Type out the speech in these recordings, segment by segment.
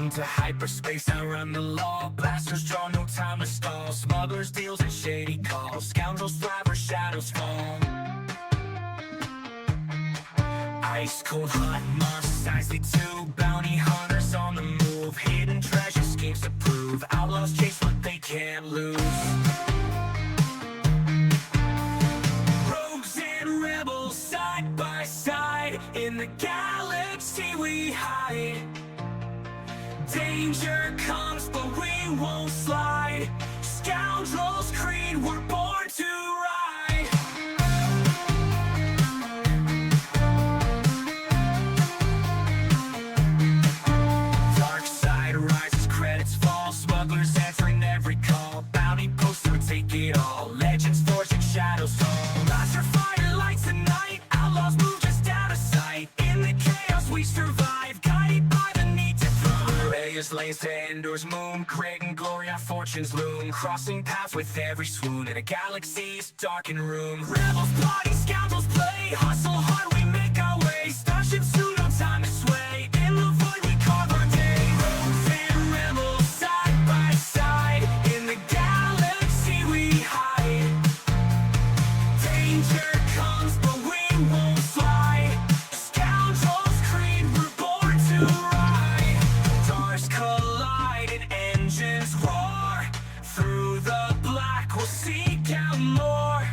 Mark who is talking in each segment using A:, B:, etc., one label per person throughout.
A: Welcome to hyperspace, I run the law. Blasters draw, no time to stall. Smugglers, deals, and shady calls. Scoundrels thrive where shadows fall. Ice cold, hot monsters, icy too. Bounty hunters on the move. Hidden treasure schemes to prove. Outlaws chase what they can't lose. Rogues and rebels side by side. In the galaxy we hide. Danger comes, but we won't slide. Scoundrels creed, we're born to ride. Dark side rises, credits fall. Smugglers answering every call. Bounty poster, take it all. Legends forging shadows tall. Blaster fire lights the night. Outlaws move just out of sight. In the chaos we survive, guided by the need to thrive. Reyes lanes to Endor's moon. Great and glory our fortunes loom. Crossing paths with every swoon. In a galaxy's darkened room. Rebels plotting, scoundrels play. Hustle hard, we make our way. Starships soon, no time to sway. In the void we carve our day. Rogues and rebels side by side. In the galaxy we hide. Danger comes, but we won't slide. Scoundrels creed, we're born to ride. Stars collide and engines roar. Through the black we'll seek out more.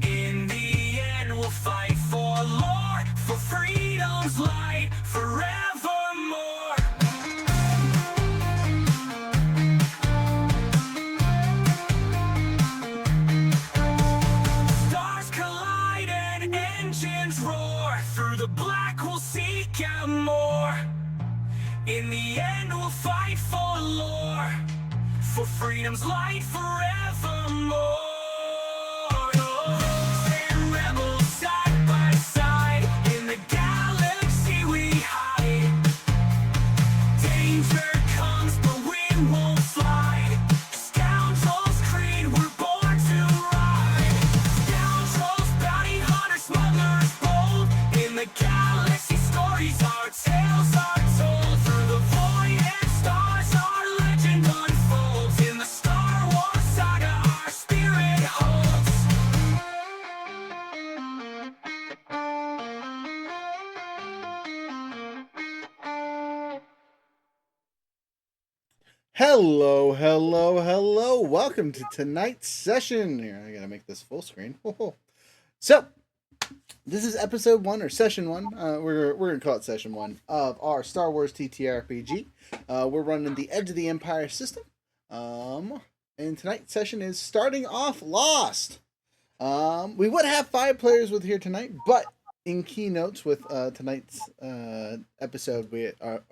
A: In the end we'll fight for lore. For freedom's light forevermore. Stars collide and engines roar. Through the black we'll seek out more. In the end we'll fight for lore. For freedom's light forevermore. Rogues and rebels side by side. In the galaxy we hide. Danger comes, but we won't slide. Scoundrels creed, we're born to ride. Scoundrels, bounty hunters, smugglers bold. In the galaxy stories our tales are told. Through the void and stars our legend unfolds. In the Star Wars saga our spirit holds.
B: Hello, hello, hello. Welcome to tonight's session. Here, I gotta make this full screen. So, this is episode 1 or session 1. We're gonna call it session 1 of our Star Wars TTRPG. We're running the Edge of the Empire system. And tonight's session is starting off Lost. We would have 5 players with here tonight, but in keynotes with tonight's episode, our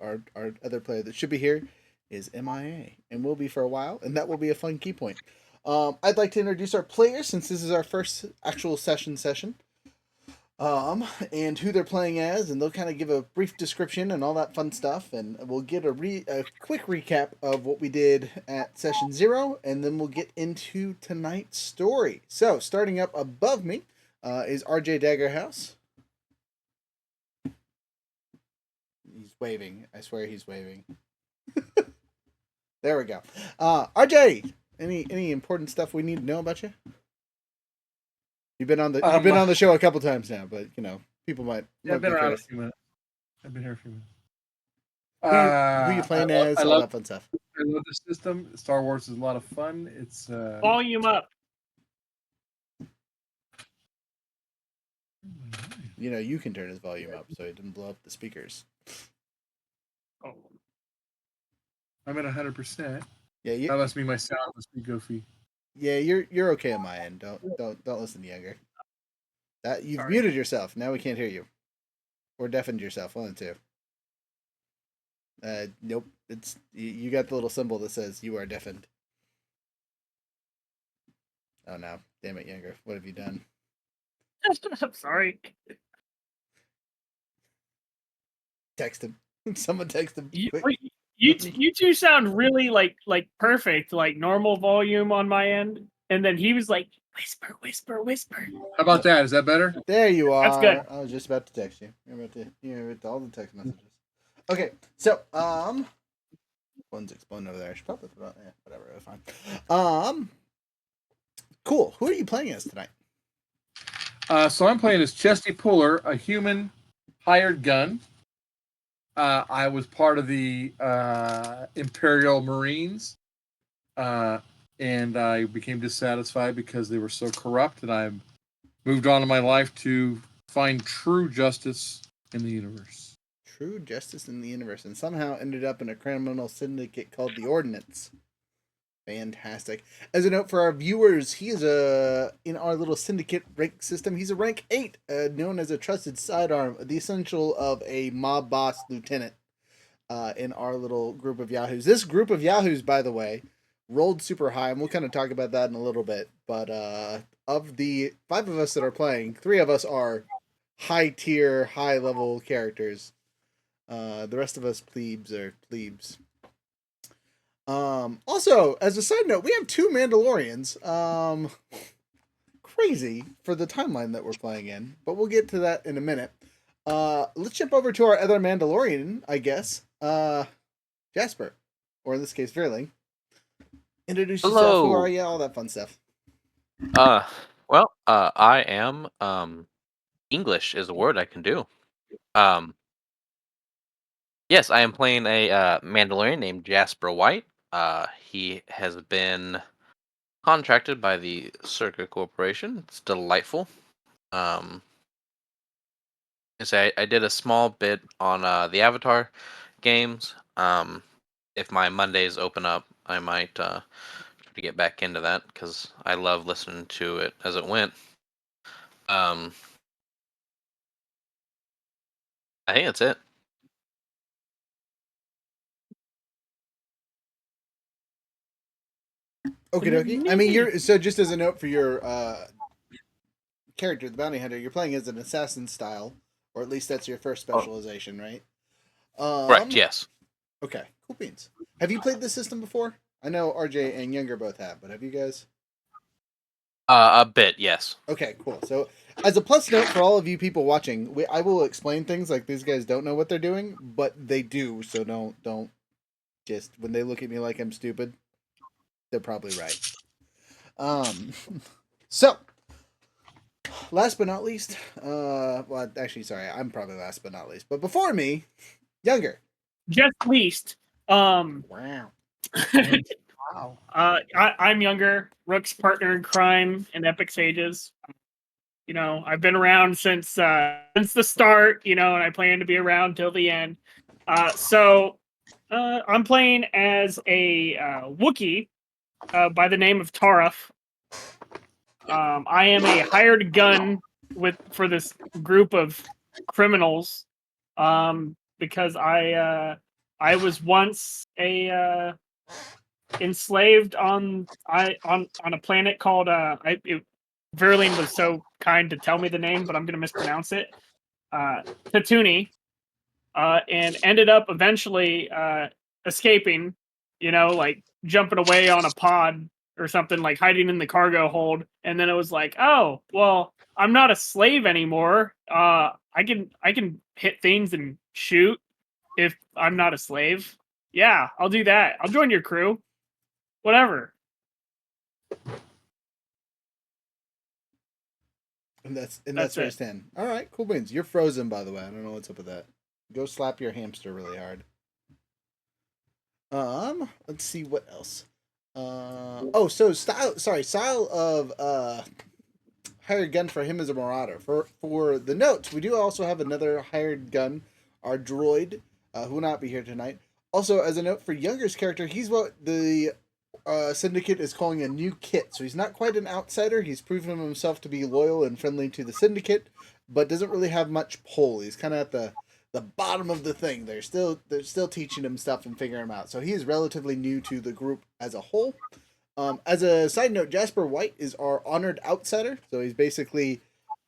B: other player that should be here is MIA and will be for a while, and that will be a fun key point. I'd like to introduce our players since this is our first actual session, and who they're playing as, and they'll kind of give a brief description and all that fun stuff, and we'll get a quick recap of what we did at session 0, and then we'll get into tonight's story. So, starting up above me is RJ Daggerhouse. He's waving. I swear he's waving. There we go. RJ, any important stuff we need to know about you? You've been on the show a couple times now, but people might.
C: Yeah, I've been around a few minutes. I've been here a few minutes.
B: Who you playing as? All that fun stuff.
C: I love the system. Star Wars is a lot of fun. It's
D: volume up.
B: You can turn his volume up so it doesn't blow up the speakers.
D: Oh.
C: I'm at 100%.
B: Yeah,
C: that must mean my sound must be goofy.
B: Yeah, you're okay on my end. Don't listen to Younger. That you've muted yourself. Now we can't hear you, or deafened yourself. One of the two. Nope. It's you got the little symbol that says you are deafened. Oh no! Damn it, Younger. What have you done?
D: I'm sorry.
B: Text him. Someone text him.
D: You two sound really like perfect, like normal volume on my end, and then he was like whisper, whisper, whisper.
C: How about that? Is that better?
B: There you are.
D: That's good.
B: I was just about to text you. You're about to hear all the text messages. Okay, so One's exploding over there. I should probably put it on. Yeah, whatever. It's fine. Cool. Who are you playing as tonight?
C: So I'm playing as Chesty Puller, a human hired gun. I was part of the Imperial Marines, and I became dissatisfied because they were so corrupt, and I moved on in my life to find true justice in the universe.
B: True justice in the universe, and somehow ended up in a criminal syndicate called the Ordinance. Fantastic. As a note for our viewers, he is in our little syndicate rank system. He's a rank 8, known as a trusted sidearm, the essential of a mob boss lieutenant. In our little group of yahoos. This group of yahoos, by the way, rolled super high, and we'll kind of talk about that in a little bit. But of the 5 of us that are playing, 3 of us are high tier, high level characters. The rest of us plebes are plebes. Also, as a side note, we have 2 Mandalorians. Crazy for the timeline that we're playing in, but we'll get to that in a minute. Let's jump over to our other Mandalorian, I guess. Jasper, or in this case, Verling. Introduce yourself. Who are you? All that fun stuff.
E: I am English is a word I can do. Yes, I am playing a Mandalorian named Jasper White. He has been contracted by the Circa Corporation. It's delightful. I did a small bit on the Avatar games. If my Mondays open up, I might try to get back into that because I love listening to it as it went. I think that's it.
B: Okie dokie. I mean, you're so just as a note for your character, the bounty hunter, you're playing as an assassin style, or at least that's your first specialization, right?
E: Correct. Yes.
B: Okay. Cool beans. Have you played this system before? I know RJ and Younger both have, but have you guys?
E: A bit. Yes.
B: Okay. Cool. So, as a plus note for all of you people watching, I will explain things like these guys don't know what they're doing, but they do. So don't just when they look at me like I'm stupid, they're probably right. So last but not least, well, actually, sorry, I'm probably last but not least. But before me, Younger.
D: Just least.
B: Wow.
C: Wow.
D: I'm Younger, Rook's partner in crime in Epic Sages. You know, I've been around since the start. You know, and I plan to be around till the end. I'm playing as a Wookiee by the name of Taruf. I am a hired gun for this group of criminals. Because I was once a enslaved on a planet called Verlin was so kind to tell me the name, but I'm gonna mispronounce it. Tatooine, and ended up eventually escaping. You know, like jumping away on a pod or something, like hiding in the cargo hold, and then it was like, oh well, I'm not a slave anymore. I can hit things and shoot if I'm not a slave. Yeah, I'll do that. I'll join your crew. Whatever.
B: And that's
D: That's
B: first 10. All right, cool beans. You're frozen, by the way. I don't know what's up with that. Go slap your hamster really hard. Let's see what else. So style of hired gun for him as a marauder. For the notes, we do also have another hired gun, our droid, who will not be here tonight. Also, as a note for Younger's character, he's what the Syndicate is calling a new kit. So he's not quite an outsider. He's proven himself to be loyal and friendly to the Syndicate, but doesn't really have much pull. He's kind of at the bottom of the thing. They're still teaching him stuff and figuring him out. So he is relatively new to the group as a whole. As a side note, Jasper White is our honored outsider. So he's basically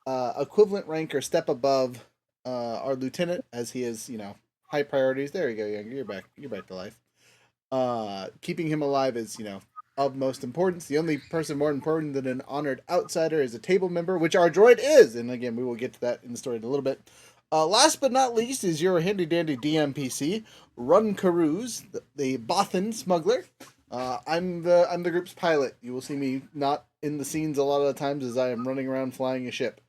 B: equivalent rank or step above our lieutenant, as he is, high priorities. There you go, Younger. You're back to life. Keeping him alive is, of most importance. The only person more important than an honored outsider is a table member, which our droid is. And again, we will get to that in the story in a little bit. Last but not least is your handy dandy DMPC, Run Carouse, the Bothan smuggler. I'm the group's pilot. You will see me not in the scenes a lot of the times as I am running around flying a ship.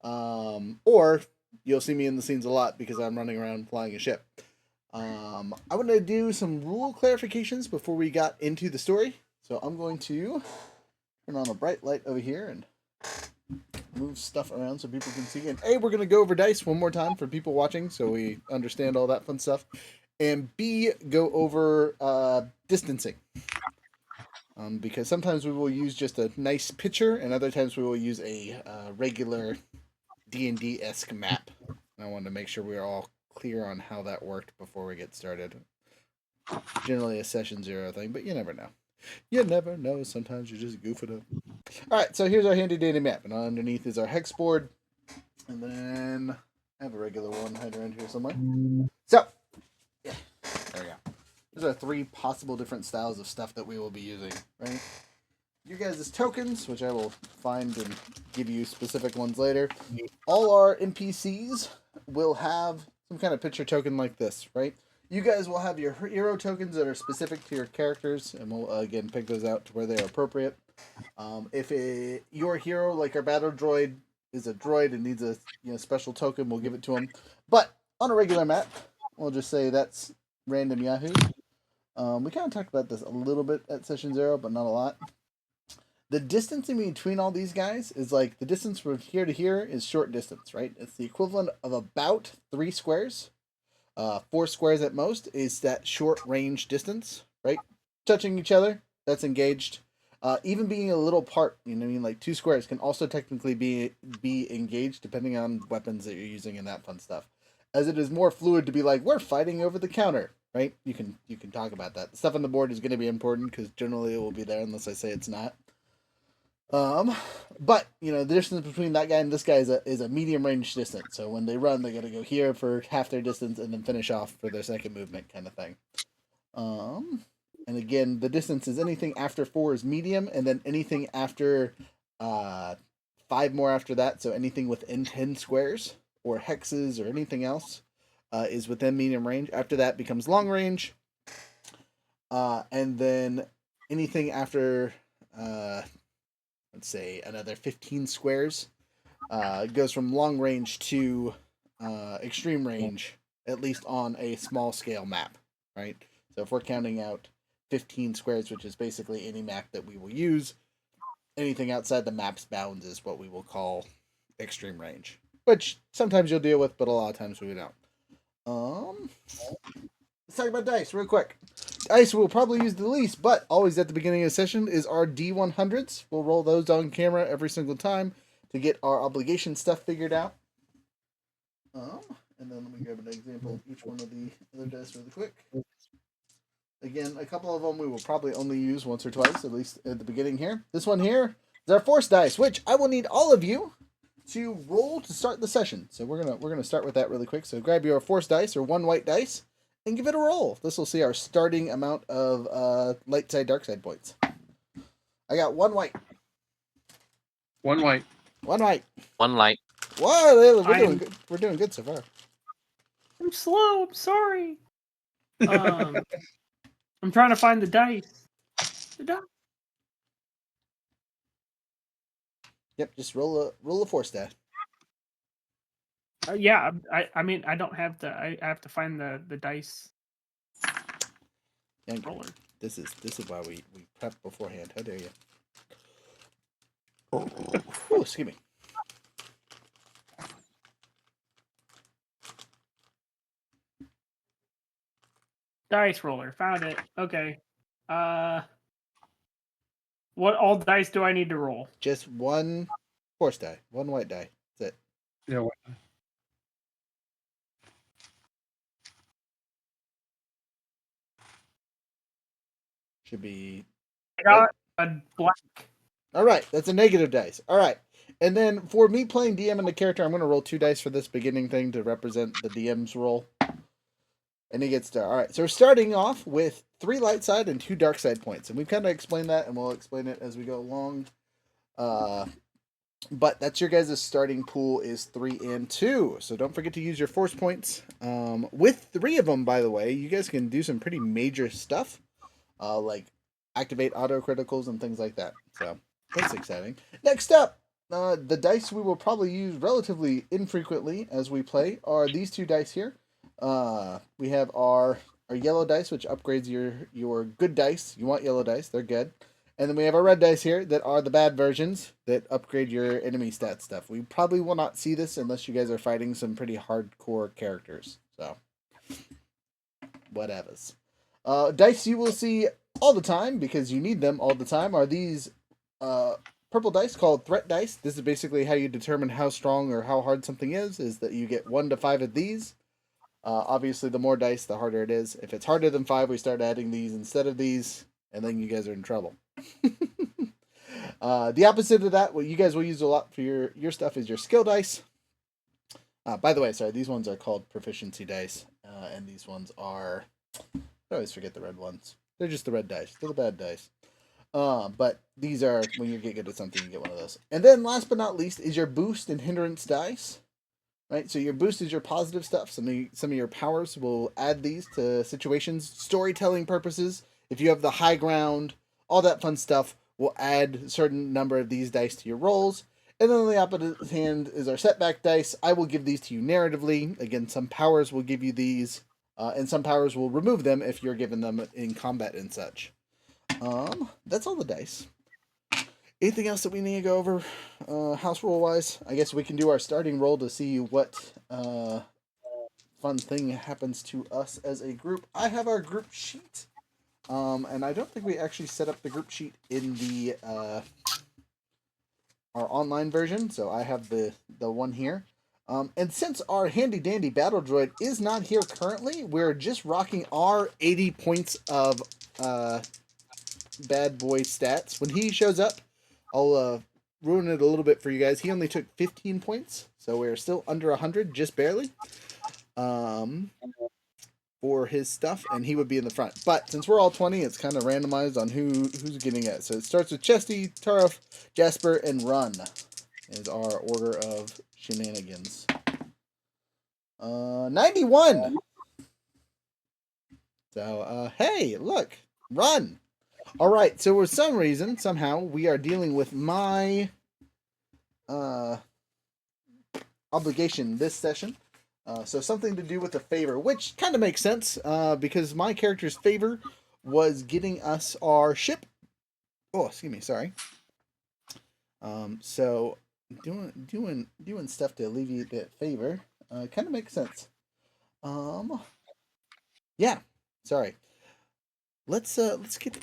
B: Or you'll see me in the scenes a lot because I'm running around flying a ship. I want to do some rule clarifications before we got into the story. So I'm going to turn on a bright light over here and move stuff around so people can see. And A, we're going to go over dice one more time for people watching so we understand all that fun stuff. And B, go over distancing. Because sometimes we will use just a nice picture, and other times we will use a regular D&D-esque map. And I wanted to make sure we are all clear on how that worked before we get started. Generally a session 0 thing, but you never know. You never know. Sometimes you just goof it up. Alright, so here's our handy dandy map, and underneath is our hex board. And then I have a regular one hiding around here somewhere. So, yeah, there we go. These are 3 possible different styles of stuff that we will be using, right? You guys' tokens, which I will find and give you specific ones later. All our NPCs will have some kind of picture token like this, right? You guys will have your hero tokens that are specific to your characters, and we'll again pick those out to where they are appropriate. If your hero, like our battle droid, is a droid and needs a special token, we'll give it to him. But on a regular map, we'll just say that's random Yahoo. We kind of talked about this a little bit at session 0, but not a lot. The distance in between all these guys is like the distance from here to here is short distance, right? It's the equivalent of about 3 squares. 4 squares at most is that short range distance, right? Touching each other, that's engaged. Even being a little apart, you know what I mean? Like 2 squares can also technically be engaged depending on weapons that you're using and that fun stuff. As it is more fluid to be like, we're fighting over the counter, right? You can talk about that. The stuff on the board is going to be important because generally it will be there unless I say it's not. But the distance between that guy and this guy is a medium range distance. So when they run, they got to go here for half their distance and then finish off for their second movement, kind of thing. And again, the distance is anything after 4 is medium, and then anything after 5 more after that. So anything within 10 squares or hexes or anything else is within medium range. After that becomes long range, and then anything after let's say another 15 squares goes from long range to extreme range, at least on a small scale map, right? So if we're counting out 15 squares, which is basically any map that we will use, anything outside the map's bounds is what we will call extreme range, which sometimes you'll deal with, but a lot of times we don't. Let's talk about dice real quick. Dice we'll probably use the least, but always at the beginning of the session is our D100s. We'll roll those on camera every single time to get our obligation stuff figured out. And then let me grab an example of each one of the other dice really quick. Again, a couple of them we will probably only use once or twice, at least at the beginning here. This one here is our force dice, which I will need all of you to roll to start the session. So we're gonna start with that really quick. So grab your force dice or 1 white dice and give it a roll. This will see our starting amount of light side, dark side points. I got 1 white.
C: 1 white.
B: 1 white.
E: 1 light.
B: Whoa, we're doing good so far.
D: I'm slow. I'm sorry. I'm trying to find the dice. The dice.
B: Yep, just roll a force die.
D: Yeah, I mean, I don't have the. I have to find the dice roller.
B: This is why we prep beforehand. How dare you? Ooh, excuse me.
D: Dice roller, found it. Okay. What all dice do I need to roll?
B: Just 1 force die, 1 white die. That's it.
C: Yeah.
B: Should be.
D: I got a black.
B: All right, that's a negative dice. All right, and then for me playing DM and the character, I'm going to roll 2 dice for this beginning thing to represent the DM's role. And he gets to. All right, so we're starting off with 3 light side and 2 dark side points, and we've kind of explained that, and we'll explain it as we go along. But that's your guys' starting pool is 3 and 2. So don't forget to use your force points. With 3 of them, by the way, you guys can do some pretty major stuff, like activate auto criticals and things like that. So that's exciting. Next up, the dice we will probably use relatively infrequently as we play are these 2 dice here. We have our yellow dice, which upgrades your good dice. You want yellow dice; they're good. And then we have our red dice here that are the bad versions that upgrade your enemy stat stuff. We probably will not see this unless you guys are fighting some pretty hardcore characters. So, whatevers. Dice you will see all the time because you need them all the time are these purple dice called threat dice. This is basically how you determine how strong or how hard something is that you get 1 to 5 of these. Obviously, the more dice, the harder it is. If it's harder than 5, we start adding these instead of these, and then you guys are in trouble. The opposite of that, what you guys will use a lot for your stuff is your skill dice. By the way, sorry, these ones are called proficiency dice, and these ones are... I always forget the red ones. They're just the red dice. They're the bad dice. But these are, when you get good at something, you get one of those. And then last but not least is your boost and hindrance dice. Right, so your boost is your positive stuff. Some of your powers will add these to situations, storytelling purposes. If you have the high ground, all that fun stuff, will add a certain number of these dice to your rolls. And then on the opposite hand is our setback dice. I will give these to you narratively. Again, some powers will give you these, and some powers will remove them if you're given them in combat and such. That's all the dice. Anything else that we need to go over house roll wise? I guess we can do our starting roll to see what fun thing happens to us as a group. I have our group sheet, and I don't think we actually set up the group sheet in the our online version, so I have the one here. And since our handy dandy battle droid is not here currently, we're just rocking our 80 points of bad boy stats. When he shows up, I'll ruin it a little bit for you guys. He only took 15 points, so we're still under 100, just barely, for his stuff, and he would be in the front. But since we're all 20, it's kind of randomized on who's getting it. So it starts with Chesty, Tarif, Jasper, and Run is our order of shenanigans. 91! So, hey, look, Run! Alright, so for some reason, somehow, we are dealing with my obligation this session. So something to do with a favor, which kind of makes sense, because my character's favor was getting us our ship. Oh, excuse me, sorry. So doing stuff to alleviate that favor, kind of makes sense. Yeah, sorry. Let's get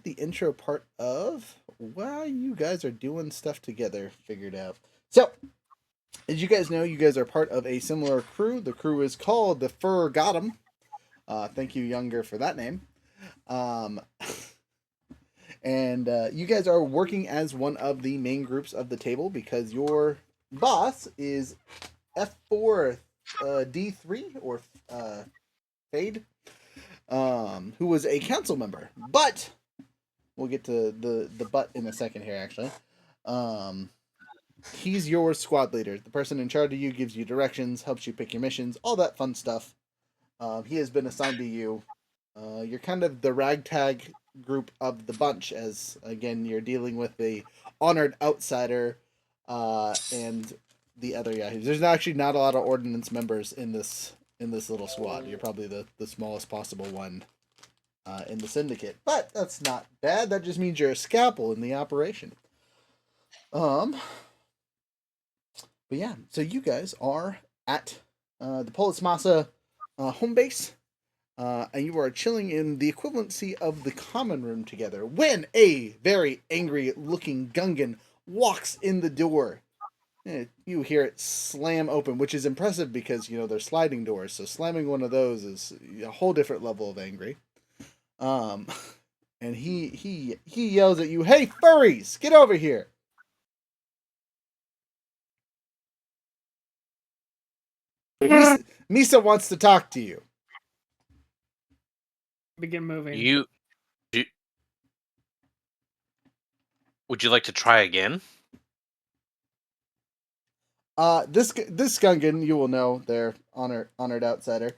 B: the intro part of why you guys are doing stuff together figured out. So, as you guys know, you guys are part of a similar crew. The crew is called the Fur-Gotham. Thank you, Younger, for that name. And you guys are working as one of the main groups of the table because your boss is F4 D3 or Fade, who was a council member. But we'll get to the but in a second here, actually. He's your squad leader. The person in charge of you gives you directions, helps you pick your missions, all that fun stuff. He has been assigned to you. You're kind of the ragtag group of the bunch, as again you're dealing with the honored outsider and the other yahoos. There's actually not a lot of ordnance members in this little squad. You're probably the smallest possible one in the syndicate, but that's not bad. That just means you're a scalpel in the operation. But yeah, so you guys are at the Polis Massa home base, and you are chilling in the equivalency of the common room together when a very angry-looking Gungan walks in the door. You hear it slam open, which is impressive because, they're sliding doors, so slamming one of those is a whole different level of angry. And he yells at you, "Hey, furries, get over here!" Misa wants to talk to you.
D: Begin moving.
E: Would you like to try again?
B: This Gungan, you will know, their honored outsider,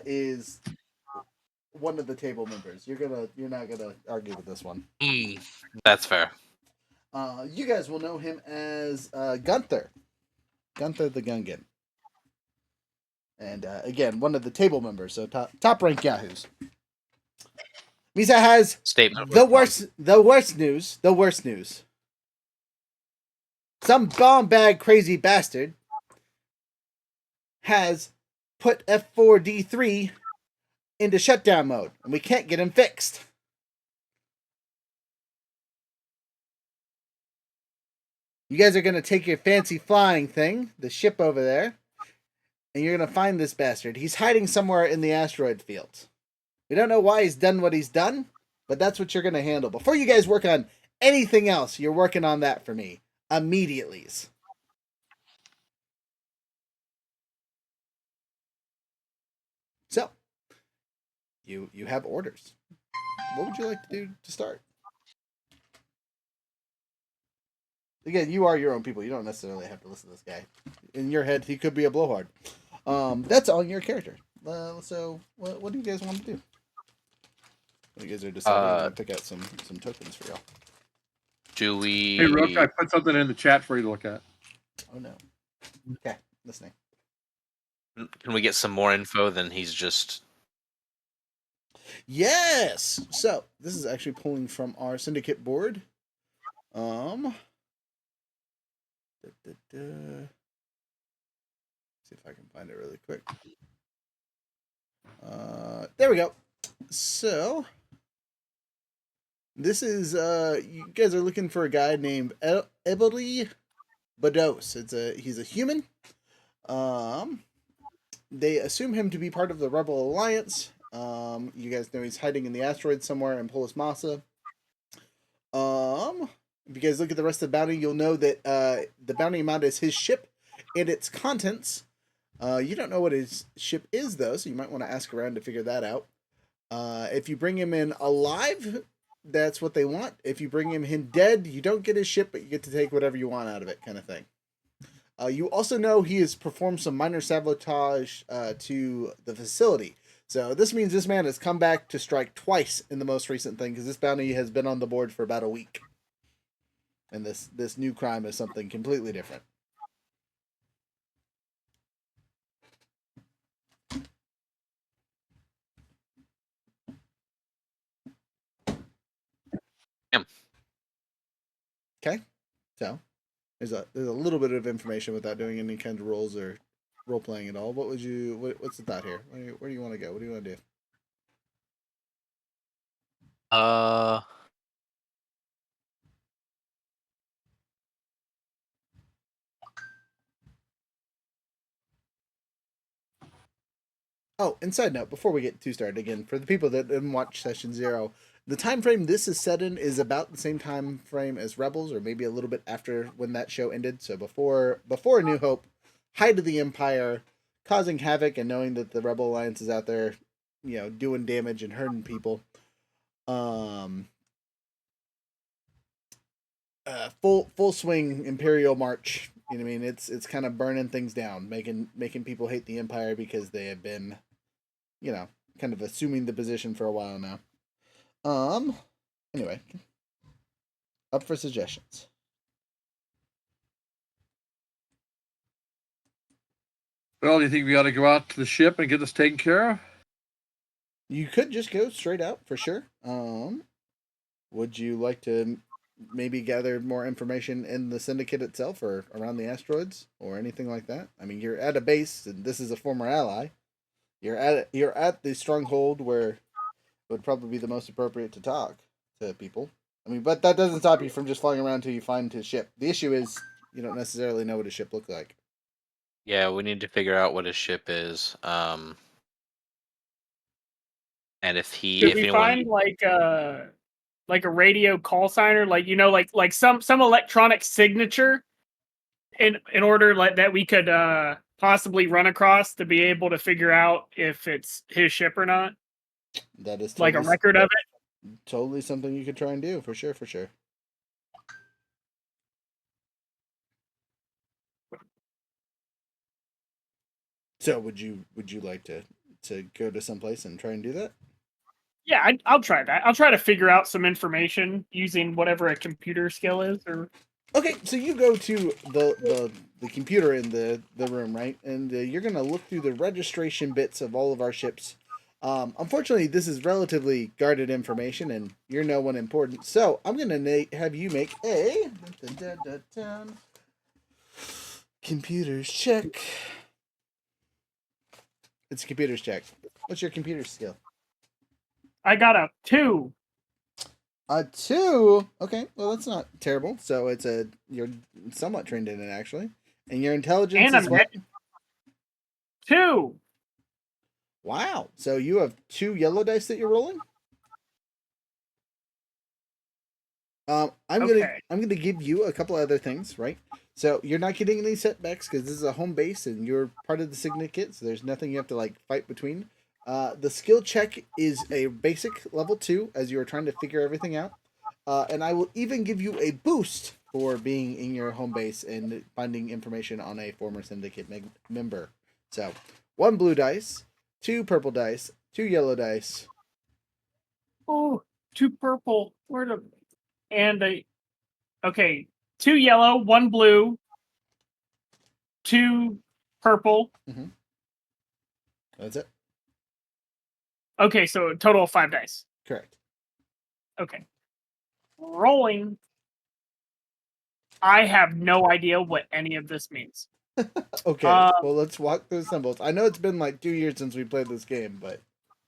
B: is one of the table members. You're not gonna argue with this one.
E: That's fair.
B: You guys will know him as Gunther the Gungan, and again, one of the table members. So top rank yahoos. Misa has
E: Statement.
B: the worst news. The worst news. Some bomb bag crazy bastard has put F4D3 into shutdown mode, and we can't get him fixed. You guys are going to take your fancy flying thing, the ship over there, and you're going to find this bastard. He's hiding somewhere in the asteroid field. We don't know why he's done what he's done, but that's what you're going to handle. Before you guys work on anything else, you're working on that for me. Immediately. So, you have orders. What would you like to do to start? Again, you are your own people. You don't necessarily have to listen to this guy. In your head, he could be a blowhard. That's on your character. So, what do you guys want to do? You guys are deciding. I'm gonna pick out some tokens for y'all.
E: Do we?
C: Hey, Rook, I put something in the chat for you to look at.
B: Oh no. Okay, listening.
E: Can we get some more info than he's just?
B: Yes. So this is actually pulling from our syndicate board. See if I can find it really quick. There we go. So this is you guys are looking for a guy named Ebony Bados. He's a human. They assume him to be part of the Rebel Alliance. You guys know he's hiding in the asteroid somewhere in Polis Massa. If you guys look at the rest of the bounty, you'll know that the bounty amount is his ship and its contents. You don't know what his ship is, though, so you might want to ask around to figure that out. If you bring him in alive, that's what they want. If you bring him in dead, you don't get his ship, but you get to take whatever you want out of it, kind of thing. You also know he has performed some minor sabotage to the facility. So this means this man has come back to strike twice in the most recent thing, because this bounty has been on the board for about a week. And this new crime is something completely different. Okay, so there's a little bit of information without doing any kind of roles or role playing at all. What's the thought here? Where do you want to go? What do you want to do? Oh, and side note, before we get too started, again, for the people that didn't watch Session 0, the time frame this is set in is about the same time frame as Rebels, or maybe a little bit after when that show ended. So before A New Hope, height of the Empire, causing havoc and knowing that the Rebel Alliance is out there, doing damage and hurting people. Full swing Imperial March. You know what I mean? It's kind of burning things down, making people hate the Empire because they have been, kind of assuming the position for a while now. Anyway, up for suggestions.
C: Well, do you think we ought to go out to the ship and get this taken care of?
B: You could just go straight out for sure. Would you like to maybe gather more information in the syndicate itself or around the asteroids or anything like that? I mean, you're at a base, and this is a former ally. You're at the stronghold where it would probably be the most appropriate to talk to people. I mean, but that doesn't stop you from just flying around until you find his ship. The issue is you don't necessarily know what his ship looks like.
E: Yeah, we need to figure out what his ship is. And if
D: Did we find like a radio call sign, or like some electronic signature in order that we could possibly run across to be able to figure out if it's his ship or not?
B: That is
D: like a record of it.
B: Totally something you could try and do for sure. So would you like to go to someplace and try and do that?
D: Yeah, I'll try that. I'll try to figure out some information using whatever a computer skill is. Or
B: Okay, so you go to the computer in the room, right? And you're gonna look through the registration bits of all of our ships. Unfortunately, this is relatively guarded information, and you're no one important. So I'm gonna have you make a computers check. It's a computers check. What's your computer skill?
D: I got a 2.
B: A 2. Okay, well that's not terrible. So you're somewhat trained in it actually, and your intelligence
D: And
B: is what?
D: 2.
B: Wow. So you have 2 yellow dice that you're rolling.
D: Okay.
B: I'm gonna give you a couple other things, right? So you're not getting any setbacks because this is a home base and you're part of the syndicate, so there's nothing you have to like fight between. The skill check is a basic level 2 as you are trying to figure everything out. And I will even give you a boost for being in your home base and finding information on a former syndicate member. So 1 blue dice, 2 purple dice, 2 yellow dice.
D: Oh, 2 purple. Where the and a okay, 2 yellow, 1 blue, 2 purple.
B: That's it.
D: Okay, so a total of 5 dice.
B: Correct.
D: Okay. Rolling. I have no idea what any of this means.
B: Okay, well let's walk through the symbols. I know it's been like 2 years since we played this game, but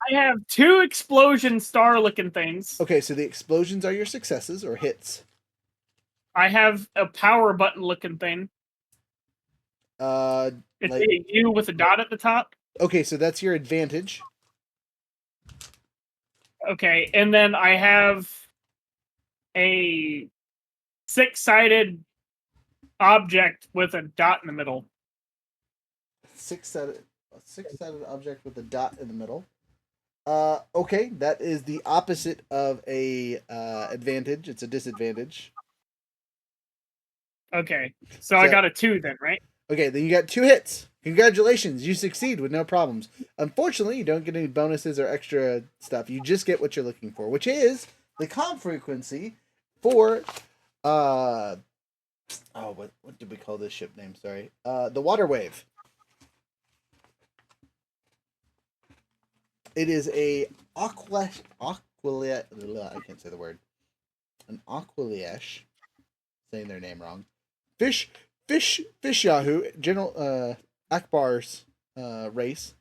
D: I have 2 explosion star looking things.
B: okay, so the explosions are your successes or hits.
D: I have a power button looking thing. It's
B: Like,
D: a U with a dot at the top.
B: okay, so that's your advantage.
D: Okay, and then I have a 6-sided object with a dot in the middle.
B: A 6-sided object with a dot in the middle. Okay, that is the opposite of a advantage. It's a disadvantage.
D: Okay, so I got a 2 then, right?
B: Okay, then you got 2 hits. Congratulations, you succeed with no problems. Unfortunately, you don't get any bonuses or extra stuff. You just get what you're looking for, which is the comm frequency for what did we call this ship name? Sorry. The water wave. It is a I can't say the word. An Aqualiash. Saying their name wrong. Fish Yahoo, General Akbar's race.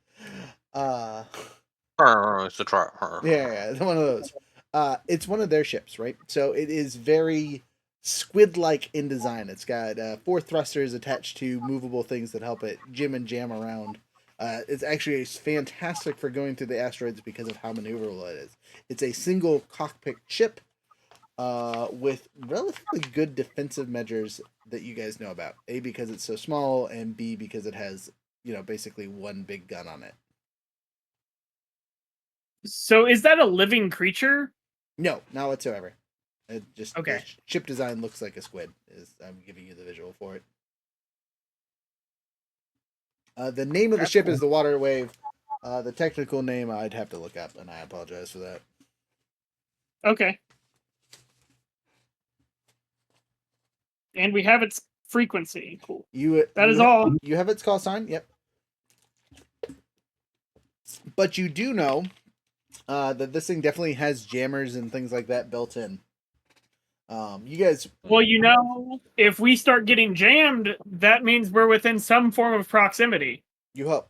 E: It's a try.
B: Yeah, one of those. It's one of their ships, right? So it is very squid-like in design. It's got 4 thrusters attached to movable things that help it jam around. It's actually fantastic for going through the asteroids because of how maneuverable it is. It's a single cockpit ship with relatively good defensive measures that you guys know about. A, because it's so small, and B, because it has, basically 1 big gun on it.
D: So is that a living creature?
B: No, not whatsoever. It just
D: okay.
B: The ship design looks like a squid. I'm giving you the visual for it. The name of the ship is the Water Wave. The technical name I'd have to look up, and I apologize for that.
D: Okay. And we have its frequency. Cool. That is all.
B: You have its call sign. Yep. But you do know that this thing definitely has jammers and things like that built in. You guys.
D: Well, if we start getting jammed, that means we're within some form of proximity.
B: You hope.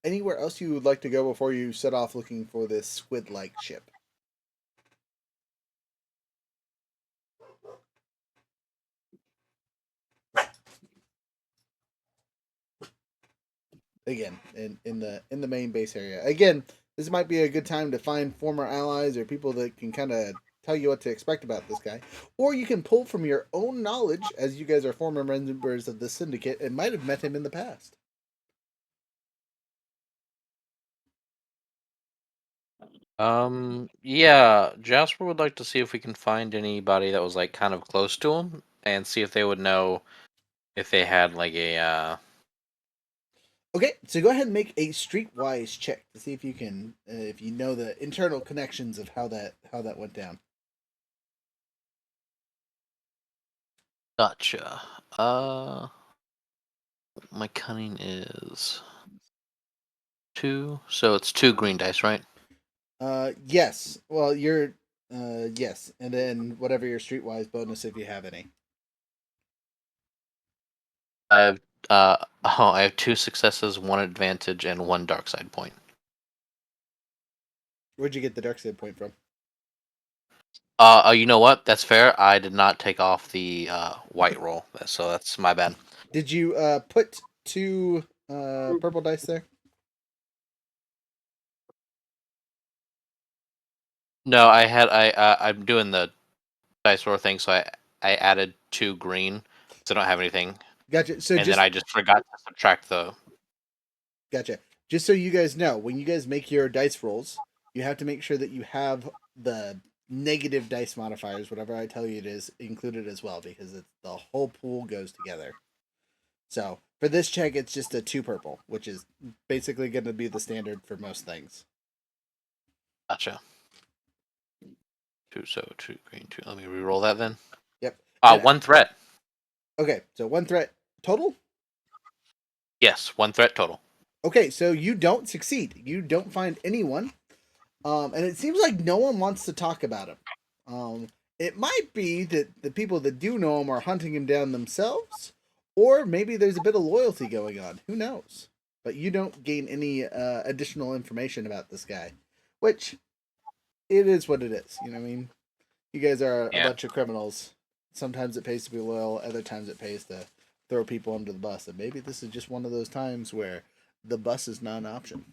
B: Anywhere else you would like to go before you set off looking for this squid-like ship? Again, in the main base area. Again, this might be a good time to find former allies or people that can kind of tell you what to expect about this guy. Or you can pull from your own knowledge, as you guys are former members of the syndicate and might have met him in the past.
E: Yeah, Jasper would like to see if we can find anybody that was like kind of close to him and see if they would know if they had like a
B: Okay, so go ahead and make a streetwise check to see if you can, if you know the internal connections of how that went down.
E: gotcha. My cunning is 2, so it's 2 green dice, right?
B: Yes. Well, you're, yes, and then whatever your streetwise bonus if you have any.
E: I have I have 2 successes, 1 advantage, and 1 dark side point.
B: Where'd you get the dark side point from?
E: You know what? That's fair. I did not take off the white roll, so that's my bad.
B: Did you put 2 purple dice there?
E: No, I'm doing the dice roll thing, so I added 2 green, so I don't have anything,
B: Gotcha. So
E: and then I just forgot to subtract the.
B: Gotcha. Just so you guys know, when you guys make your dice rolls, you have to make sure that you have the negative dice modifiers, whatever I tell you it is, included as well, because the whole pool goes together. So for this check, it's just a 2 purple, which is basically going to be the standard for most things.
E: Gotcha. 2, so 2 green, 2. Let me re-roll that then.
B: Yep.
E: 1 threat.
B: Okay, so 1 threat total?
E: Yes, 1 threat total.
B: Okay, so you don't succeed. You don't find anyone. And it seems like no one wants to talk about him. It might be that the people that do know him are hunting him down themselves, or maybe there's a bit of loyalty going on. Who knows? But you don't gain any additional information about this guy, which it is what it is. You know what I mean? You guys are a bunch of criminals. Sometimes it pays to be loyal. Other times it pays to throw people under the bus. And maybe this is just one of those times where the bus is not an option.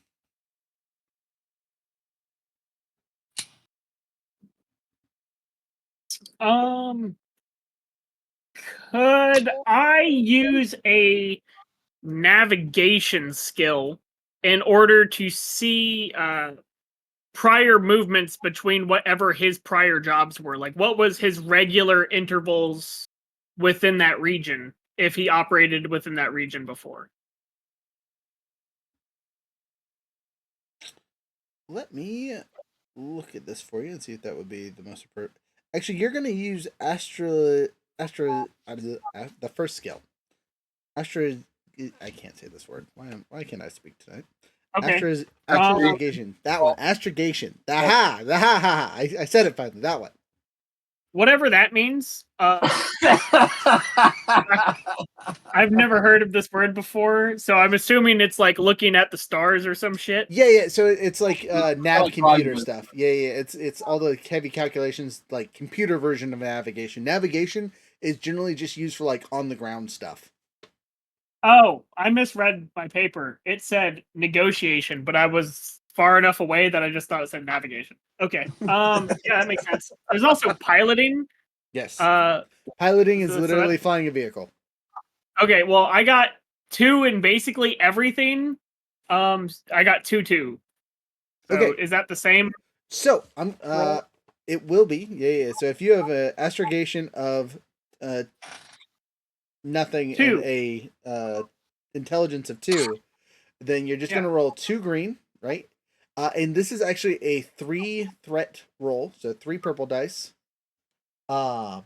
D: Could I use a navigation skill in order to see prior movements between whatever his prior jobs were? Like, what was his regular intervals within that region if he operated within that region before?
B: Let me look at this for you and see if that would be the most appropriate. Actually, you're going to use the first skill. I can't say this word. Why can't I speak tonight?
D: Okay.
B: Astrogation. That one. Astrogation. The ha. I said it finally. That one.
D: Whatever that means. I've never heard of this word before, so I'm assuming it's like looking at the stars or some shit.
B: Yeah. So it's like nav computer stuff. Yeah. It's all the heavy calculations, like computer version of navigation. Navigation is generally just used for like on the ground stuff.
D: Oh, I misread my paper. It said negotiation, but I was far enough away that I just thought it said navigation. Okay. Yeah, that makes sense. There's also piloting.
B: Yes. Piloting is
D: so
B: literally flying a vehicle.
D: Okay, well, I got 2 in basically everything. I got 2. So
B: Okay.
D: is that the same?
B: So it will be. Yeah. So if you have an astrogation of nothing
D: 2.
B: and a intelligence of 2, then you're just gonna roll 2 green, right? And this is actually a 3 threat roll, so 3 purple dice. And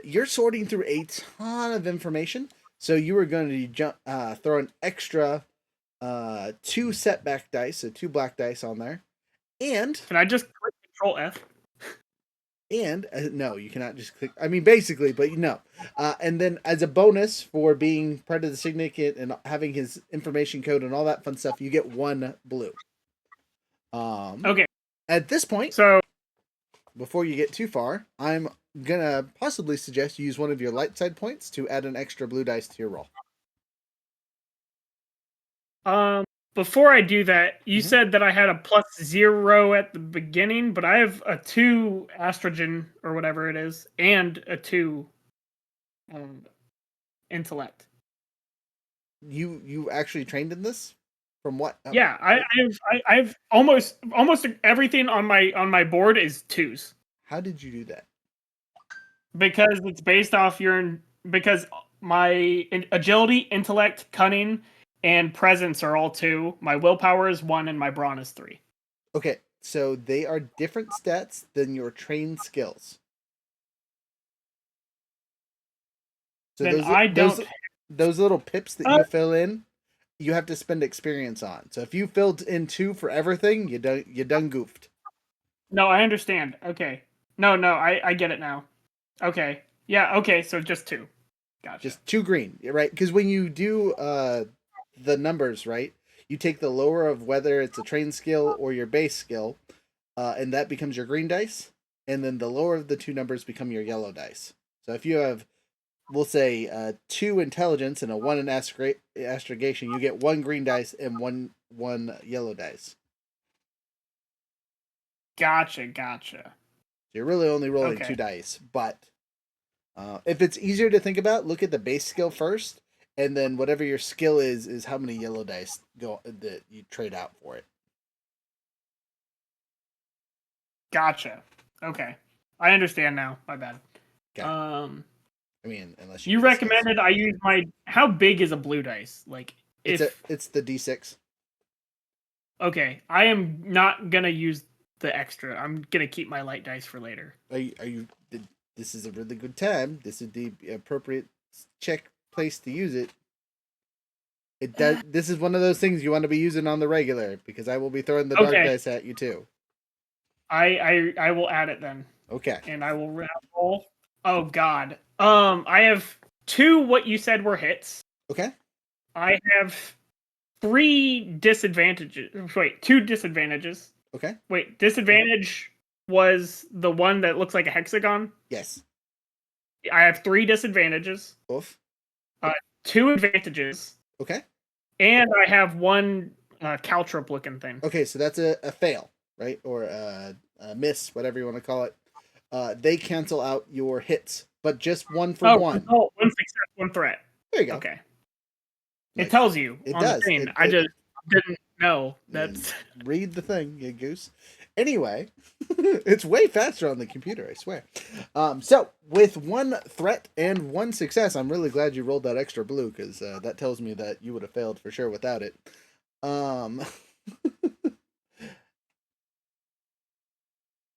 B: you're sorting through a ton of information, so you are going to throw an extra 2 setback dice, so 2 black dice on there. And
D: can I just click Control F?
B: And no, you cannot just click. I mean, basically, but no. And then as a bonus for being part of the syndicate and having his information code and all that fun stuff, you get 1 blue.
D: Okay.
B: At this point,
D: so
B: before you get too far, I'm gonna possibly suggest you use one of your light side points to add an extra blue dice to your roll.
D: Before I do that, you said that I had a +0 at the beginning, but I have a 2 estrogen or whatever it is, and a 2 intellect.
B: You actually trained in this? From what?
D: Yeah, I've almost everything on my board is 2s.
B: How did you do that?
D: Because it's based off because my agility, intellect, cunning, and presence are all 2. My willpower is 1, and my brawn is 3.
B: Okay, so they are different stats than your trained skills. So
D: Then I don't.
B: those little pips that you fill in, you have to spend experience on. So if you filled in 2 for everything, you done goofed.
D: No, I understand. Okay. No, I get it now. Okay. Yeah. Okay. So just 2. Gotcha.
B: Just 2 green, right? Because when you do the numbers, right, you take the lower of whether it's a trained skill or your base skill, and that becomes your green dice, and then the lower of the 2 numbers become your yellow dice. So if you have, we'll say, 2 intelligence and a 1 in astrogation, you get 1 green dice and one yellow dice.
D: Gotcha.
B: So you're really only rolling
D: Okay.
B: 2 dice, but if it's easier to think about, look at the base skill first, and then whatever your skill is how many yellow dice go that you trade out for it.
D: Gotcha. Okay. I understand now. My bad.
B: Okay. I mean, unless
D: You recommended I use my. How big is a blue dice? Like,
B: it's the D6.
D: Okay, I am not gonna use the extra. I'm gonna keep my light dice for later.
B: Are you? This is a really good time. This is the appropriate check place to use it. It does. This is one of those things you want to be using on the regular, because I will be throwing the dark dice at you too.
D: I will add it then.
B: Okay.
D: And I will roll. Oh God. I have 2 what you said were hits.
B: Okay.
D: I have 3 disadvantages. Wait, 2 disadvantages.
B: Okay.
D: Wait, disadvantage was the one that looks like a hexagon?
B: Yes.
D: I have 3 disadvantages.
B: Oof.
D: 2 advantages.
B: Okay.
D: And I have 1 caltrop looking thing.
B: Okay, so that's a fail, right? Or a miss, whatever you want to call it. They cancel out your hits, but just 1 for 1.
D: Oh, 1 success, 1 threat.
B: There you go.
D: Okay.
B: Nice.
D: It tells you.
B: It
D: on
B: does.
D: The screen. I just didn't know. That's
B: read the thing, you goose. Anyway, it's way faster on the computer, I swear. So with 1 threat and 1 success, I'm really glad you rolled that extra blue, because that tells me that you would have failed for sure without it.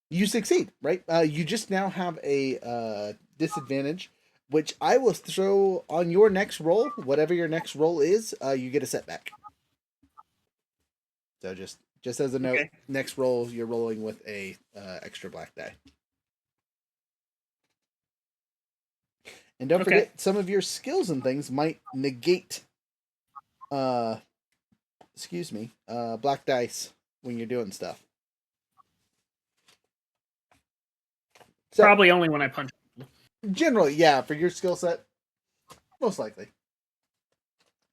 B: You succeed, right? You just now have a disadvantage, which I will throw on your next roll. Whatever your next roll is, you get a setback. So just as a note,
D: Okay.
B: Next roll you're rolling with a extra black die. And don't forget, some of your skills and things might negate black dice when you're doing stuff. So,
D: probably only when I punch.
B: Generally, yeah, for your skill set, most likely.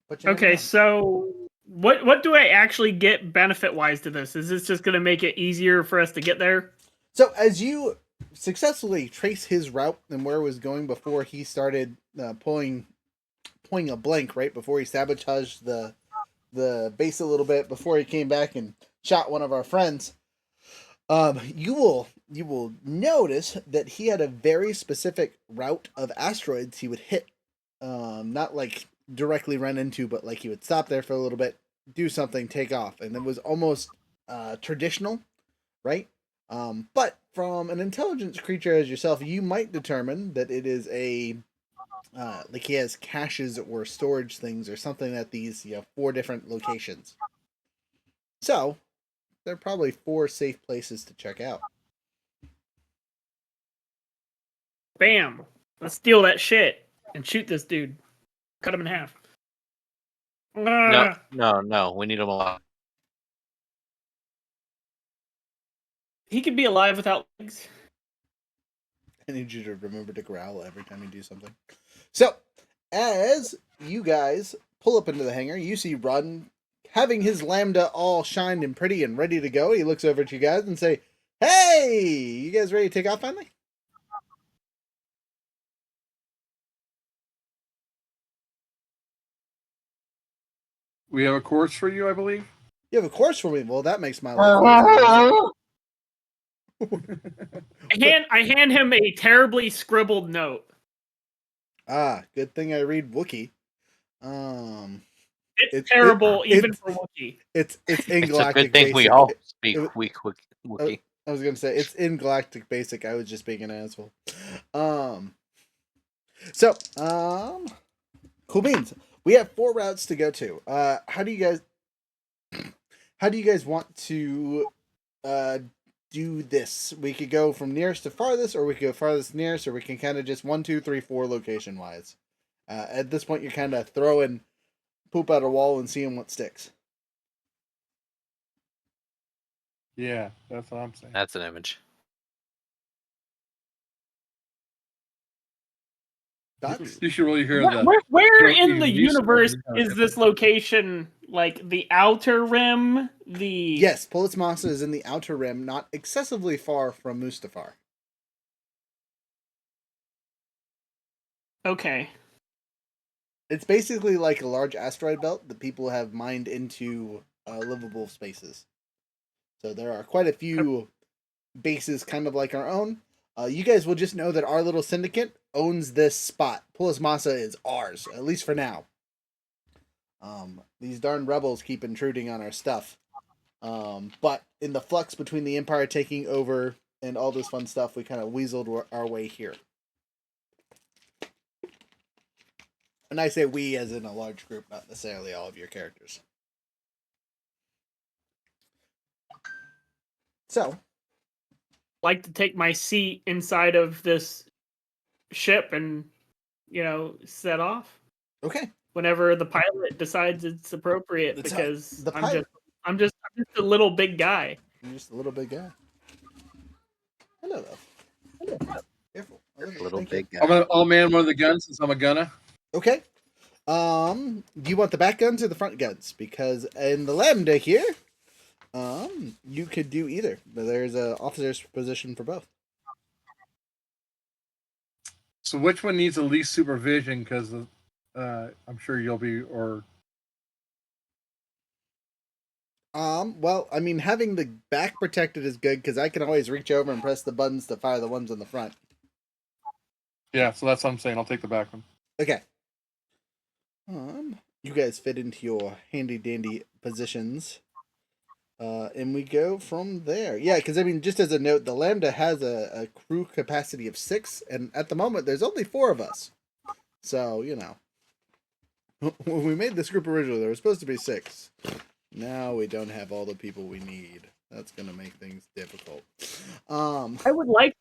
B: But
D: Okay, so what do I actually get benefit wise to this? Is this just going to make it easier for us to get there?
B: So as you successfully trace his route and where it was going before he started pulling a blank, right before he sabotaged the base a little bit, before he came back and shot one of our friends, you will notice that he had a very specific route of asteroids he would hit. Not like directly run into, but like he would stop there for a little bit, do something, take off, and it was almost traditional, right? But from an intelligence creature as yourself, you might determine that it is a like he has caches or storage things or something at these 4 different locations. So there are probably 4 safe places to check out.
D: Bam! Let's steal that shit and shoot this dude. Cut him in half.
E: No. We need him alive.
D: He could be alive without legs.
B: I need you to remember to growl every time you do something. So, as you guys pull up into the hangar, you see Rodden having his lambda all shined and pretty and ready to go. He looks over at you guys and say, "Hey, you guys ready to take off finally?"
C: We have a course for you, I believe.
B: You have a course for me. Well, that makes my life easy.
D: I hand him a terribly scribbled note.
B: Good thing I read Wookiee.
D: It's terrible even for Wookiee.
B: It's in
E: It's a
B: Galactic
E: good thing we
B: Basic.
E: all speak
B: it-
E: Wookiee.
B: I was gonna say it's in Galactic Basic. I was just being an asshole. So cool beans. We have 4 routes to go to. How do you guys want to do this? We could go from nearest to farthest, or we could go farthest nearest, or we can kind of just 1, 2, 3, 4 location wise. At this point, you're kind of throwing poop out a wall and seeing what sticks.
C: Yeah, that's what I'm saying.
E: That's an image.
B: Thoughts?
C: You should really hear that.
D: Where
C: You'll
D: in the
C: be
D: universe
C: surprised.
D: is this location? Like the outer rim? The
B: Yes, Polis Massa is in the outer rim, not excessively far from Mustafar.
D: Okay.
B: It's basically like a large asteroid belt that people have mined into livable spaces. So there are quite a few bases kind of like our own. You guys will just know that our little syndicate owns this spot. Polis Massa is ours, at least for now. These darn rebels keep intruding on our stuff. But in the flux between the Empire taking over and all this fun stuff, we kind of weaseled our way here. And I say we as in a large group, not necessarily all of your characters. So,
D: Like to take my seat inside of this ship and, set off
B: okay.
D: whenever the pilot decides it's appropriate,
B: The
D: because
B: pilot.
D: I'm just a little big guy.
B: You're just a little big guy. Hello, though. Careful.
E: Little
B: Thank you.
E: big guy.
C: I'll man one of the guns since I'm a gunner.
B: Okay. Do you want the back guns or the front guns? Because in the Lambda here, you could do either. But there's a officer's position for both.
C: So which one needs the least supervision? Because I'm sure you'll be, or
B: Well, I mean, having the back protected is good because I can always reach over and press the buttons to fire the ones on the front.
C: yeah. So that's what I'm saying. I'll take the back one.
B: Okay. You guys fit into your handy dandy positions. And we go from there. Yeah, because I mean, just as a note, the Lambda has a crew capacity of 6, and at the moment, there's only 4 of us. So, when we made this group originally, there was supposed to be 6. Now we don't have all the people we need. That's gonna make things difficult.
D: I would like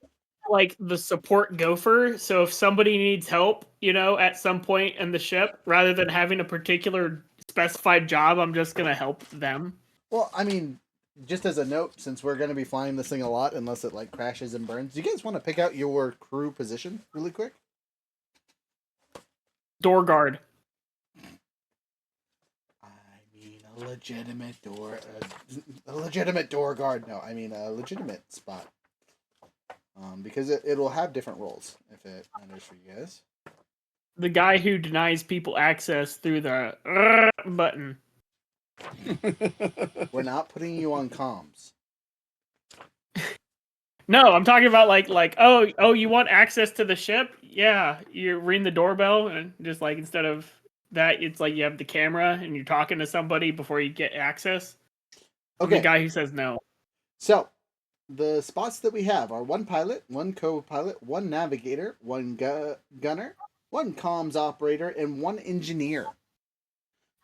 D: the support gopher, so if somebody needs help, at some point in the ship, rather than having a particular specified job, I'm just gonna help them.
B: Well, I mean, just as a note, since we're gonna be flying this thing a lot, unless it like crashes and burns, do you guys want to pick out your crew position really quick?
D: Door guard.
B: A legitimate door guard. No, I mean a legitimate spot. Because it'll have different roles if it matters for you guys.
D: The guy who denies people access through the button.
B: We're not putting you on comms.
D: No, I'm talking about like oh, you want access to the ship? Yeah, you ring the doorbell and just like instead of that, it's like you have the camera and you're talking to somebody before you get access.
B: Okay.
D: The guy who says no.
B: So, the spots that we have are 1 pilot, 1 co-pilot, 1 navigator, 1 gunner, 1 comms operator, and 1 engineer.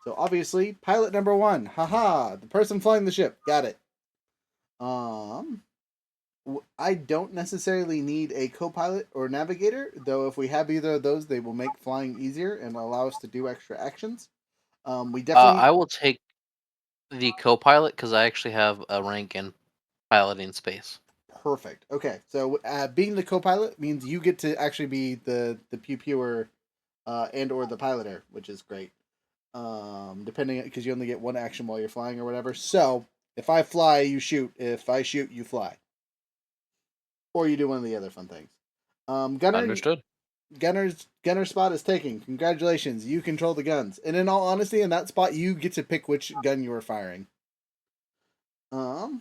B: So obviously, pilot number 1, haha, the person flying the ship, got it. I don't necessarily need a co-pilot or navigator, though if we have either of those, they will make flying easier and allow us to do extra actions. We definitely.
E: I will take the co-pilot because I actually have a rank in piloting space.
B: Perfect. Okay, so being the co-pilot means you get to actually be the pew-pewer and or the piloter, which is great. Depending, because you only get 1 action while you're flying or whatever. So if I fly, you shoot. If I shoot, you fly. Or you do one of the other fun things. Gunner.
E: Understood.
B: Gunner spot is taken. Congratulations, you control the guns. And in all honesty, in that spot, you get to pick which gun you are firing. So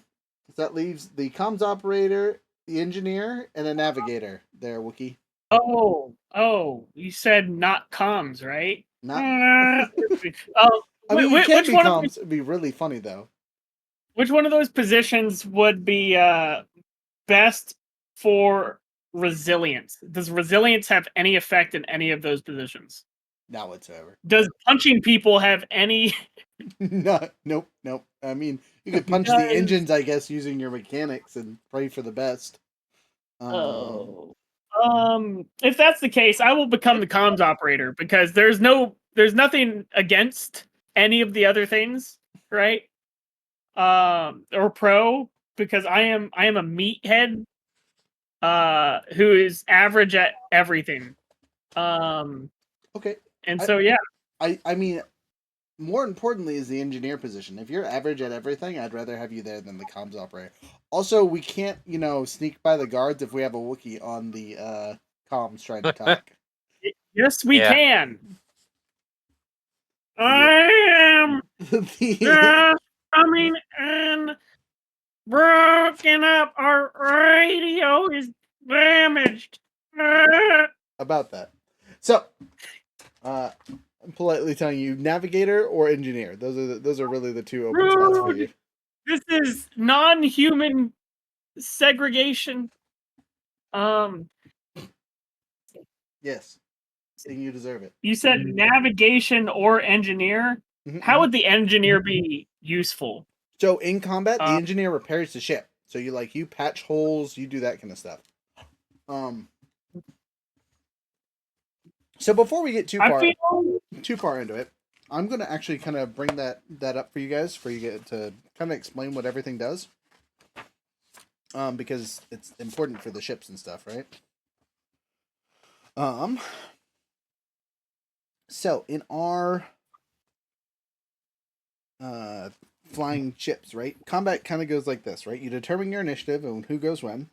B: that leaves the comms operator, the engineer, and a navigator there, Wookie.
D: Oh, you said not comms, right?
B: Not.
D: Oh,
B: I mean, you can
D: which
B: be
D: one of
B: comms. It'd be really funny though.
D: which one of those positions would be best for resilience? Does resilience have any effect in any of those positions?
B: Not whatsoever.
D: Does punching people have any?
B: Nope. I mean, you could punch the
D: Does
B: engines, I guess, using your mechanics and pray for the best.
D: oh, if that's the case, I will become the comms operator because there's nothing against any of the other things, right? Or pro because I am a meathead, who is average at everything.
B: Okay.
D: And
B: I,
D: so yeah,
B: I mean, more importantly is the engineer position. If you're average at everything, I'd rather have you there than the comms operator. Also, we can't, sneak by the guards if we have a Wookiee on the comms trying to talk.
D: yes, we
E: Yeah.
D: can. I am just coming in. Broken up. Our radio is damaged.
B: About that. So, I'm politely telling you, navigator or engineer. Those are really the two open spots for you.
D: This is non-human segregation.
B: Yes, and you deserve it.
D: You said navigation or engineer. How would the engineer be useful?
B: So in combat, the engineer repairs the ship. So you patch holes, you do that kind of stuff. So before we get too far into it, I'm gonna actually kind of bring that up for you guys, for you get to kind of explain what everything does. Because it's important for the ships and stuff, right? So in our flying ships, right? Combat kind of goes like this, right? You determine your initiative and who goes when.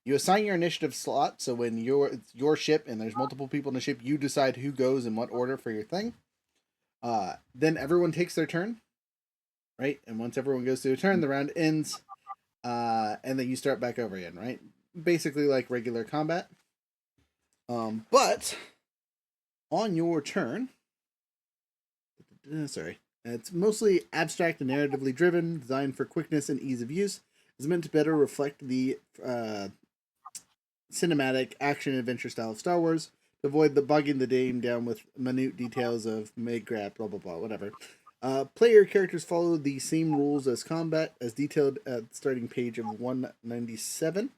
B: You assign your initiative slot, so when your ship and there's multiple people in the ship, you decide who goes in what order for your thing. Then everyone takes their turn, right? And once everyone goes through a turn, the round ends, and then you start back over again, right? Basically like regular combat. But on your turn, it's mostly abstract and narratively driven, designed for quickness and ease of use. It's meant to better reflect the cinematic action adventure style of Star Wars, to avoid the bogging the game down with minute details of make, grab, blah blah blah, whatever. Player characters follow the same rules as combat, as detailed at the starting page of 197.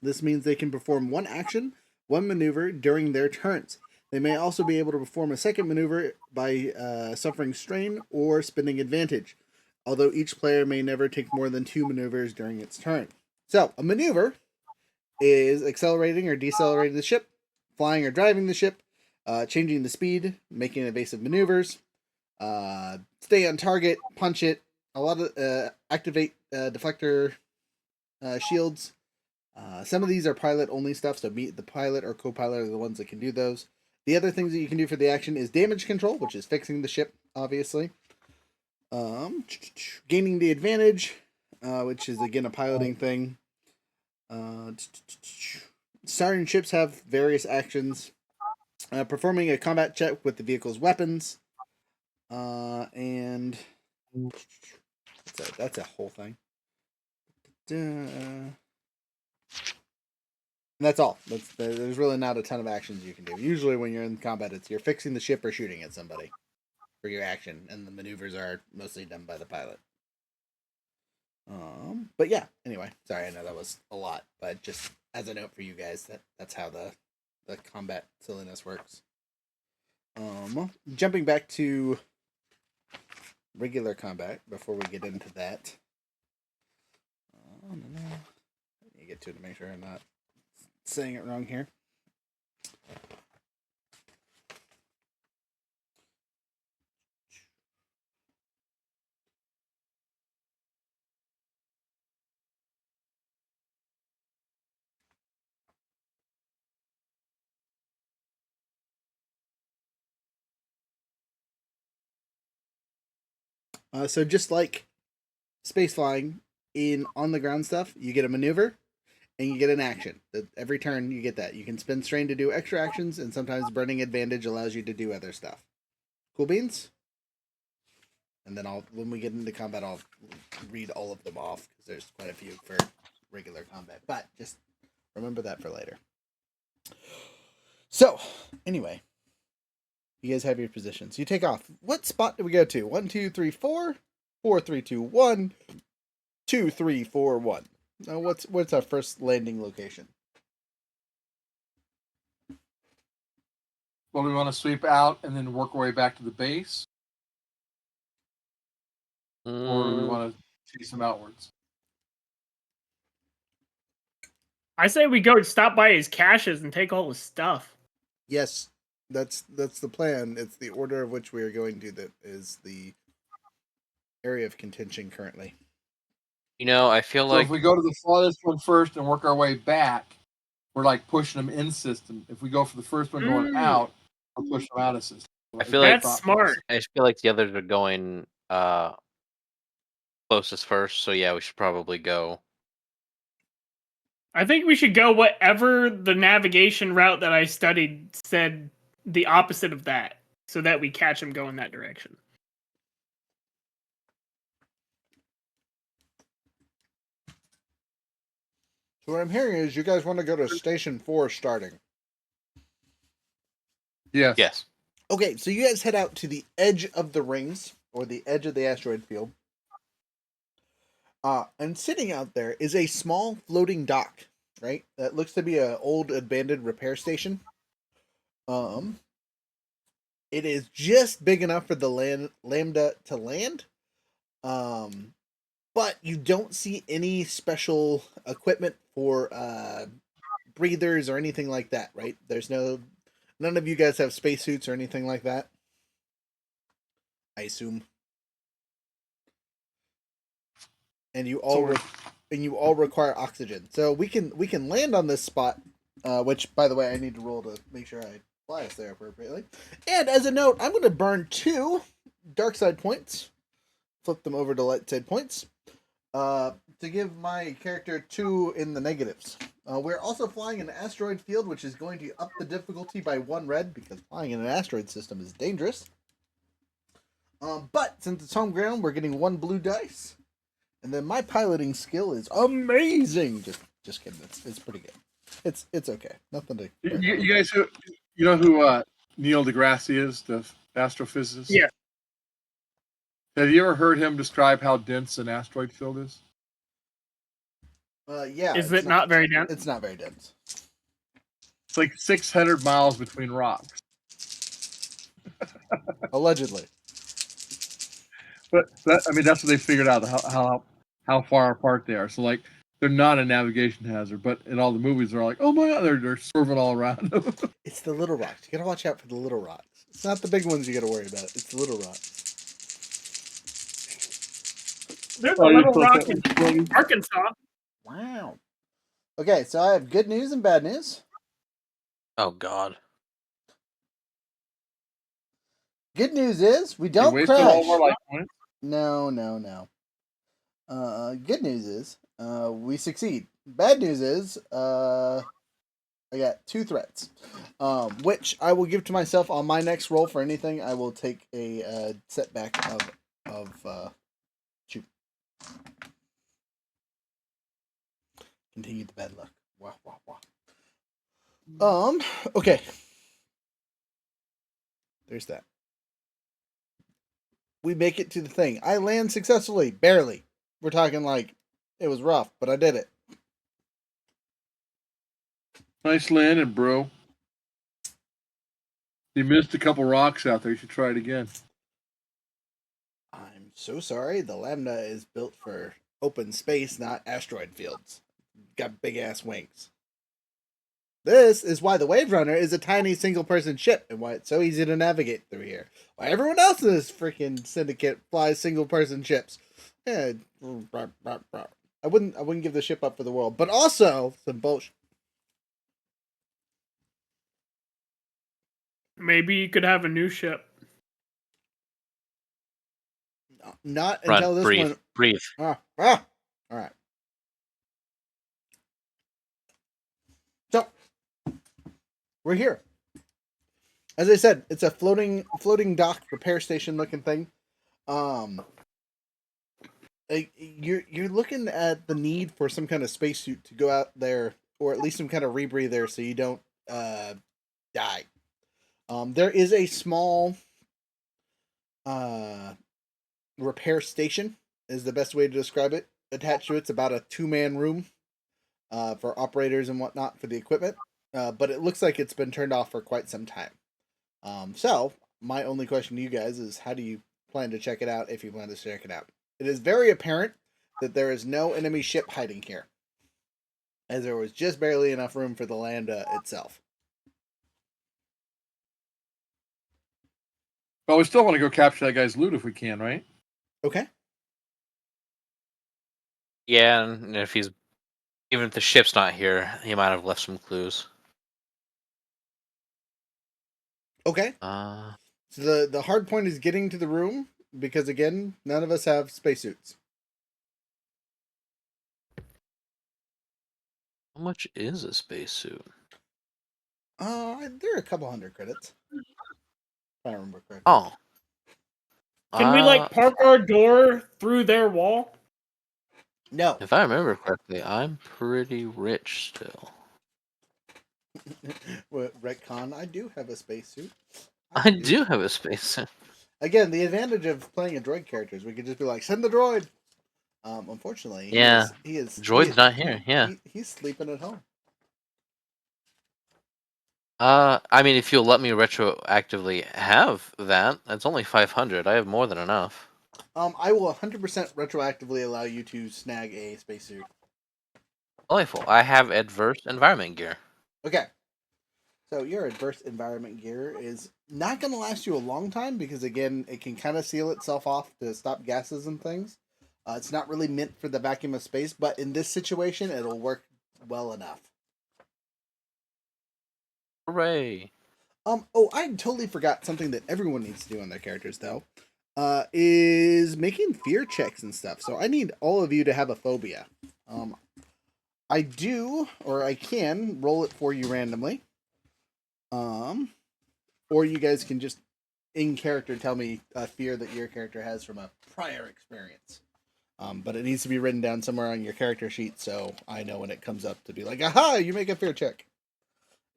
B: This means they can perform one action, one maneuver during their turns. They may also be able to perform a second maneuver by suffering strain or spending advantage, although each player may never take more than 2 maneuvers during its turn. So, a maneuver is accelerating or decelerating the ship, flying or driving the ship, changing the speed, making evasive maneuvers, stay on target, punch it, a lot of activate deflector shields. Some of these are pilot only stuff, so meet the pilot or co-pilot are the ones that can do those. The other things that you can do for the action is damage control, which is fixing the ship, obviously. Gaining the advantage, which is again a piloting thing. Starting ships have various actions. Performing a combat check with the vehicle's weapons. And that's a whole thing. And that's all. There's really not a ton of actions you can do. Usually when you're in combat, you're fixing the ship or shooting at somebody for your action, and the maneuvers are mostly done by the pilot. But yeah, anyway, sorry, I know that was a lot, but just as a note for you guys, that's how the combat silliness works. Jumping back to regular combat before we get into that. No. Let me get to it to make sure I'm not saying it wrong here. So just like space flying in on the ground stuff, you get a maneuver, and you get an action. Every turn you get that. You can spend strain to do extra actions, and sometimes burning advantage allows you to do other stuff. Cool beans? And then when we get into combat, I'll read all of them off because there's quite a few for regular combat. But just remember that for later. So, anyway, you guys have your positions. You take off. What spot do we go to? 1, 2, 3, 4. 4, 3, 2, 1. 2, 3, 4, 1. Now, what's our first landing location?
C: Well, we want to sweep out and then work our way back to the base, or do we want to chase them outwards?
D: I say we go stop by his caches and take all his stuff.
B: Yes, that's the plan. It's the order of which we are going to that is the area of contention currently.
E: I feel
C: So
E: like
C: if we go to the farthest one first and work our way back, we're like pushing them in system. If we go for the first one going out, we're pushing them out of system.
E: I feel like
D: That's smart.
E: I just feel like the others are going closest first, so yeah, we should probably go.
D: I think we should go whatever the navigation route that I studied said the opposite of that, so that we catch him going that direction.
B: So what I'm hearing is you guys want to go to Station 4 starting.
C: Yes.
E: Yes.
B: Okay, so you guys head out to the edge of the rings, or the edge of the asteroid field. And sitting out there is a small floating dock, right? That looks to be an old abandoned repair station. It is just big enough for the Lambda to land. But you don't see any special equipment for breathers or anything like that, right? None of you guys have spacesuits or anything like that, I assume. And you all require oxygen. So we can land on this spot, which by the way I need to roll to make sure I fly us there appropriately. And as a note, I'm going to burn 2 dark side points, flip them over to light side points, to give my character 2 in the negatives. We're also flying an asteroid field, which is going to up the difficulty by 1 red because flying in an asteroid system is dangerous. But since it's home ground, we're getting 1 blue dice. And then my piloting skill is amazing. Just kidding. It's pretty good. It's okay. Nothing to.
C: You guys, you know who Neil deGrasse is, the astrophysicist?
D: Yeah.
C: Have you ever heard him describe how dense an asteroid field is?
B: Yeah.
D: Is it not very dense?
B: It's not very dense.
C: It's like 600 miles between rocks.
B: Allegedly.
C: But that's what they figured out, how far apart they are. So like they're not a navigation hazard, but in all the movies they're like, oh my god, they're swerving all around.
B: It's the little rocks. You gotta watch out for the little rocks. It's not the big ones you gotta worry about. It's the little rocks.
D: There's a little rock in Arkansas.
B: Wow. Okay, so I have good news and bad news.
E: Oh God.
B: Good news is we
C: You
B: don't
C: wasted
B: crash.
C: all of our life points.
B: No. Good news is we succeed. Bad news is I got 2 threats, which I will give to myself on my next roll for anything. I will take a setback of shoot. Continue the bad luck. Wow. Okay. There's that. We make it to the thing. I land successfully, barely. We're talking like it was rough, but I did it.
C: Nice landing, bro. You missed a couple rocks out there. You should try it again.
B: I'm so sorry. The Lambda is built for open space, not asteroid fields. Got big ass wings. This is why the Wave Runner is a tiny single person ship and why it's so easy to navigate through here. Why everyone else in this freaking syndicate flies single person ships. Yeah, I wouldn't give the ship up for the world. But also some bullshit.
D: Maybe you could have a new ship.
B: Not until this
E: breathe,
B: one.
E: breathe.
B: All right. we're here. As I said, it's a floating dock repair station looking thing. You're looking at the need for some kind of spacesuit to go out there, or at least some kind of rebreather, so you don't die. There is a small repair station, is the best way to describe it. Attached to it's about a 2-man room for operators and whatnot for the equipment. But it looks like it's been turned off for quite some time. So my only question to you guys is, how do you plan to check it out if you plan to check it out? It is very apparent that there is no enemy ship hiding here, as there was just barely enough room for the land itself.
C: Well, we still want to go capture that guy's loot if we can, right?
B: Okay.
E: Yeah, and if he's even if the ship's not here, he might have left some clues.
B: Okay.
E: Uh,
B: So the hard point is getting to the room, because again, none of us have spacesuits.
E: how much is a spacesuit?
B: There are a couple hundred credits. If I remember correctly.
E: Oh,
D: Can we like park our door through their wall?
B: No.
E: if I remember correctly, I'm pretty rich still.
B: Retcon, I do have a spacesuit.
E: I do have a spacesuit.
B: Again, the advantage of playing a droid character is we could just be like, send the droid. Unfortunately,
E: Yeah,
B: he is
E: Droid's not here. Yeah.
B: he's sleeping at home.
E: I mean, if you'll let me retroactively have that, it's only 500. I have more than enough.
B: I will 100% retroactively allow you to snag a spacesuit.
E: Delightful. I have adverse environment gear.
B: Okay. So your adverse environment gear is not going to last you a long time, because again, it can kind of seal itself off to stop gases and things. It's not really meant for the vacuum of space, but in this situation, it'll work well enough.
E: Hooray!
B: Oh, I totally forgot something that everyone needs to do on their characters, though. Is making fear checks and stuff. So I need all of you to have a phobia. I do, or I can roll it for you randomly. Or you guys can just in character tell me a fear that your character has from a prior experience. But it needs to be written down somewhere on your character sheet, so I know when it comes up to be like, aha, you make a fear check.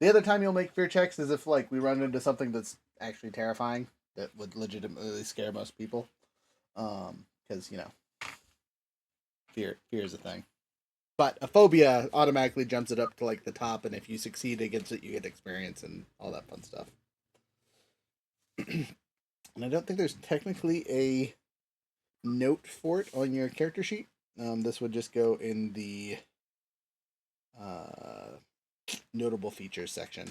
B: The other time you'll make fear checks is if like we run into something that's actually terrifying that would legitimately scare most people. Because fear is a thing. But a phobia automatically jumps it up to like the top, and if you succeed against it, you get experience and all that fun stuff. And I don't think there's technically a note for it on your character sheet. This would just go in the notable features section.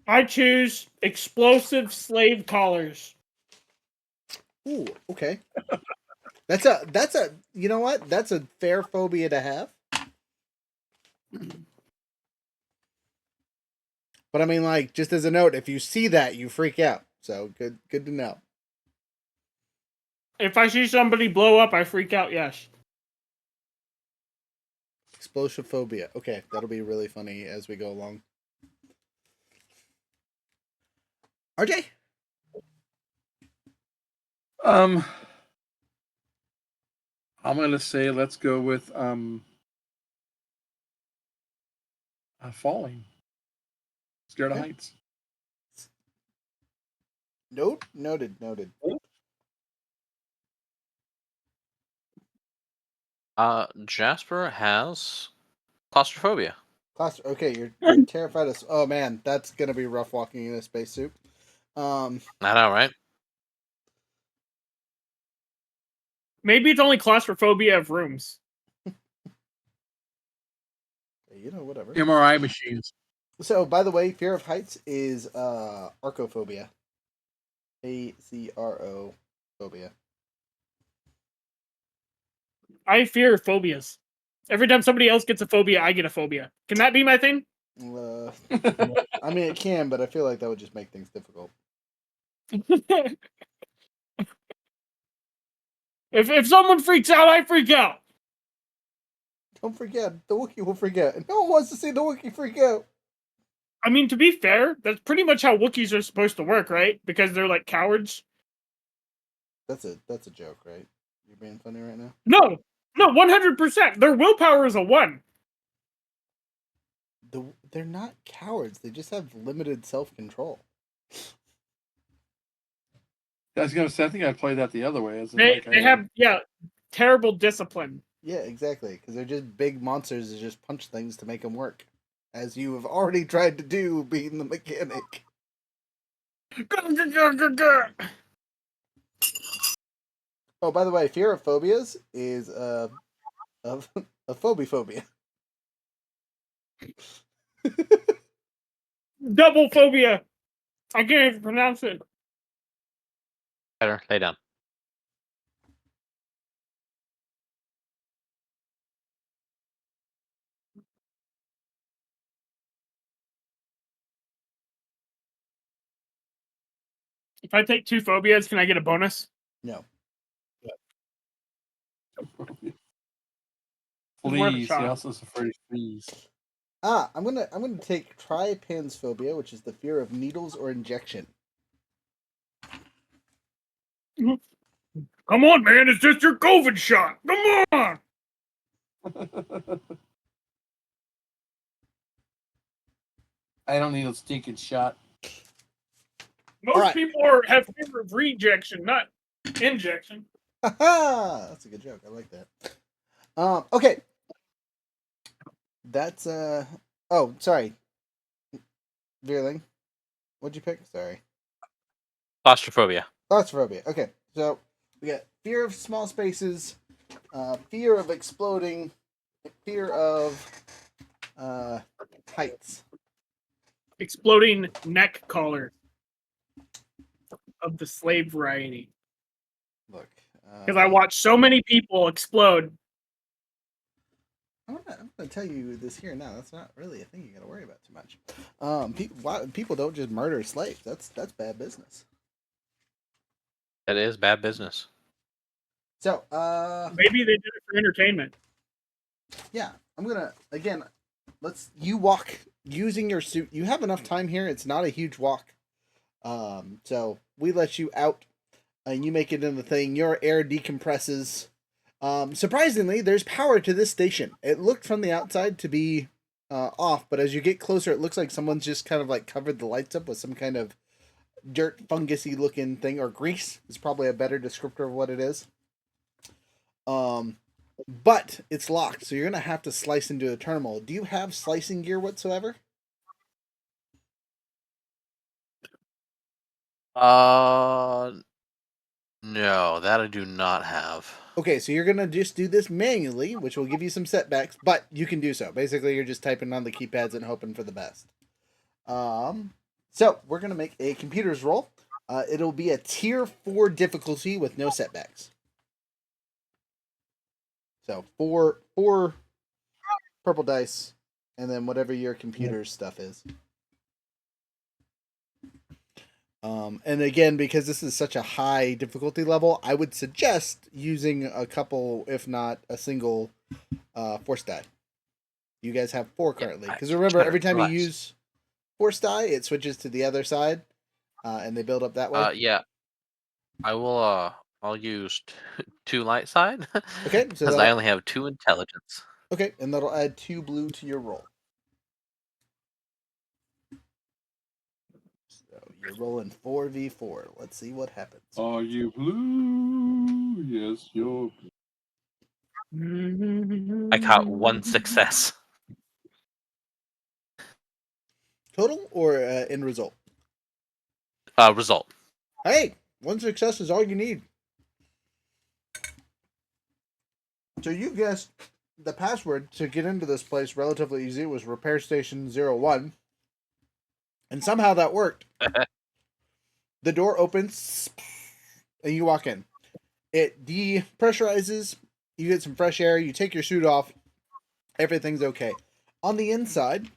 D: I choose explosive slave collars.
B: Ooh, okay. That's a you know what? That's a fair phobia to have. But I mean, like, just as a note, if you see that, you freak out. So good to know.
D: If I see somebody blow up, I freak out. Yes.
B: Explosive phobia. Okay, that'll be really funny as we go along. RJ?
C: I'm gonna say let's go with falling. Scared of
B: Okay.
C: heights.
B: Noted.
E: Jasper has claustrophobia.
B: Okay, you're terrified of. Oh man, that's gonna be rough walking in a spacesuit.
E: I know, right?
D: Maybe it's only claustrophobia of rooms.
B: Whatever.
C: MRI machines.
B: So, by the way, fear of heights is archophobia. ACRO phobia.
D: I fear phobias. Every time somebody else gets a phobia, I get a phobia. Can that be my thing?
B: I mean, it can, but I feel like that would just make things difficult.
D: If someone freaks out, I freak out.
B: Don't forget, the Wookiee will freak out. No one wants to see the Wookiee freak out.
D: I mean, to be fair, that's pretty much how Wookiees are supposed to work, right? Because they're like cowards.
B: That's a joke, right? You're being funny right now.
D: No, 100%. Their willpower is a 1.
B: They're not cowards. They just have limited self-control.
C: I was gonna say, I think I played that the other way.
D: They have terrible discipline.
B: Yeah, exactly. Because they're just big monsters that just punch things to make them work, as you have already tried to do, being the mechanic. Oh, by the way, fear of phobias is a phobia.
D: Double phobia. I can't even pronounce it.
E: Better lay down.
D: If I take 2 phobias, can I get a bonus?
B: No.
C: Fleas. He also is afraid of fleas.
B: I'm gonna take trypansphobia, which is the fear of needles or injection.
D: Come on, man! It's just your COVID shot. Come on.
C: I don't need a stinking shot.
D: Most people have fear of rejection, not injection.
B: That's a good joke. I like that. Okay. That's Oh, sorry. Veerling, what'd you pick? Sorry.
E: Claustrophobia.
B: Claustrophobia. Okay, so we got fear of small spaces, fear of exploding, fear of heights.
D: Exploding neck collar of the slave variety.
B: Look,
D: because I watched so many people explode.
B: I'm gonna tell you this here now. That's not really a thing you gotta worry about too much. People don't just murder slaves. That's bad business.
E: That is bad business.
B: So,
D: maybe they did it for entertainment.
B: Yeah, I'm gonna again. You walk using your suit. You have enough time here. It's not a huge walk. So we let you out, and you make it in the thing. Your air decompresses. Surprisingly, there's power to this station. It looked from the outside to be off, but as you get closer, it looks like someone's just kind of like covered the lights up with some kind of dirt, fungusy looking thing, or grease is probably a better descriptor of what it is. But it's locked, so you're gonna have to slice into the terminal. Do you have slicing gear whatsoever?
E: No, that I do not have.
B: Okay, so you're gonna just do this manually, which will give you some setbacks, but you can do so. Basically, you're just typing on the keypads and hoping for the best. So we're gonna make a computers roll. It'll be a tier 4 difficulty with no setbacks. So four purple dice, and then whatever your computer's stuff is. And again, because this is such a high difficulty level, I would suggest using a couple, if not a single, force die. You guys have 4 currently, because remember, every time you use force die, it switches to the other side, and they build up that way.
E: Yeah, I will. I'll use 2 light side.
B: Okay, so
E: because I only have 2 intelligence.
B: Okay, and that'll add 2 blue to your roll. So you're rolling 4v4. Let's see what happens.
C: Are you blue? Yes, you're
E: blue. I caught 1 success.
B: Total or in result?
E: Result.
B: Hey, 1 success is all you need. So you guessed the password to get into this place relatively easy. It was repair station 01. And somehow that worked. The door opens and you walk in. It depressurizes. You get some fresh air. You take your suit off. Everything's okay. On the inside,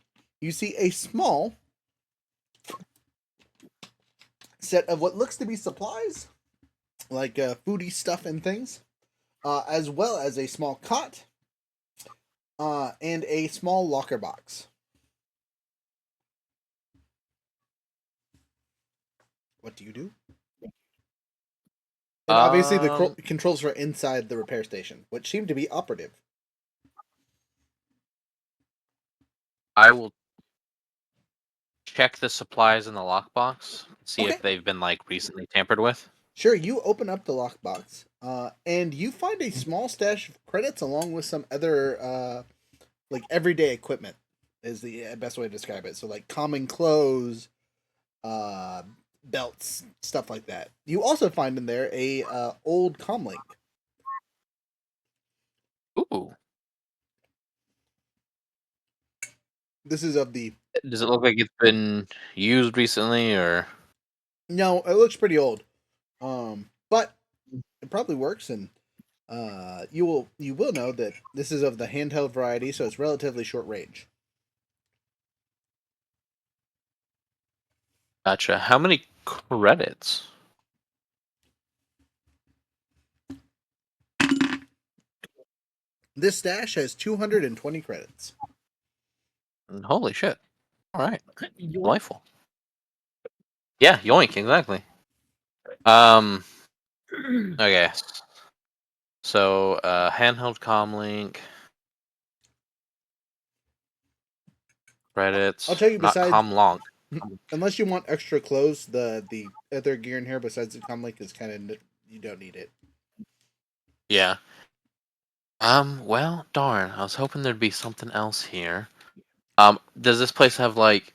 B: you see a small set of what looks to be supplies, like foodie stuff and things, as well as a small cot and a small locker box. What do you do? And obviously, the controls were inside the repair station, which seemed to be operative.
E: I will check the supplies in the lockbox, see
B: Okay.
E: if they've been like recently tampered with.
B: Sure, you open up the lockbox, and you find a small stash of credits along with some other, like everyday equipment, is the best way to describe it. So, like common clothes, belts, stuff like that. You also find in there a old comlink.
E: Ooh,
B: This is of the.
E: does it look like it's been used recently, or?
B: No, it looks pretty old, but it probably works, and you will know that this is of the handheld variety, so it's relatively short range.
E: Gotcha. How many credits?
B: This stash has 220 credits.
E: Holy shit! All right,
D: Yoink.
E: delightful. Yeah, yoink, exactly. Okay. So, handheld comlink credits.
B: I'll tell you,
E: Not
B: besides,
E: comlonk.
B: unless you want extra clothes, the other gear in here besides the comlink is kind of, you don't need it.
E: Yeah. Well, darn. I was hoping there'd be something else here. Does this place have like,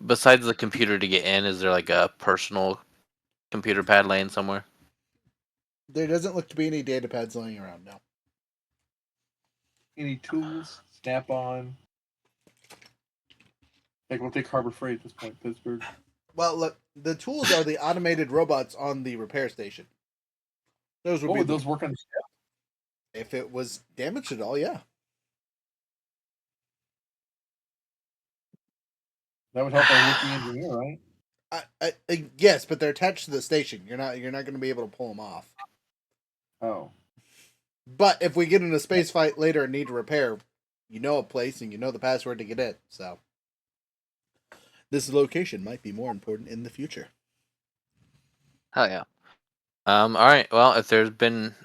E: besides the computer to get in, is there like a personal computer pad laying somewhere?
B: There doesn't look to be any data pads laying around now.
C: Any tools? Snap on. Like we'll take Harbor Freight at this point, Pittsburgh.
B: Well, look, the tools are the automated robots on the repair station. Those would
C: Oh,
B: be
C: would those work on the ship?
B: if it was damaged at all. Yeah,
C: That would help our rookie engineer, right?
B: yes, but they're attached to the station. You're not going to be able to pull them off.
C: Oh.
B: But if we get in a space fight later and need to repair, you know a place and you know the password to get in. So this location might be more important in the future.
E: Hell yeah. All right. Well, if there's been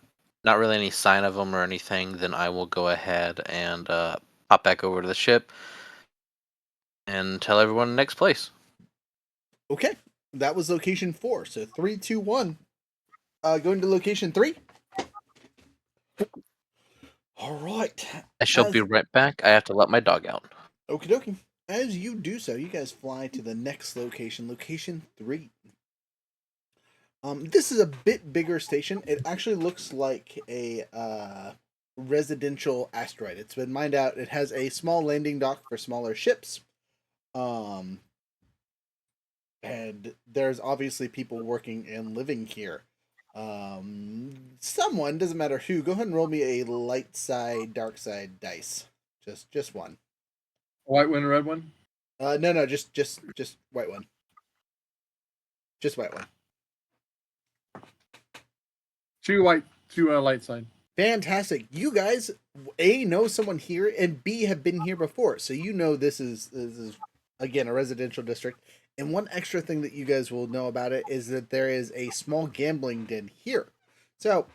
E: not really any sign of them or anything, then I will go ahead and pop back over to the ship and tell everyone the next place.
B: Okay, that was location 4. So 3, 2, 1. Going to location 3. All right.
E: I shall be right back. I have to let my dog out.
B: Okie dokie. As you do so, you guys fly to the next location, location 3. This is a bit bigger station. It actually looks like a residential asteroid. It's been mined out. It has a small landing dock for smaller ships. And there's obviously people working and living here. Someone, doesn't matter who, go ahead and roll me a light side, dark side dice. Just one.
C: White one, red one?
B: No, just white one. Just white one.
C: Two light side.
B: Fantastic. You guys, A, know someone here, and B, have been here before. So you know this is again, a residential district. And one extra thing that you guys will know about it is that there is a small gambling den here. So,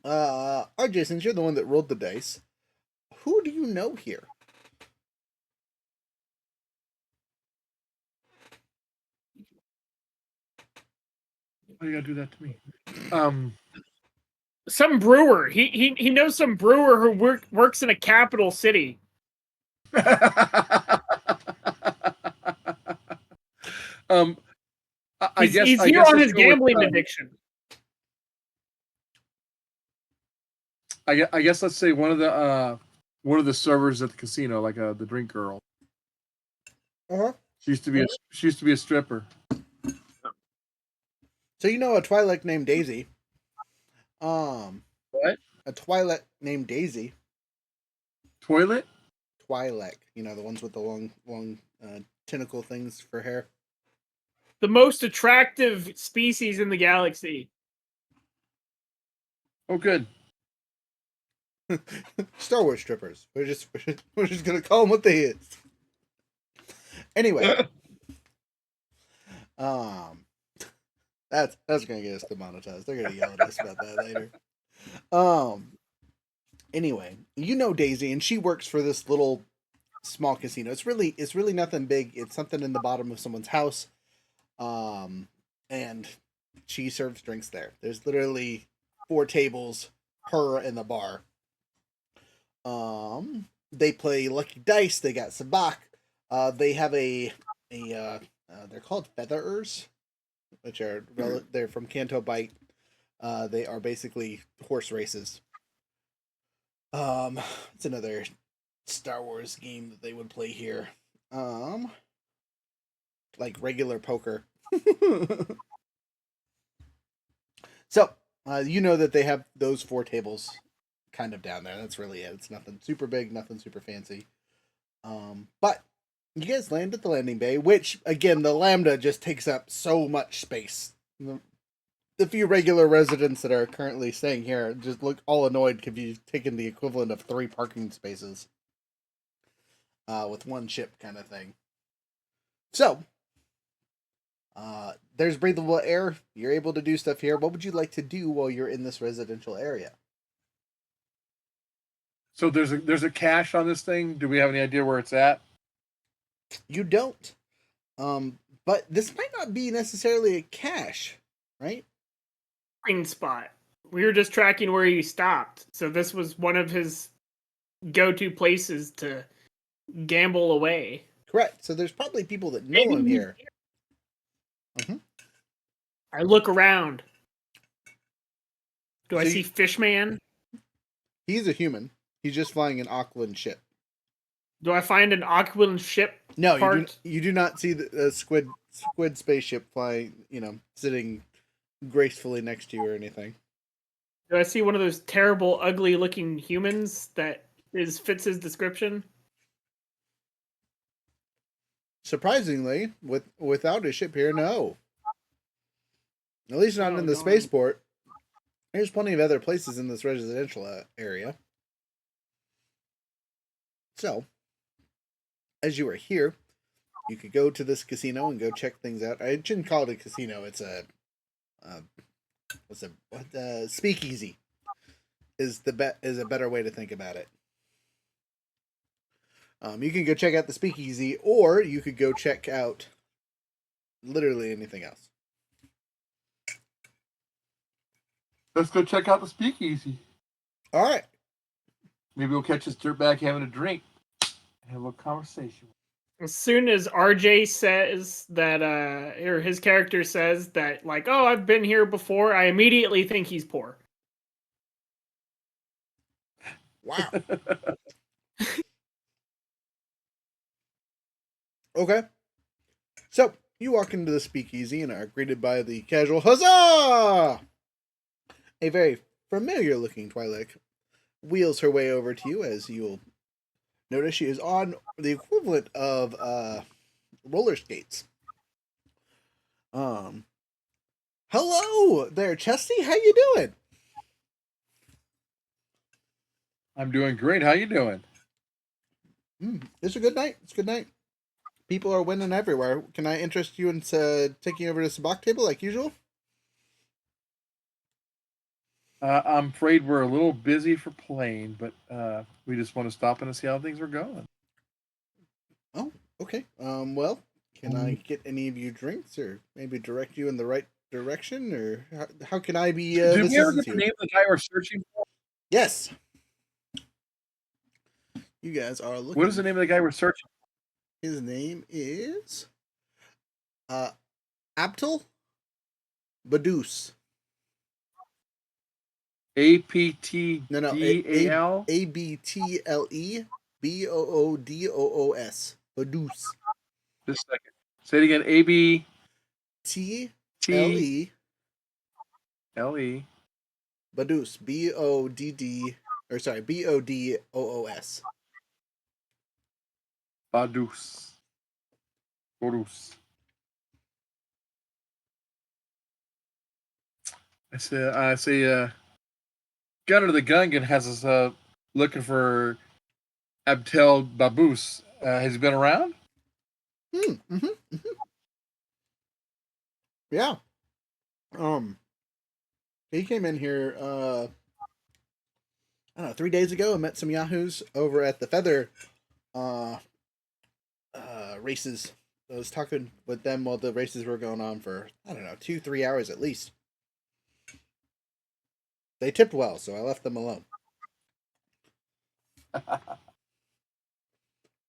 B: RJ, since you're the one that rolled the dice, who do you know here?
C: Why you gotta do that to me?
D: Some brewer. He knows some brewer who works in a capital city.
C: I guess
D: He's
C: I
D: here
C: guess
D: on
C: let's
D: his
C: go with,
D: gambling addiction.
C: I guess let's say one of the servers at the casino, like the drink girl.
B: Uh-huh.
C: She used to be a stripper.
B: So you know a Twi'lek named Daisy.
C: What?
B: A Twi'lek named Daisy.
C: Toilet?
B: Twi'lek. You know, the ones with the long tentacle things for hair.
D: The most attractive species in the galaxy.
C: Oh, good.
B: Star Wars strippers. We're just gonna call them what they is. Anyway, that's gonna get us demonetized. They're gonna yell at us about that later. Anyway, you know Daisy, and she works for this little small casino. It's really nothing big. It's something in the bottom of someone's house. And she serves drinks there. There's literally 4 tables, her and the bar. They play lucky dice. They got sabacc. They have they're called featherers, which are they're from Canto Bight. They are basically horse races. It's another Star Wars game that they would play here. Like regular poker. So, you know that they have those 4 tables kind of down there. That's really it. It's nothing super big, nothing super fancy. But you guys land at the landing bay, which, again, the Lambda just takes up so much space. The few regular residents that are currently staying here just look all annoyed because you've taken the equivalent of 3 parking spaces with 1 ship kind of thing. So, there's breathable air. You're able to do stuff here. What would you like to do while you're in this residential area?
C: So there's a cache on this thing. Do we have any idea where it's at?
B: You don't. But this might not be necessarily a cache, right?
D: Green spot. We were just tracking where he stopped, so this was one of his go-to places to gamble away.
B: Correct. So there's probably people that know him here. Mm-hmm.
D: I look around. Do I
B: So
D: see Fishman?
B: He's a human. He's just flying an Auckland ship.
D: Do I find an Auckland ship?
B: No,
D: part?
B: you do not see the squid spaceship flying, sitting gracefully next to you or anything.
D: Do I see one of those terrible, ugly-looking humans that fits his description?
B: Surprisingly, without a ship here, no. At least not in the
D: darn.
B: spaceport. There's plenty of other places in this residential area. So, as you are here, you could go to this casino and go check things out. I shouldn't call it a casino. It's a speakeasy is a better way to think about it. You can go check out the speakeasy, or you could go check out literally anything else.
C: Let's go check out the speakeasy.
B: All right.
C: Maybe we'll catch this dirtbag having a drink and have a little conversation.
D: As soon as RJ says that, or his character says that, like, oh, I've been here before, I immediately think he's poor.
B: Wow. Okay. So, you walk into the speakeasy and are greeted by the casual huzzah! A very familiar looking Twi'lek wheels her way over to you, as you'll notice she is on the equivalent of roller skates. Hello there, Chesty. How you doing?
C: I'm doing great. How you doing?
B: It's a good night. It's a good night. People are winning everywhere. Can I interest you in taking over the sabacc table like usual?
C: I'm afraid we're a little busy for playing, but we just want to stop in and see how things are going.
B: Oh, okay. Well, can I get any of you drinks, or maybe direct you in the right direction, or how can I be?
C: Did we ever get the name of the guy we're searching for?
B: Yes. You guys are looking.
C: What is the name of the guy we're searching for?
B: His name is Abtel Badus.
C: APTDAL?
B: ABTLE BOODOOS. Badus.
C: Just a second. Say it again. ABTLE.
B: Badus. BODDOOS.
C: Badus. Borus. I say, Gunner the Gungan has us looking for Abtel Babus. Has he been around?
B: Mm-hmm. Yeah. He came in here, I don't know, 3 days ago and met some Yahoos over at the Feather uh, races. I was talking with them while the races were going on for, I don't know, 2-3 hours at least. They tipped well, so I left them alone.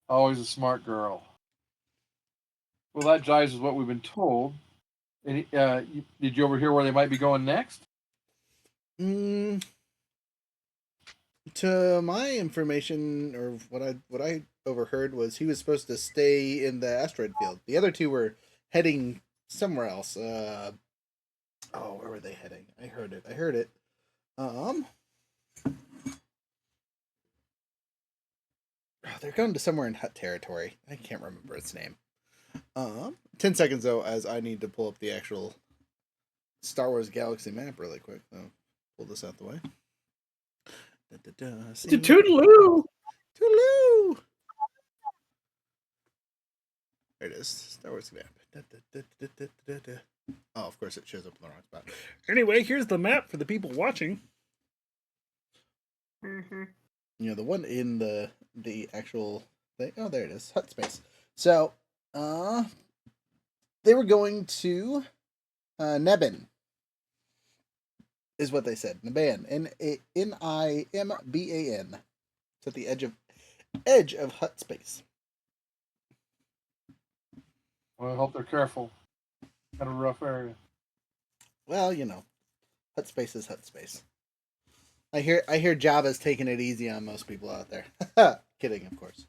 C: Always a smart girl. Well, that jives with what we've been told. Did you overhear where they might be going next?
B: To my information, or what I overheard was he was supposed to stay in the asteroid field. The other two were heading somewhere else. Where were they heading? I heard it. They're going to somewhere in Hut territory. I can't remember its name. 10 seconds though, as I need to pull up the actual Star Wars Galaxy map really quick. So pull this out the way.
D: Toodaloo!
B: Toodaloo! There it is. Star Wars map. Oh, of course it shows up in the wrong spot. Anyway, here's the map for the people watching.
D: Mm-hmm.
B: You know, the one in the actual thing. Oh, there it is. Hut space. So, they were going to Nebin. Is what they said. Niban. Nimban. It's at the edge of Hut space.
C: Well, I hope they're careful. Kind of a rough area.
B: Well, you know, Hut space is Hut space. I hear Java's taking it easy on most people out there. Kidding, of course.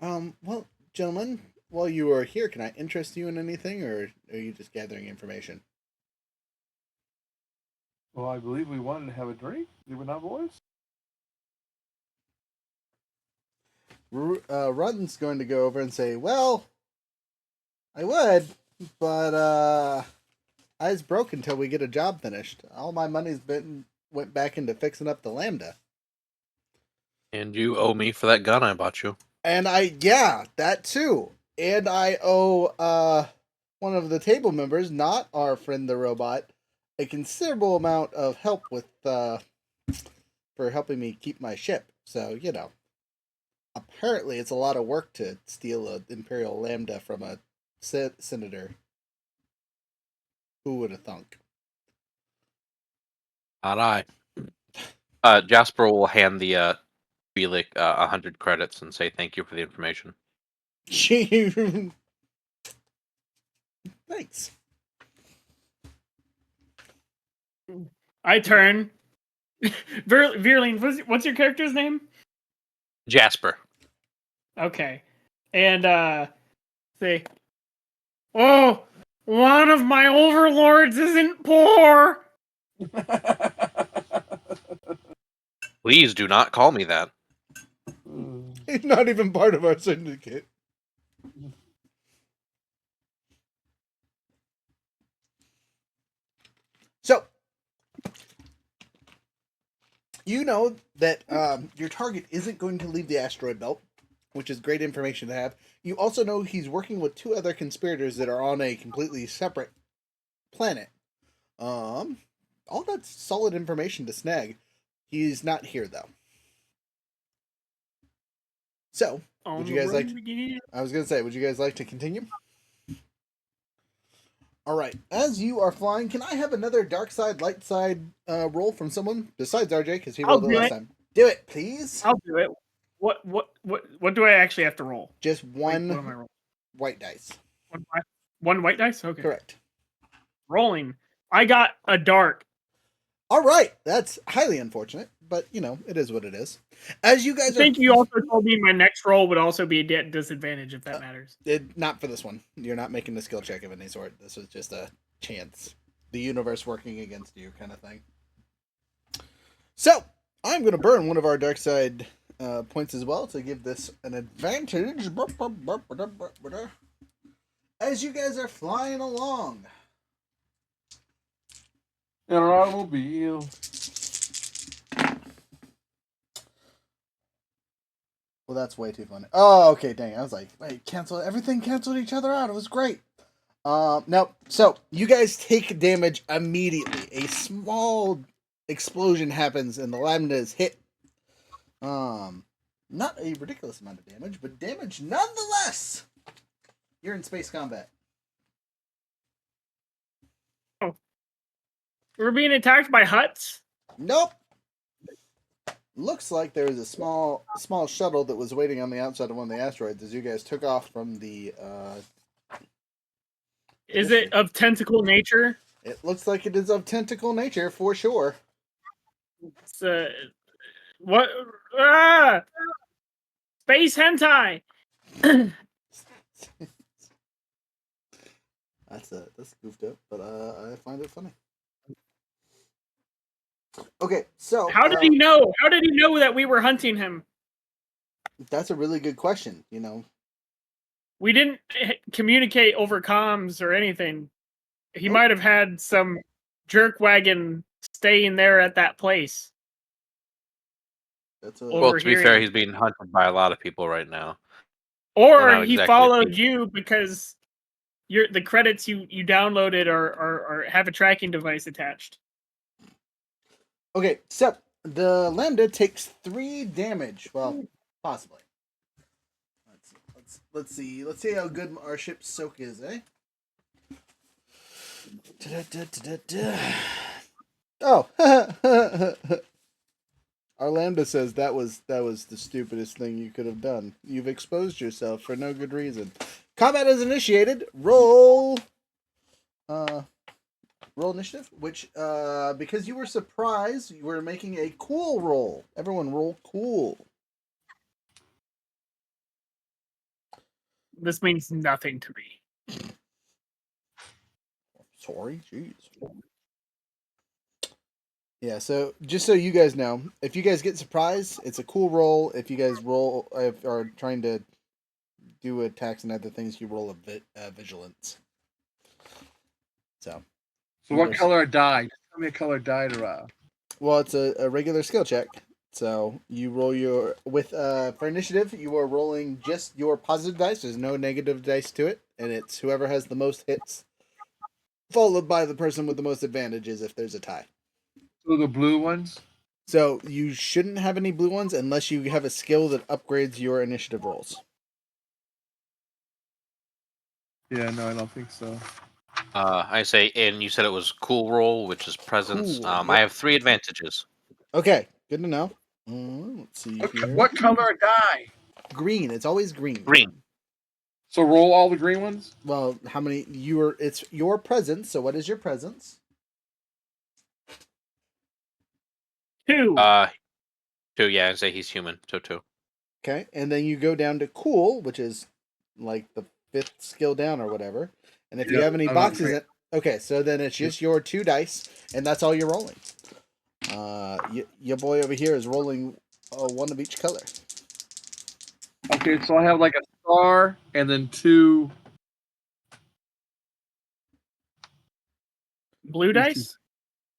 B: Well, gentlemen, while you are here, can I interest you in anything, or are you just gathering information?
C: Well, I believe we wanted to have a drink. Did we not, boys?
B: Rutten's going to go over and say, well, I would, but I was broke until we get a job finished. All my money's went back into fixing up the Lambda.
E: And you owe me for that gun I bought you.
B: And that too. And I owe one of the table members, not our friend the robot, a considerable amount of help with for helping me keep my ship. So, you know, apparently it's a lot of work to steal an Imperial Lambda from a senator. Who would have thunk?
E: Not I. Jasper will hand the Felix 100 credits and say thank you for the information.
B: Thanks.
D: I turn. Virlene, what's your character's name?
E: Jasper.
D: Okay. And say, oh, one of my overlords isn't poor.
E: Please do not call me that.
B: He's not even part of our syndicate. So, you know that your target isn't going to leave the asteroid belt, which is great information to have. You also know he's working with 2 other conspirators that are on a completely separate planet. All that's solid information to snag. He's not here though. So, would you guys like to, I was going to say, would you guys like to continue? All right. As you are flying, can I have another dark side, light side roll from someone besides RJ because he rolled it last time? Do it, please.
D: I'll do it. What do I actually have to roll?
B: Just one
D: What am I rolling?
B: white dice.
D: One white dice? Okay.
B: Correct.
D: Rolling. I got a dark.
B: All right. That's highly unfortunate, but you know, it is what it is. As you guys
D: I think you also told me my next roll would also be a disadvantage if that matters.
B: Not for this one. You're not making a skill check of any sort. This was just a chance. The universe working against you kind of thing. So I'm going to burn one of our dark side points as well to give this an advantage. As you guys are flying along.
C: In an automobile.
B: Well, that's way too funny. Oh, okay, dang. I was like, wait, everything canceled each other out. It was great. No. So you guys take damage immediately. A small explosion happens and the lambda is hit. Not a ridiculous amount of damage, but damage nonetheless. You're in space combat.
D: We're being attacked by huts?
B: Nope. Looks like there was a small shuttle that was waiting on the outside of one of the asteroids as you guys took off from the.
D: Is it of tentacle nature?
B: It looks like it is of tentacle nature for sure.
D: It's, what? Ah! Space hentai!
B: That's goofed up, but I find it funny. Okay, so
D: How did he know? How did he know that we were hunting him?
B: That's a really good question. You know,
D: We didn't communicate over comms or anything. He might have had some jerk wagon staying there at that place.
B: that's a
E: Well, to be fair,
D: Overhearing.
E: he's being hunted by a lot of people right now.
D: Or
E: Well, not
D: he
E: exactly.
D: followed you because the credits you downloaded are have a tracking device attached.
B: okay. So the lambda takes 3 damage. Well, possibly. Let's see how good our ship's soak is, eh? Oh, our lambda says that was the stupidest thing you could have done. You've exposed yourself for no good reason. Combat is initiated. Roll initiative, which because you were surprised, you were making a cool roll. Everyone roll cool.
D: This means nothing to me.
B: Sorry, jeez. Yeah, so just so you guys know, if you guys get surprised, it's a cool roll. If you guys are trying to do attacks and other things, you roll a vigilance. So
C: what color die? Tell me a color die to roll.
B: Well, it's a regular skill check. So you roll your for initiative, you are rolling just your positive dice. There's no negative dice to it, and it's whoever has the most hits, followed by the person with the most advantages if there's a tie.
C: So the blue ones?
B: So you shouldn't have any blue ones unless you have a skill that upgrades your initiative rolls.
C: Yeah, no, I don't think so.
E: I say, and you said it was cool roll, which is presence.
B: Cool,
E: I
B: yep.
E: have 3 advantages.
B: Okay, good to know. Let's see here.
C: What color die?
B: Green. It's always green.
E: Green.
C: So roll all the green ones?
B: Well, how many it's your presence, so what is your presence?
D: 2.
E: 2, yeah, I say he's human, so 2.
B: Okay, and then you go down to cool, which is like the 5th skill down or whatever. And if you have any boxes, okay, so then it's just your 2 dice, and that's all you're rolling. Your boy over here is rolling 1 of each color.
C: Okay, so I have like a star and then 2
D: blue dice.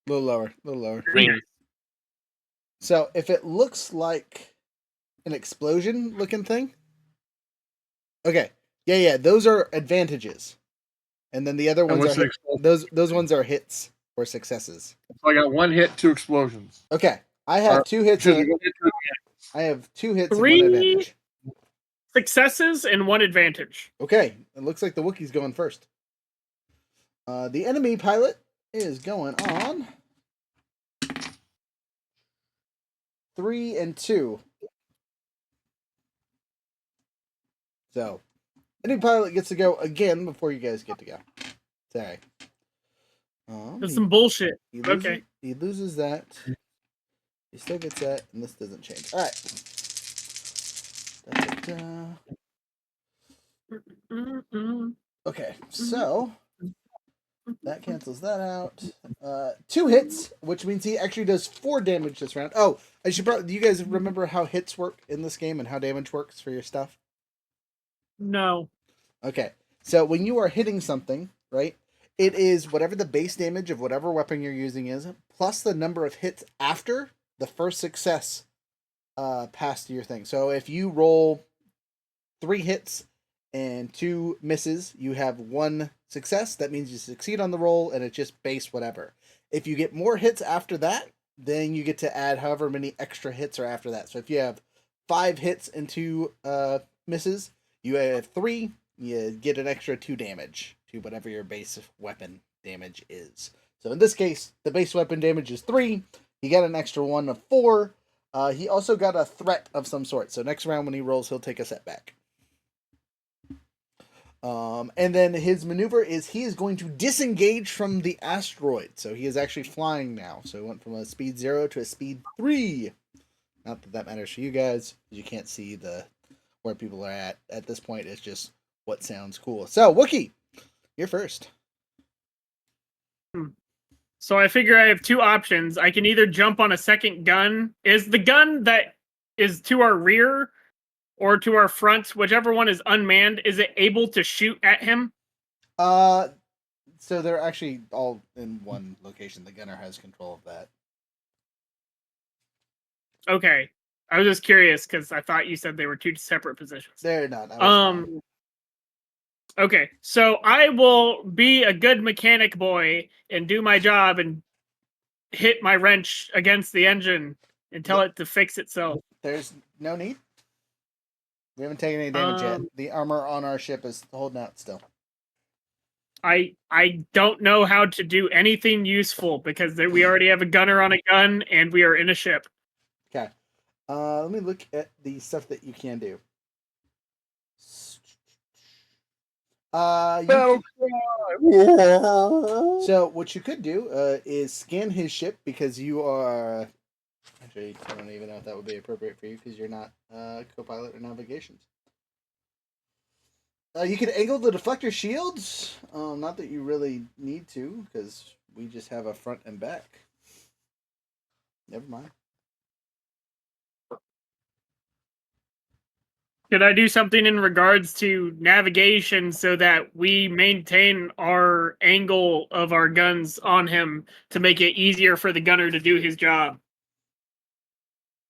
B: A little lower.
E: Green.
B: So if it looks like an explosion looking thing, okay, yeah, those are advantages, and then the other ones are those ones are hits or successes.
C: So I got 1 hit, 2 explosions.
B: Okay, I have 2 hits. I have 2 hits
D: 3
B: and 1 advantage.
D: Successes and 1 advantage.
B: Okay, it looks like the Wookiee's going first. The enemy pilot is going on 3 and 2. So, enemy pilot gets to go again before you guys get to go. Sorry.
D: That's some bullshit. Okay.
B: He loses that. He still gets that, and this doesn't change. All right. Okay, so That cancels that out. 2 hits, which means he actually does 4 damage this round. Oh, I should probably. Do you guys remember how hits work in this game and how damage works for your stuff?
D: No.
B: Okay, so when you are hitting something, right, it is whatever the base damage of whatever weapon you're using is, plus the number of hits after the first success past your thing. So if you roll 3 hits and 2 misses, you have 1 success. That means you succeed on the roll, and it's just base whatever. If you get more hits after that, then you get to add however many extra hits are after that. So if you have 5 hits and 2 misses, you have 3. You get an extra 2 damage to whatever your base weapon damage is. So in this case, the base weapon damage is 3. He got an extra 1 of 4. He also got a threat of some sort. So next round when he rolls, he'll take a setback. And then his maneuver is he is going to disengage from the asteroid. So he is actually flying now. So he went from a speed 0 to a speed 3. Not that that matters for you guys, because you can't see where people are at this point. It's just what sounds cool. So Wookie, you're first.
D: So I figure I have 2 options. I can either jump on a second gun. Is the gun that is to our rear or to our front, whichever one is unmanned, is it able to shoot at him?
B: So they're actually all in one location. The gunner has control of that.
D: Okay. I was just curious because I thought you said they were 2 separate positions.
B: They're not. Not.
D: Okay, so I will be a good mechanic boy and do my job and hit my wrench against the engine and tell it to fix itself.
B: There's no need. We haven't taken any damage yet. The armor on our ship is holding out still.
D: I don't know how to do anything useful because we already have a gunner on a gun and we are in a ship.
B: Okay. Let me look at the stuff that you can do. So what you could do is scan his ship because you are. Actually, I don't even know if that would be appropriate for you because you're not co-pilot or navigations. You can angle the deflector shields. Not that you really need to because we just have a front and back. Never mind.
D: Could I do something in regards to navigation so that we maintain our angle of our guns on him to make it easier for the gunner to do his job?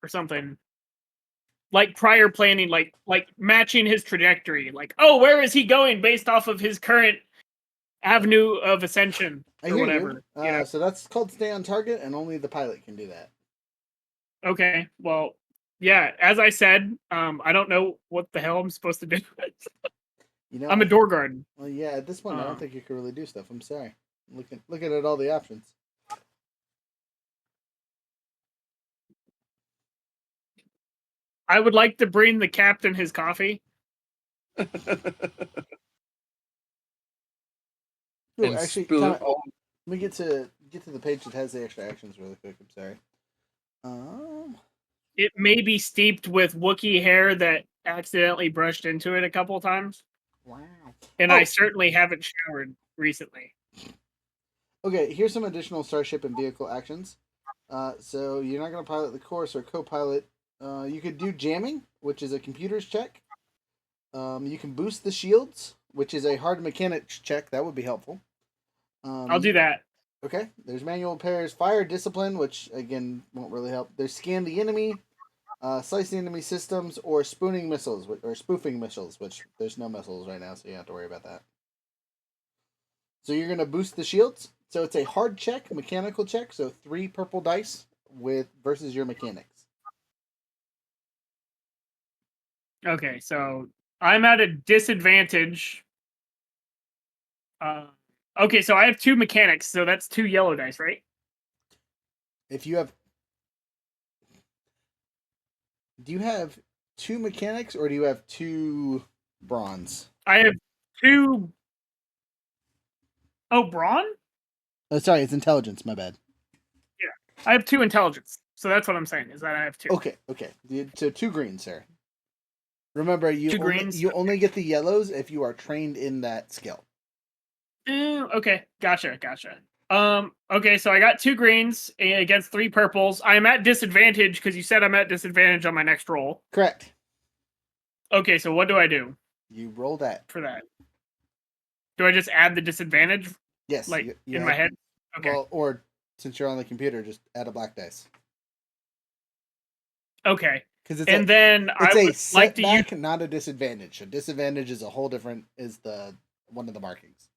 D: Or something. Like prior planning, like matching his trajectory. Like, oh, where is he going based off of his current avenue of ascension or whatever.
B: So that's called stay on target, and only the pilot can do that.
D: Okay, well, yeah, as I said, I don't know what the hell I'm supposed to do. I'm a door guard.
B: Well, yeah, at this point, I don't think you can really do stuff. I'm sorry. Looking at all the options.
D: I would like to bring the captain his coffee.
B: Ooh, actually, let me get to the page that has the extra actions really quick. I'm sorry.
D: It may be steeped with Wookiee hair that accidentally brushed into it a couple of times.
B: Wow.
D: And I certainly haven't showered recently.
B: Okay, here's some additional starship and vehicle actions. So you're not going to pilot the course or co-pilot. You could do jamming, which is a computer's check. You can boost the shields, which is a hard mechanics check. That would be helpful.
D: I'll do that.
B: Okay. There's manual repairs, fire discipline, which again won't really help. There's scan the enemy, slice the enemy systems, or spoofing missiles, which there's no missiles right now, so you don't have to worry about that. So you're gonna boost the shields. So it's a hard check, mechanical check. So 3 purple dice versus your mechanics.
D: Okay, so I'm at a disadvantage. Okay, so I have 2 mechanics, so that's 2 yellow dice, right?
B: If you have... Do you have 2 mechanics, or do you have 2 bronze?
D: I have 2... Oh, brawn?
B: Oh, sorry, it's intelligence, my bad.
D: Yeah, I have 2 intelligence. So that's what I'm saying, is that I have 2.
B: Okay. So 2 greens, sir. Remember, you only get the yellows if you are trained in that skill.
D: Okay, gotcha. Okay, so I got 2 greens against 3 purples. I am at disadvantage because you said I'm at disadvantage on my next roll.
B: Correct.
D: Okay, so what do I do
B: You roll that.
D: for that? Do I just add the disadvantage,
B: Yes.
D: like
B: you
D: in
B: add,
D: my head? Okay.
B: Well, or since you're on the computer, just add a black dice.
D: Okay.
B: Because
D: And then I
B: it's a
D: would like to use.
B: setback, not a disadvantage. A disadvantage is a whole different is the one of the markings.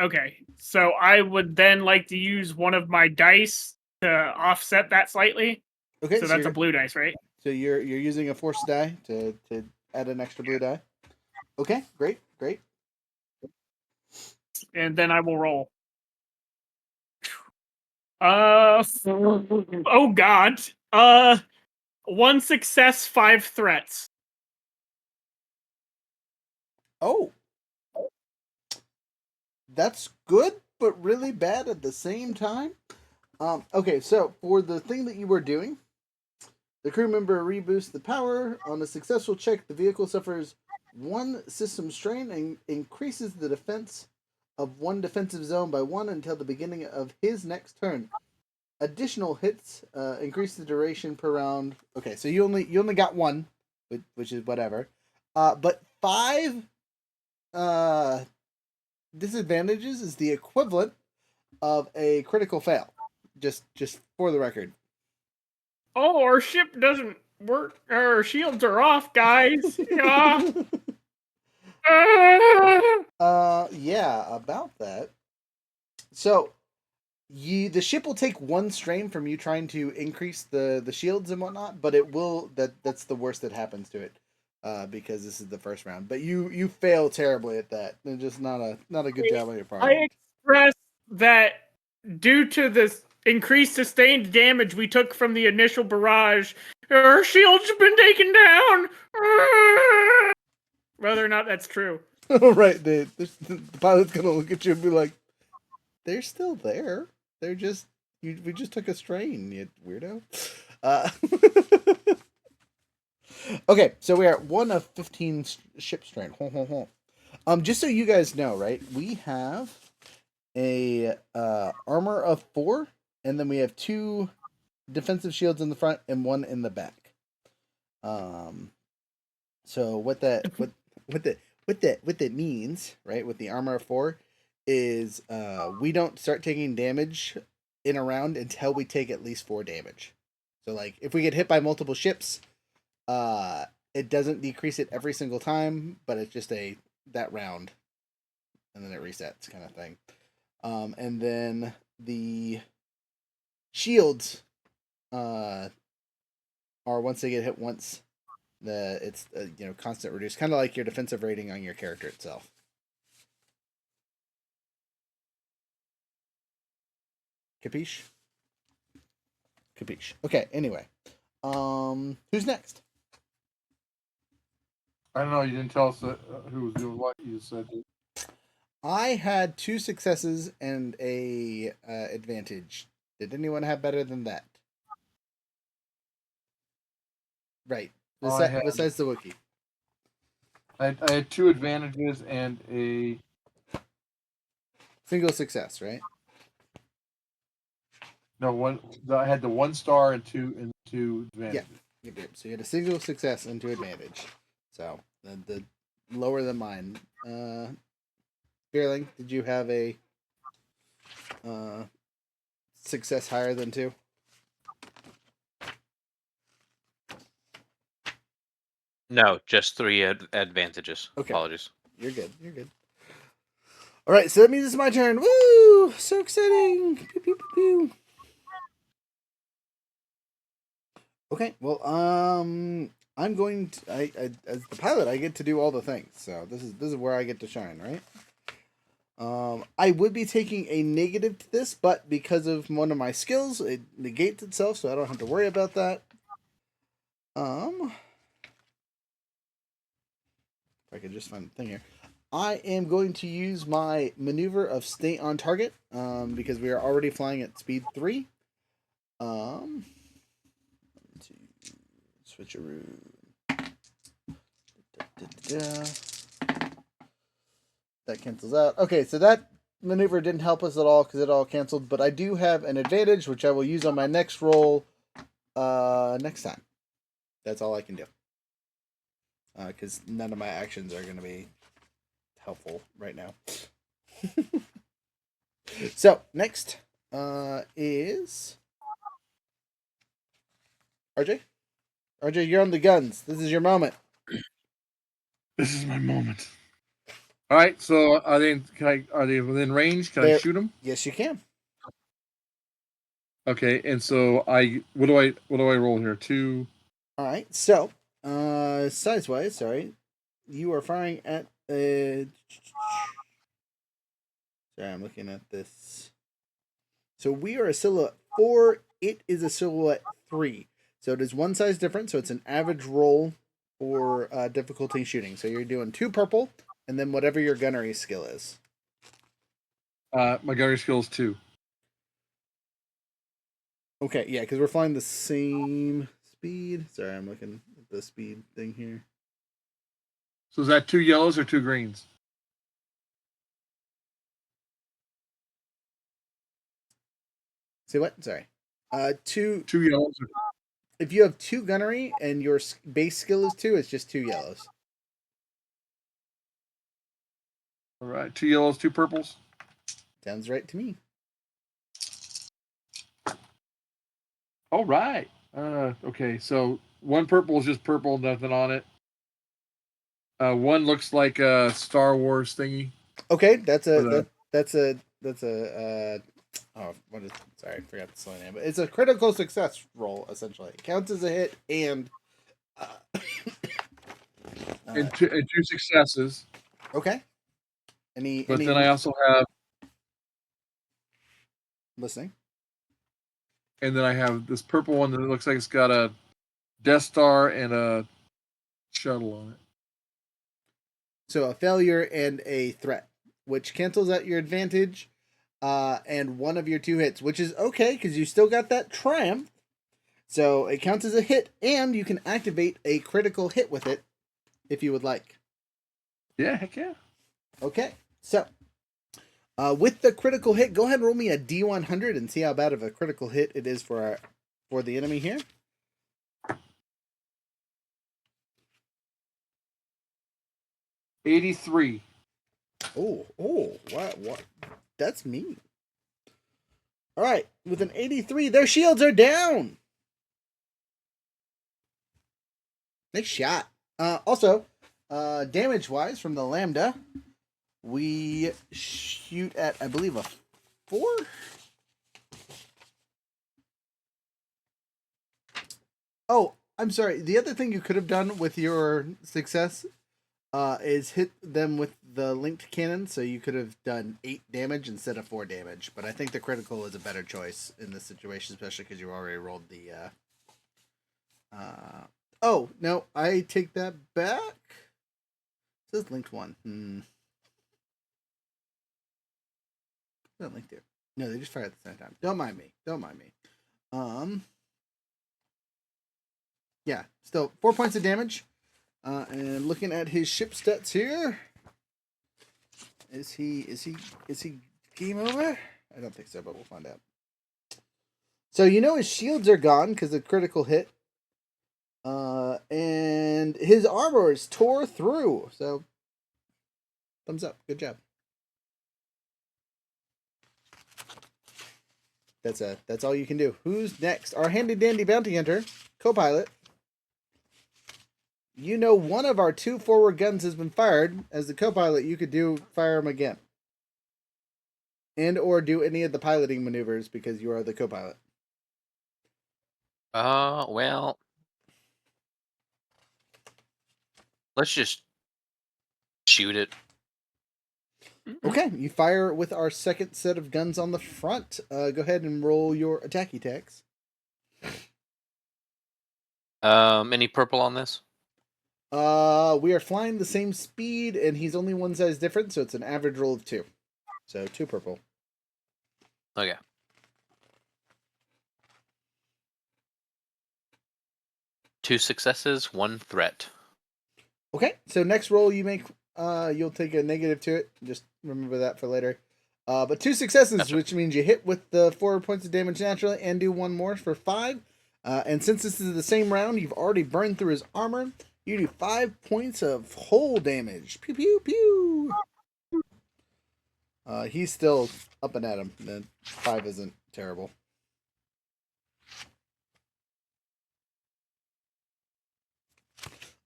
D: Okay, so I would then like to use one of my dice to offset that slightly.
B: Okay,
D: So that's a blue dice, right?
B: So you're using a force die to add an extra blue die. Okay, great.
D: And then I will roll. Oh God. 1 success, 5 threats.
B: Oh, that's good, but really bad at the same time. Okay, so for the thing that you were doing, the crew member reboosts the power. On a successful check, the vehicle suffers 1 system strain and increases the defense of 1 defensive zone by 1 until the beginning of his next turn. Additional hits increase the duration per round. Okay, so you only got 1, which is whatever. But 5 disadvantages is the equivalent of a critical fail. Just for the record.
D: Oh, our ship doesn't work. Our shields are off, guys. Yeah.
B: Yeah, about that. So the ship will take 1 strain from you trying to increase the shields and whatnot, but it will that's the worst that happens to it, because this is the first round. But you fail terribly at that. And just not a good job on your part.
D: I expressed that due to the increased sustained damage we took from the initial barrage, our shields have been taken down. Whether or not that's true.
B: Right, the pilot's gonna look at you and be like, "They're still there. They're just we just took a strain, you weirdo." Uh, okay, so we are at 1 of 15 ship strain. Just so you guys know, right? We have a armor of 4, and then we have 2 defensive shields in the front and 1 in the back. So what that means, right? With the armor of 4, is we don't start taking damage in a round until we take at least 4 damage. So like if we get hit by multiple ships, it doesn't decrease it every single time, but it's just that round, and then it resets kind of thing. And then the shields are once they get hit once, it's constant reduce, kind of like your defensive rating on your character itself. Capiche? Okay, anyway. Who's next?
C: I don't know. You didn't tell us who was doing what. You said.
B: I had 2 successes and a advantage. Did anyone have better than that? Right. Besides the Wookiee.
C: I had 2 advantages and a
B: single success, right?
C: No, one. I had the 1 star and two advantages.
B: Yeah. So you had a single success and 2 advantage. So the lower than mine. Fearling, did you have a success higher than 2?
E: No, just 3 advantages.
B: Okay.
E: Apologies.
B: You're good. All right, so that means it's my turn. Woo! So exciting! Pew, pew, pew, pew. Okay, well, I'm going to. I as the pilot, I get to do all the things. So this is where I get to shine, right? I would be taking a negative to this, but because of one of my skills, it negates itself, so I don't have to worry about that. If I could just find the thing here. I am going to use my maneuver of stay on target, because we are already flying at speed 3. Switcheroo. that cancels out. Okay, so that maneuver didn't help us at all because it all canceled. But I do have an advantage, which I will use on my next roll next time. That's all I can do. Because none of my actions are going to be helpful right now. So, next is RJ. RJ, you're on the guns. This is your moment.
C: This is my moment. All right. So are they? Are they within range? Can I
B: They're-
C: shoot them?
B: Yes, you can.
C: Okay. And so what do I roll here? 2.
B: All right. So, size-wise, sorry, you are firing at Sorry, I'm looking at this. So we are a silhouette 4. It is a silhouette 3. So it is one size different. So it's an average roll for difficulty shooting. So you're doing 2 purple, and then whatever your gunnery skill is.
C: My gunnery skill is 2.
B: Okay, yeah, because we're flying the same speed. Sorry, I'm looking at the speed thing here.
C: So is that 2 yellows or 2 greens?
B: Say what? Sorry. Two.
C: 2 yellows.
B: If you have 2 gunnery and your base skill is 2, it's just 2 yellows.
C: All right. 2 yellows, 2 purples.
B: Sounds right to me.
C: All right. Okay. So 1 purple is just purple, nothing on it. 1 looks like a Star Wars thingy.
B: Okay, that's a what is, sorry, I forgot the slang name, but it's a critical success roll essentially. It counts as a hit and
C: And 2 successes.
B: okay.
C: But then I also have,
B: listening.
C: and then I have this purple one that looks like it's got a Death Star and a shuttle on it.
B: So a failure and a threat, which cancels out your advantage, and one of your 2 hits, which is okay because you still got that triumph. So it counts as a hit, and you can activate a critical hit with it if you would like.
C: Yeah, heck yeah.
B: Okay, so with the critical hit, go ahead and roll me a D100 and see how bad of a critical hit it is for the enemy here.
C: 83.
B: Oh, what? That's mean. All right, with an 83, their shields are down. Nice shot. Also, damage-wise from the Lambda, we shoot at, I believe, a 4? Oh, I'm sorry. The other thing you could have done with your success is hit them with the linked cannon, so you could have done 8 damage instead of 4 damage. But I think the critical is a better choice in this situation, especially because you already rolled the... Oh, no, I take that back. It says linked 1. Not linked there. No, they just fire at the same time. Don't mind me. Yeah, still 4 points of damage. And looking at his ship stats here, is he game over? I don't think so, but we'll find out. So you know his shields are gone because of critical hit. And his armor is tore through. So thumbs up. Good job. That's all you can do. Who's next? Our handy dandy bounty hunter, co-pilot. You know one of our 2 forward guns has been fired. As the co-pilot, you could fire them again. And or do any of the piloting maneuvers because you are the co-pilot.
E: Well, let's just shoot it.
B: Okay, you fire with our second set of guns on the front. Go ahead and roll your attack attacks.
E: Any purple on this?
B: We are flying the same speed, and he's only one size different, so it's an average roll of 2. So 2 purple.
E: Okay. Two successes, 1 threat.
B: Okay, so next roll you make you'll take a negative to it. Just remember that for later. But 2 successes,
E: Gotcha.
B: which means you hit with the 4 points of damage naturally and do 1 more for 5. And since this is the same round, you've already burned through his armor. You do 5 points of whole damage. Pew pew pew. He's still up and at him. The 5 isn't terrible.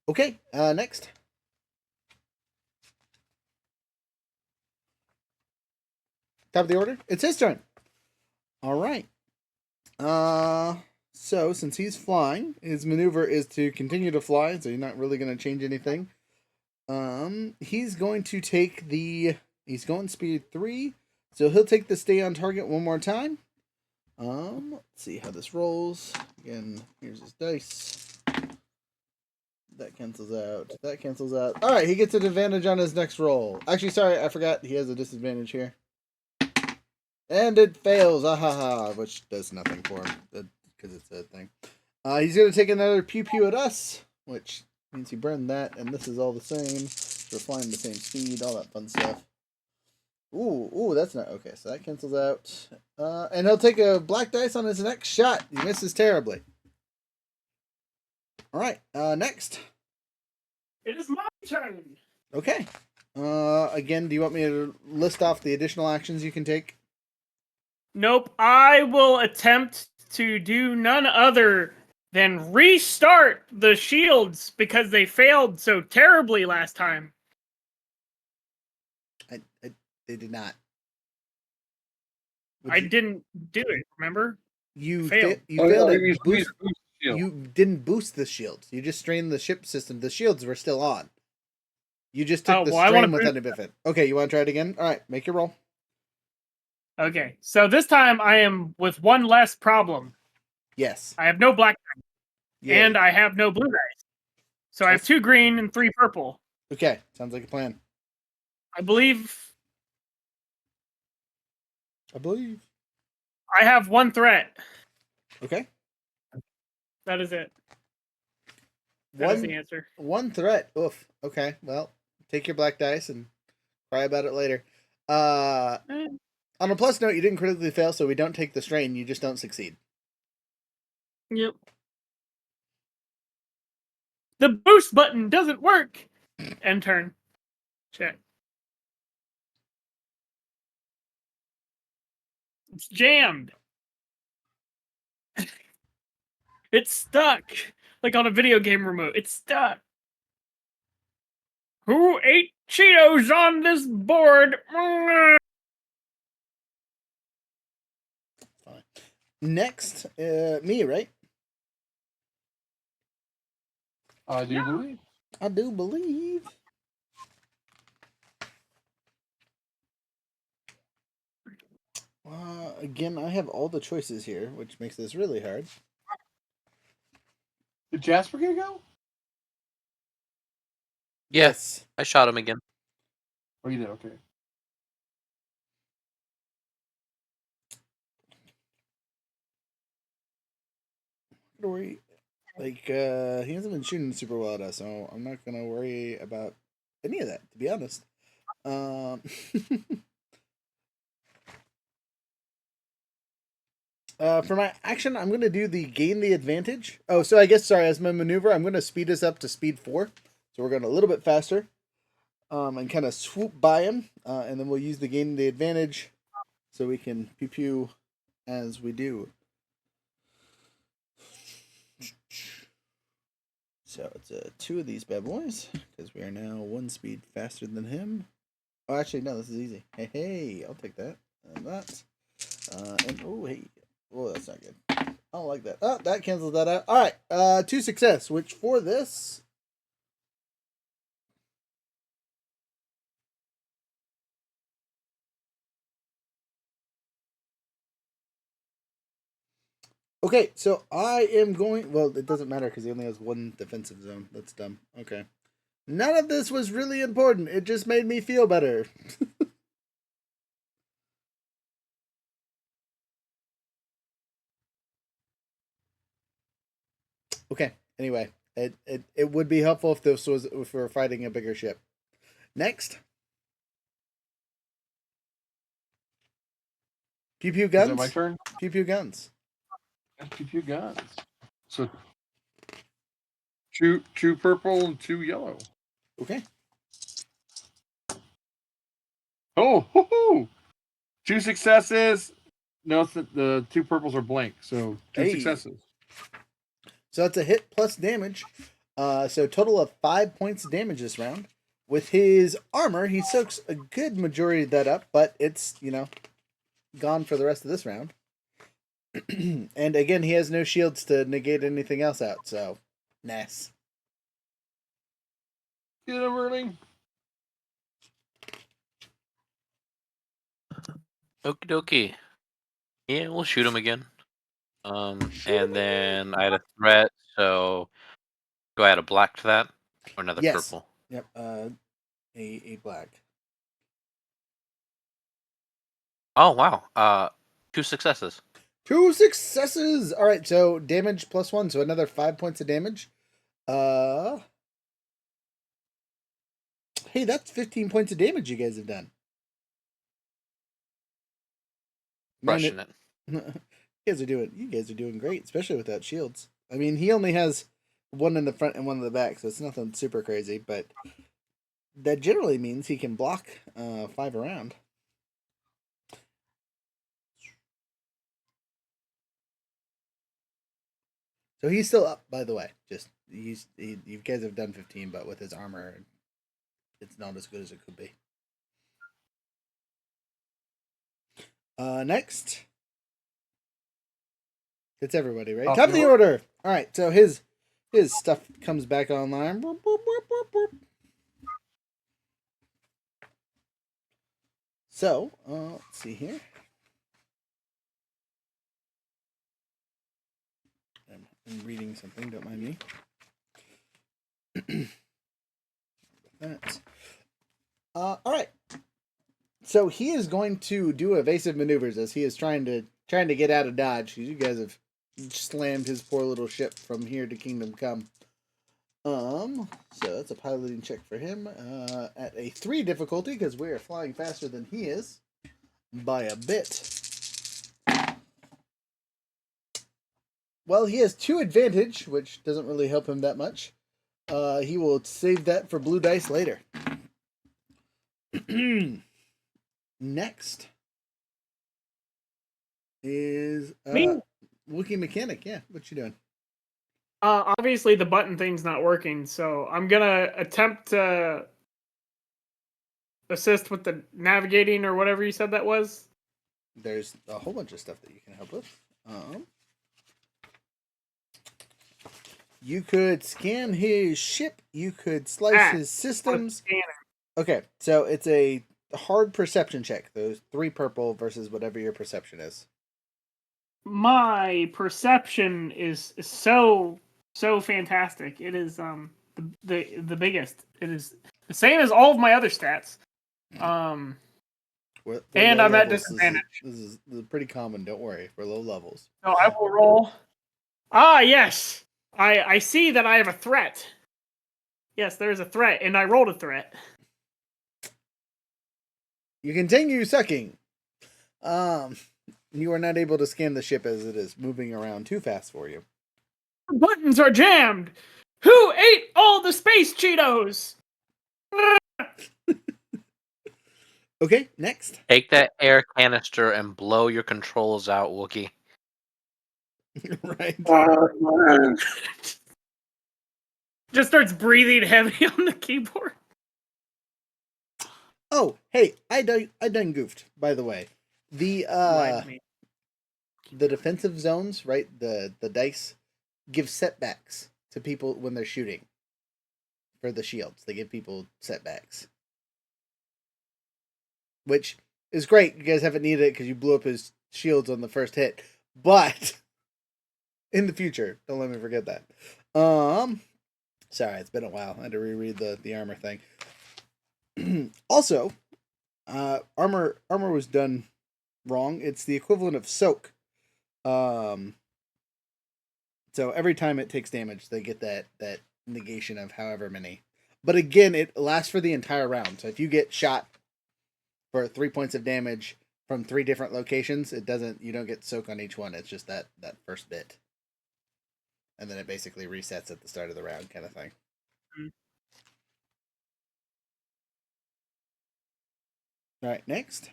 B: Okay, next. Top of the order. It's his turn. All right. So since he's flying, his maneuver is to continue to fly, so you're not really going to change anything. He's going to take he's going speed 3, so he'll take the stay on target one more time. Let's see how this rolls. Again, here's his dice. That cancels out. That cancels out. All right, he gets an advantage on his next roll. Actually, sorry, I forgot. He has a disadvantage here. And it fails. Ahaha, which does nothing for him because it's a thing. He's going to take another pew pew at us, which means he burned that, and this is all the same. We're flying the same speed, all that fun stuff. Ooh, that's not okay. So that cancels out. And he'll take a black dice on his next shot. He misses terribly. All right, next.
D: It is my turn.
B: Okay. Again, do you want me to list off the additional actions you can take?
D: Nope. I will attempt to do none other than restart the shields because they failed so terribly last time.
B: They did not.
D: I didn't do it, remember?
B: You
D: failed.
B: you failed
C: we
B: it. Boost,
C: shield.
B: you didn't boost the shields. You just strained the ship system. The shields were still on. You just took the strain without a benefit. Okay, you want to try it again? All right, make your roll.
D: Okay, so this time I am with one less problem.
B: Yes.
D: I have no black dice,
B: Yay.
D: and I have no blue dice. So I have 2 green and 3 purple.
B: Okay, sounds like a plan.
D: I believe I have 1 threat.
B: Okay.
D: That is it. That is the answer.
B: 1 threat. Oof. Okay, well, take your black dice and cry about it later. On a plus note, you didn't critically fail, so we don't take the strain. You just don't succeed.
D: Yep. The boost button doesn't work. End turn. Check. It's jammed. It's stuck. Like on a video game remote. It's stuck. Who ate Cheetos on this board?
B: Fine. Next, me, right?
C: I do believe.
B: I do believe. Again, I have all the choices here, which makes this really hard.
C: Did Jasper get a go?
B: Yes.
E: I shot him again.
C: Oh, you did? Okay.
B: Worry. Like, he hasn't been shooting super well at us, so I'm not gonna worry about any of that, to be honest. For my action, I'm gonna do the gain the advantage. Oh, so I guess, sorry, as my maneuver, I'm gonna speed us up to speed 4. So we're going a little bit faster. And kind of swoop by him, and then we'll use the gain the advantage so we can pew pew as we do. So it's 2 of these bad boys, because we are now 1 speed faster than him. Oh, actually, no, this is easy. Hey, I'll take that. And that. And, oh, hey. Oh, that's not good. I don't like that. Oh, that cancels that out. All right, 2 success, which for this... Okay, so I am going... Well, it doesn't matter because he only has 1 defensive zone. That's dumb. Okay. None of this was really important. It just made me feel better. Okay, anyway. It would be helpful if this was... if we were fighting a bigger ship. Next. Pew pew
C: Is that my
B: guns.
C: turn?
B: Pew pew guns.
C: Pew pew guns. So two purple and 2 yellow.
B: Okay.
C: Oh, hoo-hoo! 2 successes. No, the 2 purples are blank, so 2
B: Hey.
C: successes.
B: So that's a hit plus damage. So total of 5 points of damage this round. With his armor, he soaks a good majority of that up, but it's, gone for the rest of this round. And again, he has no shields to negate anything else out, so nice.
C: Get him, Erling.
E: Okie dokie. Yeah, we'll shoot him again. And then I had a threat, so do I add a black to that? Or another
B: Yes.
E: purple?
B: Yep. A black.
E: Oh wow. 2 successes.
B: 2 successes. All right. So damage plus 1, so another 5 points of damage. Hey, that's 15 points of damage you guys have done.
E: Crushing it.
B: You guys are doing great, especially without shields. I mean, he only has one in the front and one in the back, so it's nothing super crazy, but that generally means he can block 5 around. So he's still up, by the way. Just you guys have done 15, but with his armor, it's not as good as it could be. Next. It's everybody, right? Top of the order. All right, so his stuff comes back online. Boop, boop, boop, boop, boop. So, let's see here. I'm reading something, don't mind me. That. All right. So he is going to do evasive maneuvers as he is trying to get out of Dodge. You guys have slammed his poor little ship from here to Kingdom Come. So that's a piloting check for him at a 3 difficulty because we are flying faster than he is by a bit. Well, he has 2 advantage, which doesn't really help him that much. He will save that for blue dice later. Next is
D: Me?
B: Wookiee Mechanic. Yeah, what you doing?
D: Obviously the button thing's not working, so I'm gonna attempt to assist with the navigating or whatever you said that was.
B: There's a whole bunch of stuff that you can help with. You could scan his ship. You could slice his systems. Okay, so it's a hard perception check. Those 3 purple versus whatever your perception is.
D: My perception is so fantastic. It is the biggest. It is the same as all of my other stats.
B: We're
D: and
B: low
D: I'm at
B: levels.
D: disadvantage.
B: This is pretty common. Don't worry. We're low levels.
D: So I will roll. Ah, yes. I see that I have a threat. Yes, there's a threat, and I rolled a threat.
B: You continue sucking. You are not able to scan the ship as it is moving around too fast for you.
D: Buttons are jammed. Who ate all the space Cheetos?
B: Okay, next.
E: Take that air canister and blow your controls out, Wookie.
B: Right.
D: Just starts breathing heavy on the keyboard.
B: Oh, hey, I done goofed, by the way. The defensive zones, right? The dice give setbacks to people when they're shooting. For the shields, they give people setbacks, which is great. You guys haven't needed it because you blew up his shields on the first hit, but in the future, don't let me forget that. Sorry, it's been a while. I had to reread the armor thing. Also, armor was done wrong. It's the equivalent of soak. So every time it takes damage, they get that negation of however many. But again, it lasts for the entire round. So if you get shot for 3 points of damage from 3 different locations, you don't get soak on each one. It's just that first bit. And then it basically resets at the start of the round kind of thing.
D: Mm.
B: All right, next.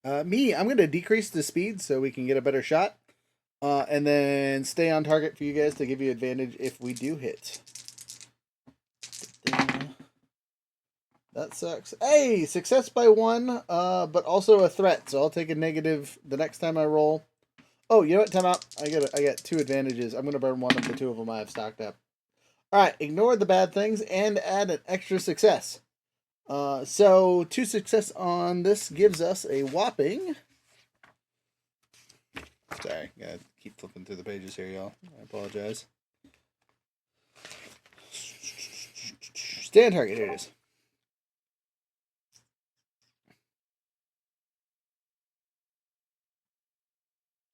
B: I'm going to decrease the speed so we can get a better shot. And then stay on target for you guys to give you advantage if we do hit. That sucks. Hey, success by 1, but also a threat. So I'll take a negative the next time I roll. Oh, you know what? Time out. I got 2 advantages. I'm going to burn one of the 2 of them I have stocked up. All right, ignore the bad things and add an extra success. So 2 success on this gives us a whopping. Sorry, gotta keep flipping through the pages here, y'all. I apologize. Stay on target. Here it is.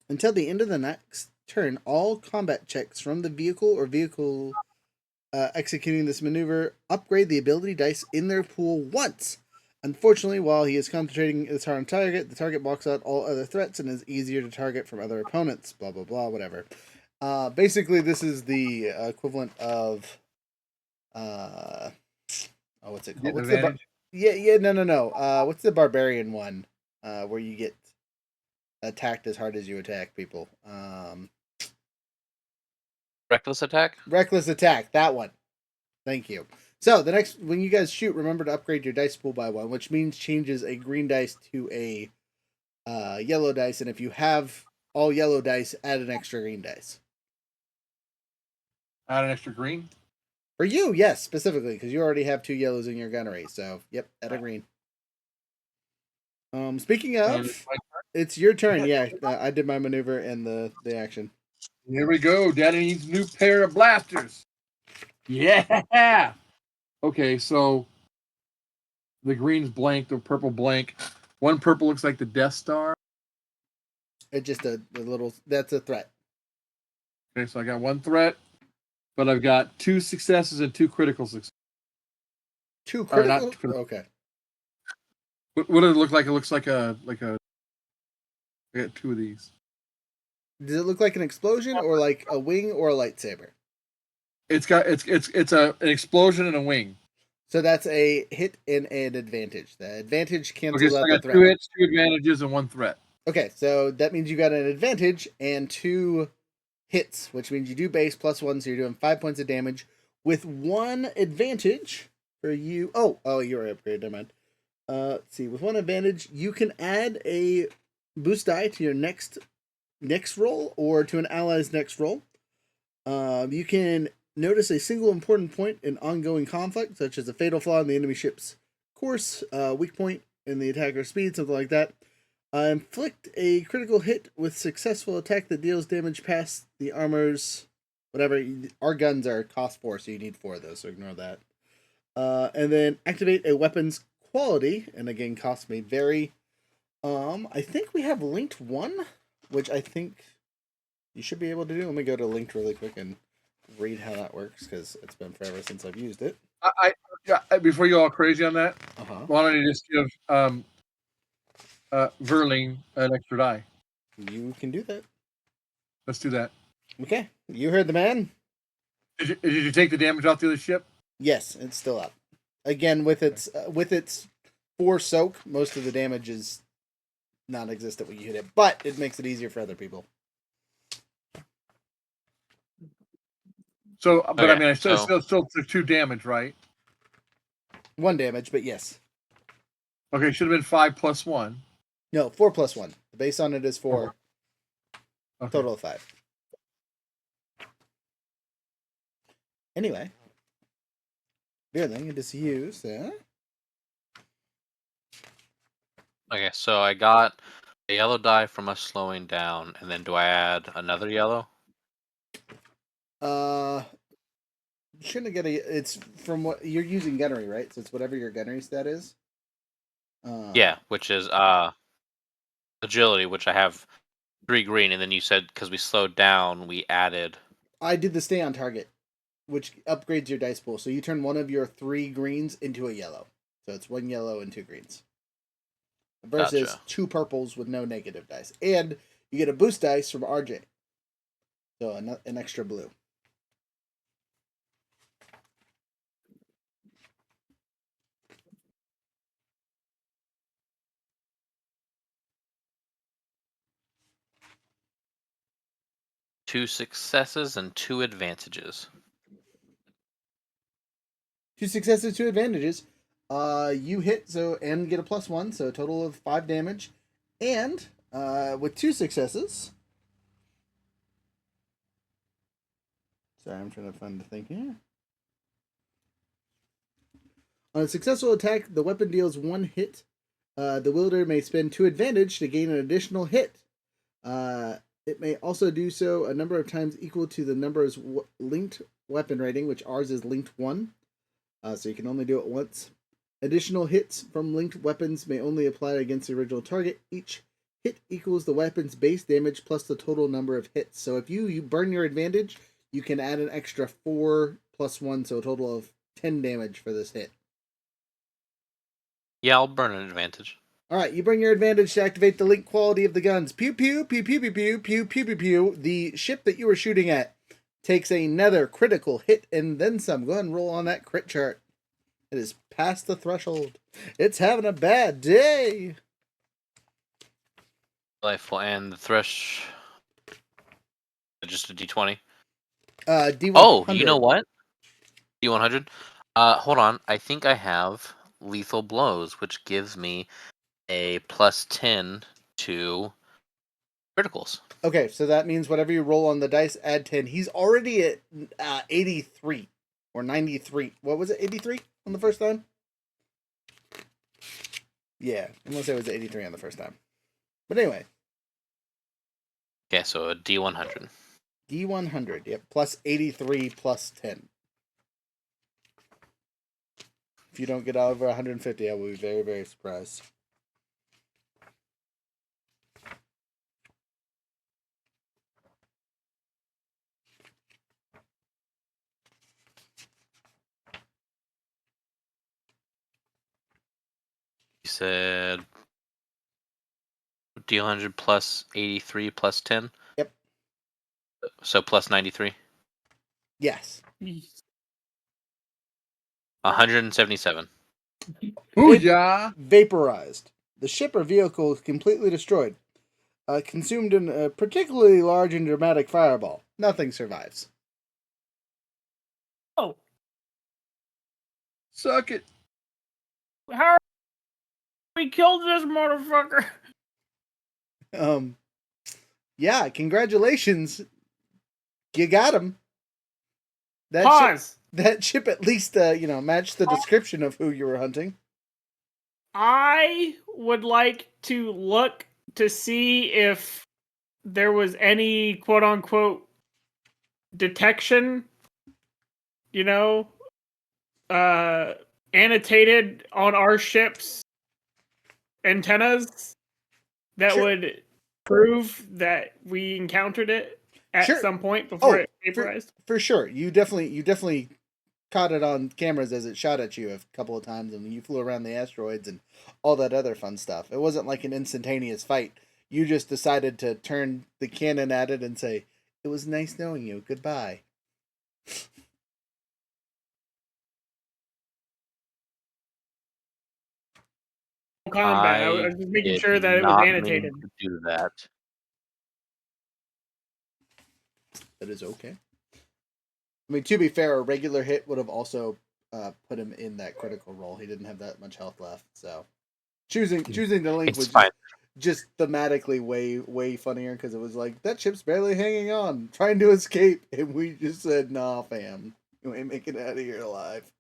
B: Until the end of the next turn, all combat checks from the vehicle or vehicle executing this maneuver upgrade the ability dice in their pool once. Unfortunately, while he is concentrating his heart on target, the target blocks out all other threats and is easier to target from other opponents. Blah, blah, blah, whatever. Basically, this is the equivalent of... what's it called? What's
C: advantage?
B: no. What's the barbarian one? Where you get attacked as hard as you attack people.
E: Reckless attack?
B: Reckless attack, that one. Thank you. So when you guys shoot, remember to upgrade your dice pool by 1, which means changes a green dice to a yellow dice, and if you have all yellow dice, add an extra green dice.
C: Add an extra green?
B: For you, yes, specifically, because you already have 2 yellows in your gunnery, so yep, add a green. Speaking of, it's your turn. Yeah, I did my maneuver and the action.
C: Here we go. Daddy needs a new pair of blasters. Yeah. Okay, so the green's blank, the purple blank. One purple looks like the Death Star.
B: It's just a little. That's a threat.
C: Okay, so I got 1 threat, but I've got 2 successes and 2 critical successes.
B: 2
C: Or not
B: critical.
C: critical.
B: Okay.
C: What does it look like? It looks like a. I got 2 of these.
B: Does it look like an explosion or like a wing or a lightsaber?
C: It's an explosion and a wing.
B: So that's a hit and an advantage. The advantage cancels
C: Okay, so
B: out
C: I
B: the
C: got
B: threat.
C: 2 hits, 2 advantages, and 1 threat.
B: Okay, so that means you got an advantage and 2 hits, which means you do base +1, so you're doing 5 points of damage with 1 advantage for you. Oh, you're upgraded. Never mind. Let's see. With 1 advantage, you can add a boost die to your next roll or to an ally's next roll. You can notice a single important point in ongoing conflict, such as a fatal flaw in the enemy ship's course, weak point in the attacker's speed, something like that. Inflict a critical hit with successful attack that deals damage past the armor's whatever. Our guns are cost 4, so you need 4 of those, so ignore that. And then activate a weapon's quality, and again, cost may vary. I think we have linked 1, which I think you should be able to do. Let me go to linked really quick and read how that works, because it's been forever since I've used it.
C: Before you all crazy on that,
B: Uh-huh.
C: why don't you just give Verling an extra die?
B: You can do that.
C: Let's do that.
B: Okay, you heard the man.
C: Did you take the damage off the other ship?
B: Yes, it's still up. Again, with its 4 soak, most of the damage is non-existent when you hit it, but it makes it easier for other people.
C: So, but
E: Okay,
C: I mean, I still took 2 damage, right?
B: 1 damage, but yes.
C: Okay, should have been 5 plus 1.
B: No, 4 plus 1. The base on it is 4.
C: Okay.
B: Total of 5. Anyway, Beerling, it is you, sir.
E: Okay, so I got a yellow die from us slowing down, and then do I add another yellow?
B: Shouldn't get it's from what you're using gunnery, right? So it's whatever your gunnery stat is.
E: Yeah, which is agility, which I have 3 green, and then you said because we slowed down, we added.
B: I did the stay on target. which upgrades your dice pool. So you turn one of your 3 greens into a yellow. So it's 1 yellow and 2 greens. Versus
E: Gotcha.
B: 2 purples with no negative dice. And you get a boost dice from RJ. So an extra blue.
E: Two successes and 2 advantages.
B: 2 successes, 2 advantages. You hit and get a +1, so a total of 5 damage. And with 2 successes. Sorry, I'm trying to find the thing here. On a successful attack, the weapon deals 1 hit. The wielder may spend 2 advantage to gain an additional hit. It may also do so a number of times equal to the number's linked weapon rating, which ours is linked 1. So you can only do it once. Additional hits from linked weapons may only apply against the original target. Each hit equals the weapon's base damage plus the total number of hits. So if you burn your advantage, you can add an extra 4 plus 1, so a total of 10 damage for this hit.
E: Yeah, I'll burn an advantage.
B: Alright, you bring your advantage to activate the link quality of the guns. Pew pew, pew pew pew pew, pew pew pew pew. The ship that you were shooting at takes another critical hit and then some. Go ahead and roll on that crit chart. It is past the threshold. It's having a bad day.
E: Delightful. And the thresh. Just a d20.
B: D100.
E: Oh, you know what? D100. Hold on. I think I have lethal blows, which gives me a +10 to criticals.
B: Okay, so that means whatever you roll on the dice, add 10. He's already at 83 or 93. What was it? 83 on the first time? Yeah, I'm gonna say it was 83 on the first time. But anyway.
E: Okay, so a D100.
B: D100, yep, plus 83 plus 10. If you don't get over 150, I will be very, very surprised.
E: You said D100 plus 83 plus 10?
B: Yep.
E: So plus 93?
B: Yes.
E: 177.
C: Booyah!
B: Vaporized. The ship or vehicle is completely destroyed. Consumed in a particularly large and dramatic fireball. Nothing survives.
D: Oh,
C: Suck it.
D: how we killed this motherfucker?
B: Yeah, congratulations. You got him. That ship,
D: Pause.
B: that ship at least, matched the description of who you were hunting.
D: I would like to look to see if there was any quote unquote detection, annotated on our ship's antennas that
B: Sure.
D: would prove that we encountered it at
B: Sure.
D: some point before
B: Oh,
D: it vaporized.
B: For sure. You definitely caught it on cameras as it shot at you a couple of times and you flew around the asteroids and all that other fun stuff. It wasn't like an instantaneous fight. You just decided to turn the cannon at it and say, "It was nice knowing you. Goodbye."
D: Combat. I was just making
E: did
D: sure that it was
E: not mean
D: annotated.
E: to do that.
B: That is okay. I mean, to be fair, a regular hit would have also put him in that critical role. He didn't have that much health left, so choosing the link
E: It's
B: was
E: fine.
B: just thematically way funnier because it was like that ship's barely hanging on, trying to escape, and we just said, "Nah, fam, you ain't making it out of here alive."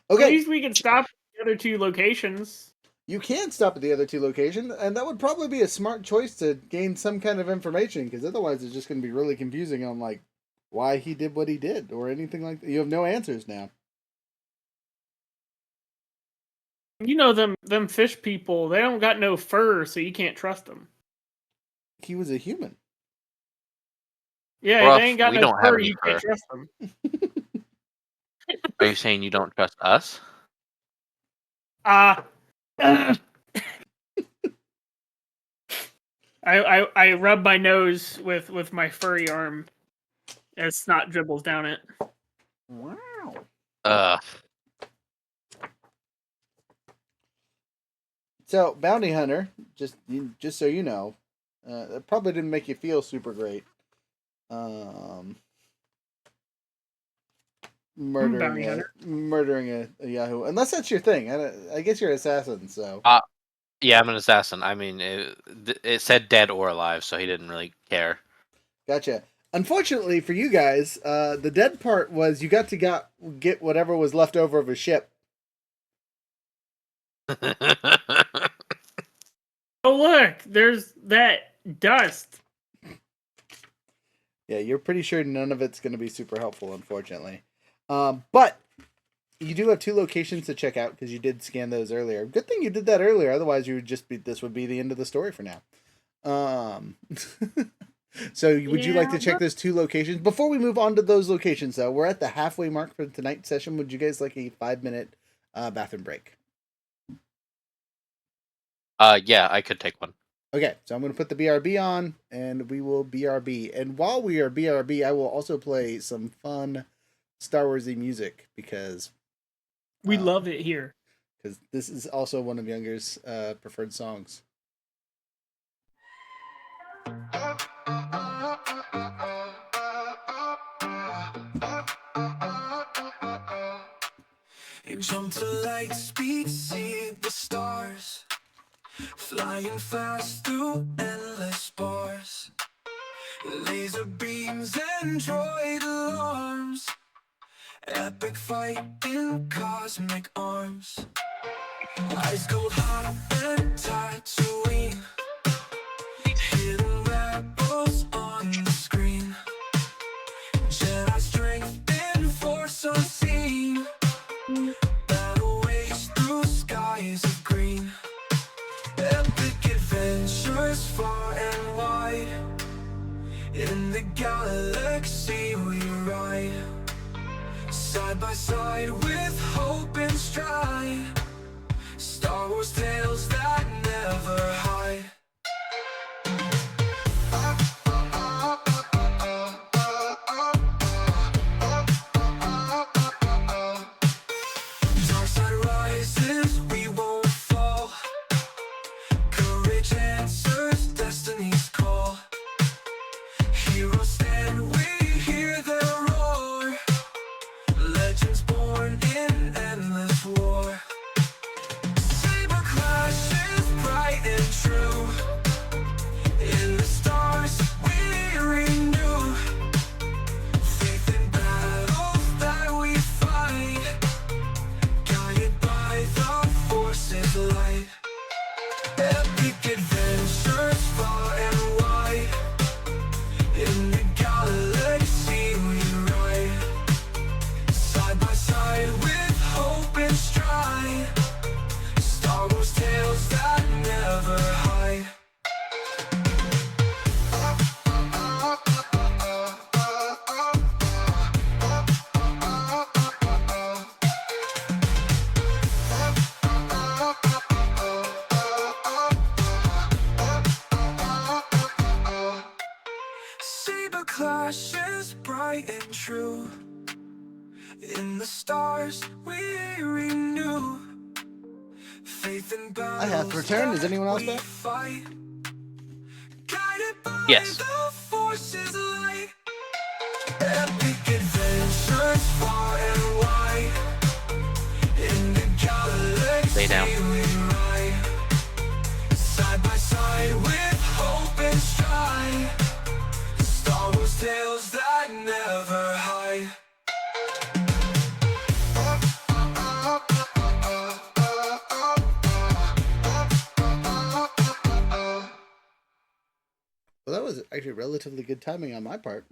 D: At
B: Okay,
D: least we can stop at the other 2 locations.
B: you can stop at the other 2 locations, and that would probably be a smart choice to gain some kind of information because otherwise it's just going to be really confusing on like why he did what he did or anything like that. You have no answers now.
D: You know them fish people, they don't got no fur, so you can't trust them.
B: He was a human.
D: Yeah,
E: Rough,
D: they ain't got
E: we
D: no
E: don't have
D: fur,
E: any
D: you
E: fur.
D: can't trust them.
E: Are you saying you don't trust us?
D: I rub my nose with my furry arm as snot dribbles down it.
B: Wow.
E: Ugh.
B: So, Bounty Hunter, just so you know, that probably didn't make you feel super great.
D: Bounty hunter.
B: Murdering a Yahoo, unless that's your thing. I guess you're an assassin, so.
E: Yeah, I'm an assassin. I mean, it said dead or alive, so he didn't really care.
B: Gotcha. Unfortunately for you guys, the dead part was you got to get whatever was left over of a ship.
D: Oh look, there's that dust.
B: Yeah, you're pretty sure none of it's going to be super helpful, unfortunately. But you do have 2 locations to check out because you did scan those earlier. Good thing you did that earlier, otherwise you would just be. This would be the end of the story for now. So would you like to check those 2 locations before we move on to those locations? Though we're at the halfway mark for tonight's session. Would you guys like a 5-minute bathroom break?
E: Yeah, I could take one.
B: Okay, so I'm going to put the BRB on, and we will BRB. And while we are BRB, I will also play some fun Star Warsy music because
D: We love it here.
B: Because this is also one of Younger's preferred songs.
A: You jump to light speed, see the stars, flying fast through endless bars. Laser beams and droid alarms, epic fight in cosmic arms. Ice cold hot and Tatooine, hidden rebels on the screen. Jedi strength and force unseen, battle waves through skies of green. Epic adventures far and wide, in the galaxy we ride, side by side with hope and stride. Star Wars tales that never hide. Dark side rises, we won't fall. Courage answers destiny's call. Heroes stand, we hear their roar. Legends born in endless war. Saber clashes bright and true. In the stars we renew. Faith in battles that we fight, guided by the force's light. Epic adventures far and wide, in the galaxy we ride, side by side with hope and stride. Star Wars tales that never hide. Saber clashes bright and true. In the stars we renew. Faith in battles
B: I have returned. Is anyone else
A: that we
B: back?
A: fight, guided by
E: Yes.
A: the force's light. Epic adventures far and wide, in the galaxy
E: Lay down.
A: we ride, side by side with hope and stride. Star Wars tales that never hide.
B: Well, that was actually relatively good timing on my part.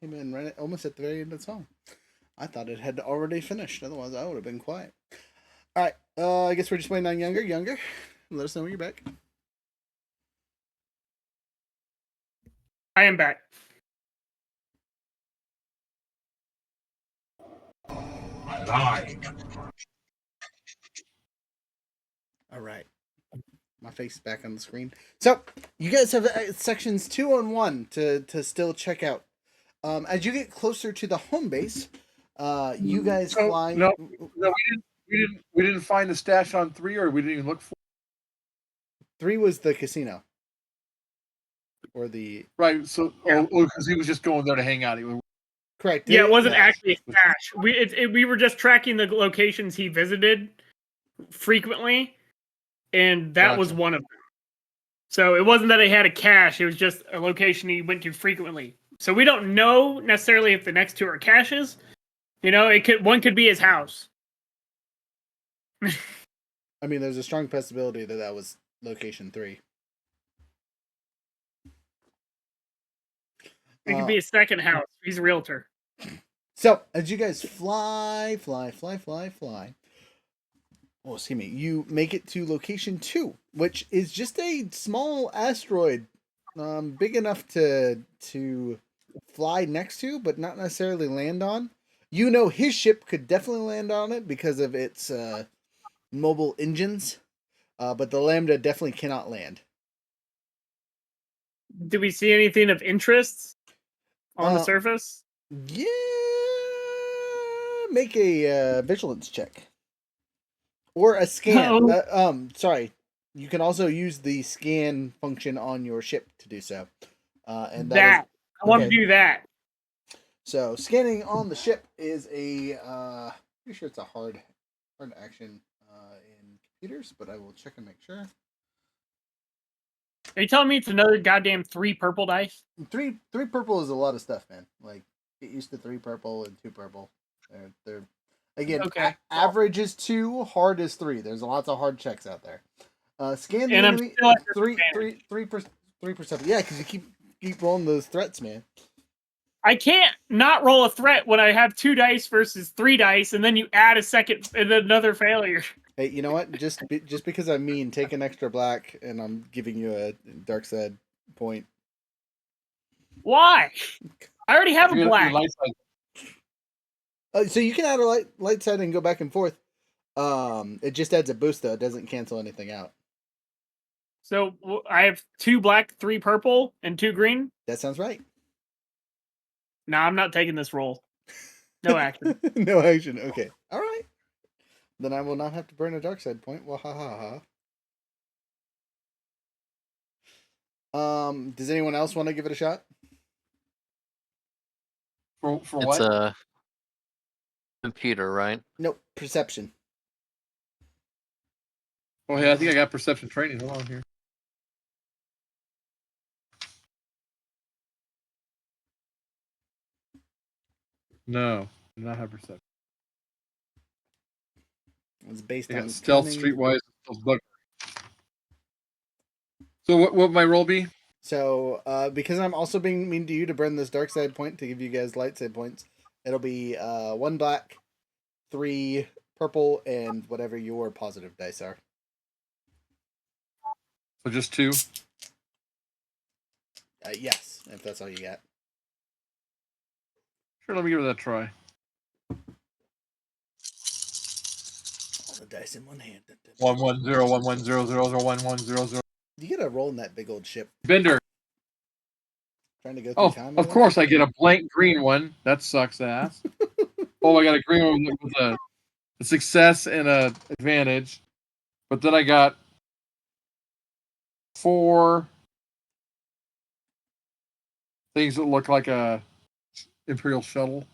B: Came in right almost at the very end of the song. I thought it had already finished. Otherwise, I would have been quiet. All right. I guess we're just waiting on Younger. Let us know when you're back.
D: I am back.
B: All right. My face is back on the screen. So you guys have sections 2 and 1 to still check out. As you get closer to the home base, you guys
C: So
B: fly.
C: no, we didn't find the stash on 3, or we didn't even look for.
B: 3 was the casino, or the
C: Right. So because he was just going there to hang out.
B: correct.
D: Yeah, it wasn't
B: Yeah.
D: actually a cache. We were just tracking the locations he visited frequently, and that was
C: Gotcha.
D: one of them. So it wasn't that he had a cache; it was just a location he went to frequently. So we don't know necessarily if the next 2 are caches. You know, one could be his house.
B: I mean, there's a strong possibility that that was location 3.
D: It could be his second house. He's a realtor.
B: So as you guys fly, oh, excuse me, you make it to location 2, which is just a small asteroid, big enough to fly next to, but not necessarily land on. You know, his ship could definitely land on it because of its mobile engines, but the Lambda definitely cannot land.
D: Do we see anything of interest on the surface?
B: Yeah, make a vigilance check or a scan.
D: Oh.
B: Sorry, you can also use the scan function on your ship to do so. And
D: I want to
B: okay.
D: do that.
B: So scanning on the ship is a pretty sure it's a hard action in computers, but I will check and make sure.
D: Are you telling me it's another goddamn 3 purple dice?
B: Three purple is a lot of stuff, man. Like get used to 3 purple and 2 purple. They're again
D: Okay.
B: Average is 2, hard is 3. There's lots of hard checks out there. Scan the
D: And I'm
B: enemy.
D: still at
B: 3%. Yeah, because you keep rolling those threats, man.
D: I can't not roll a threat when I have 2 dice versus 3 dice, and then you add a second and another failure.
B: Hey, you know what? Just because I'm mean, take an extra black, and I'm giving you a dark side point.
D: Why? I already have a black.
B: So you can add a light side and go back and forth. It just adds a boost though. It doesn't cancel anything out.
D: So I have 2 black, 3 purple, and 2 green.
B: That sounds right.
D: No, I'm not taking this roll. No action.
B: No action. Okay. All right. Then I will not have to burn a dark side point. Well, ha ha ha. Does anyone else want to give it a shot?
C: For
E: It's
C: what?
E: a computer, right?
B: Nope. Perception.
C: Oh, yeah, I think I got perception training. Hold on here. No, I do not have perception.
B: It's based
C: I
B: on
C: got stealth, streetwise, bug. So what would my roll be?
B: So, because I'm also being mean to you to burn this dark side point to give you guys light side points, it'll be 1 black, 3 purple, and whatever your positive dice are.
C: So just 2?
B: Yes, if that's all you got.
C: Sure, let me give it a try.
B: All the dice in one hand.
C: 11011000110.
B: You get a roll in that big old ship.
C: Bender.
B: Trying to go through time.
C: Of course I get a blank green one. That sucks ass. Oh, I got a green one with a success and a advantage. But then I got 4 things that look like a Imperial shuttle.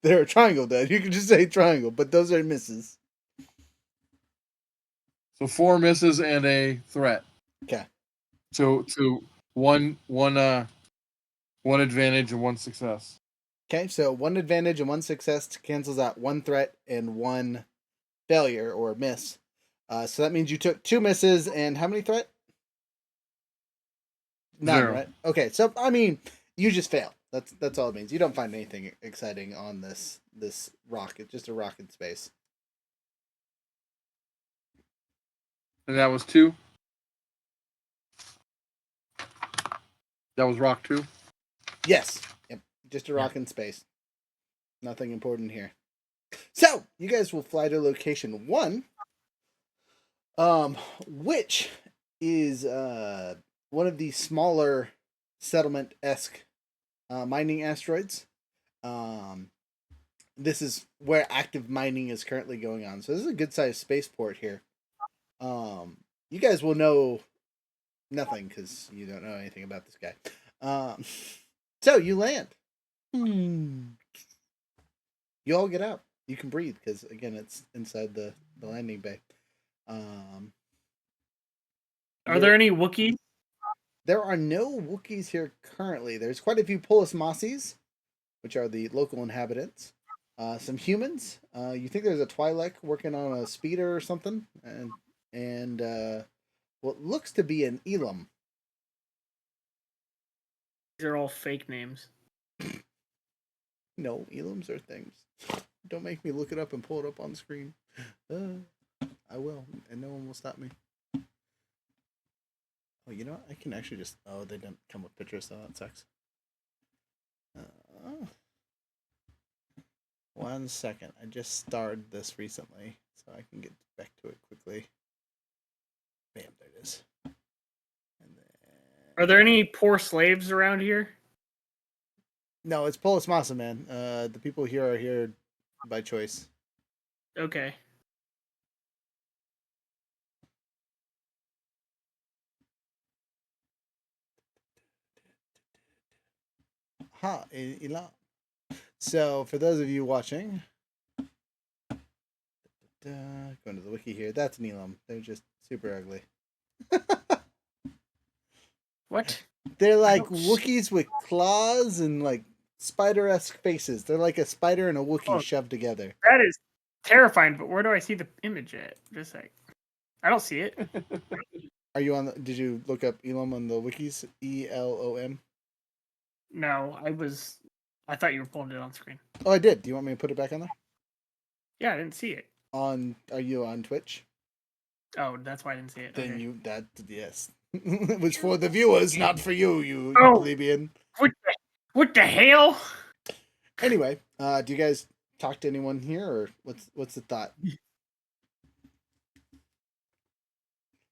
B: They're a triangle, Dad. You can just say triangle, but those are misses.
C: So 4 misses and a threat.
B: Okay.
C: So one advantage and 1 success.
B: Okay, so 1 advantage and 1 success cancels out 1 threat and 1 failure or miss. So that means you took 2 misses and how many threat? None,
C: 0.
B: right? Okay, so I mean, you just fail. That's all it means. You don't find anything exciting on this rock. It's just a rock in space.
C: And that was 2. That was rock 2.
B: Yes. Yep. Just a rock in space. Nothing important here. So you guys will fly to location 1, which is one of the smaller settlement-esque mining asteroids. This is where active mining is currently going on. So this is a good-sized spaceport here. You guys will know nothing because you don't know anything about this guy. So you land. You all get out. You can breathe because again, it's inside the landing bay.
D: Are there any Wookiees?
B: There are no Wookiees here currently. There's quite a few Polis Mossies, which are the local inhabitants. Some humans. You think there's a Twi'lek working on a speeder or something, and what looks to be an Elam.
D: These are all fake names.
B: No, Elams are things. Don't make me look it up and pull it up on the screen. I will, and no one will stop me. Oh, you know what? I can actually just... Oh, they didn't come with pictures, so that sucks. 1 second. I just started this recently, so I can get back to it quickly. Bam, there it is. And then...
D: Are there any poor slaves around here?
B: No, it's Polis Massa, man. The people here are here by choice.
D: Okay.
B: Ha, Elam. So, for those of you watching, going to the wiki here, that's an Elam. They're just super ugly.
D: What?
B: They're like Wookiees with claws and like spider-esque faces. They're like a spider and a Wookiee shoved together.
D: That is terrifying, but where do I see the image at? Just like, I don't see it.
B: Are you on? Did you look up Elam on the wikis? ELOM.
D: No, I thought you were pulling it on screen.
B: Oh, I did. Do you want me to put it back on there?
D: Yeah, I didn't see it.
B: Are you on Twitch?
D: Oh, that's why I didn't see it.
B: Then
D: Okay.
B: yes. It was for the viewers, not for you, you plebeian.
D: What the hell?
B: Anyway, do you guys talk to anyone here, or what's the thought?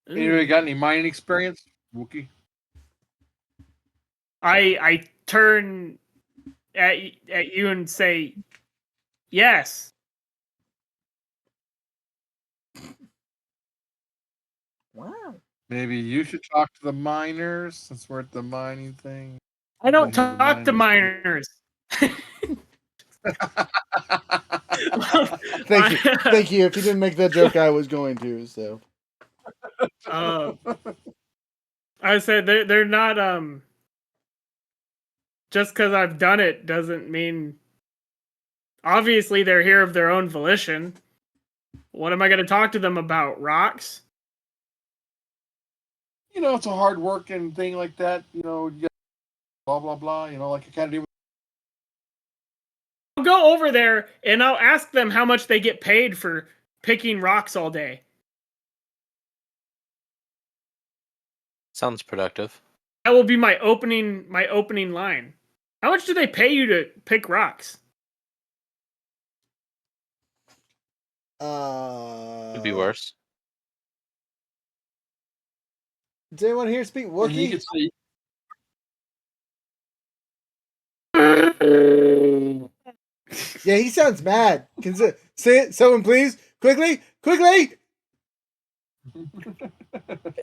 C: Anybody got any mining experience? Wookie?
D: I turn at you and say, yes.
B: Wow.
C: Maybe you should talk to the miners since we're at the mining thing.
D: I don't
C: You have a
D: talk to
C: mining
D: miners.
B: Thank you. Thank you. If you didn't make that joke, I was going to. So.
D: I said they're not. Just because I've done it doesn't mean. Obviously, they're here of their own volition. What am I going to talk to them about? Rocks?
C: You know, it's a hard working thing like that. You know, you got blah blah blah. You know, like I kind of do.
D: I'll go over there and I'll ask them how much they get paid for picking rocks all day.
E: Sounds productive.
D: That will be my opening line. How much do they pay you to pick rocks?
E: Could be worse.
B: Does anyone here speak
C: You
B: Wookiee?
C: could say,
B: Yeah, he sounds mad. Say it, someone please, quickly.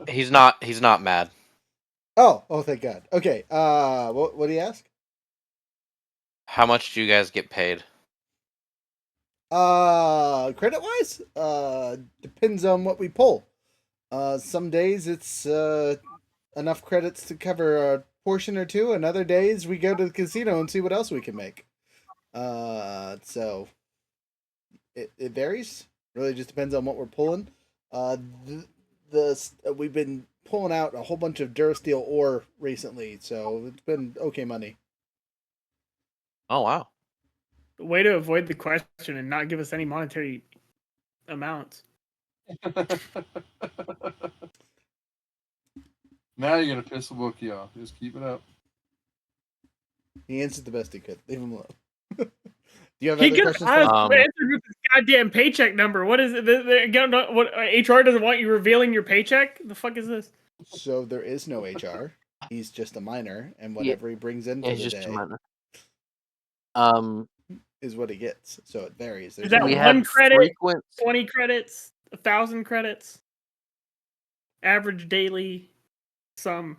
E: He's not mad.
B: Oh, thank God. Okay. What do you ask?
E: How much do you guys get paid?
B: Credit wise, depends on what we pull. Some days it's enough credits to cover a portion or two, and other days we go to the casino and see what else we can make. So it varies. Really, just depends on what we're pulling. We've been pulling out a whole bunch of Durasteel ore recently, so it's been okay money.
E: Oh wow.
D: Way to avoid the question and not give us any monetary amounts.
C: now you're gonna piss the Wookiee off. Just keep it up.
B: He answered the best he could. Leave him alone. Do Do you have
D: He
B: other
D: could
B: questions
D: have
B: for me?
D: answered with his goddamn paycheck number. What is it? Again, what HR doesn't want you revealing your paycheck? The fuck is this?
B: So there is no HR. He's just a minor, and
E: Yeah.
B: whatever he brings in
E: Yeah,
B: for
E: he's
B: the
E: just a
B: day
E: minor.
B: is what he gets. So it varies.
D: Is
B: There's
D: that
B: no
E: We
D: one
E: have
D: credit,
E: frequent.
D: 20 credits, 1,000 credits, average daily sum?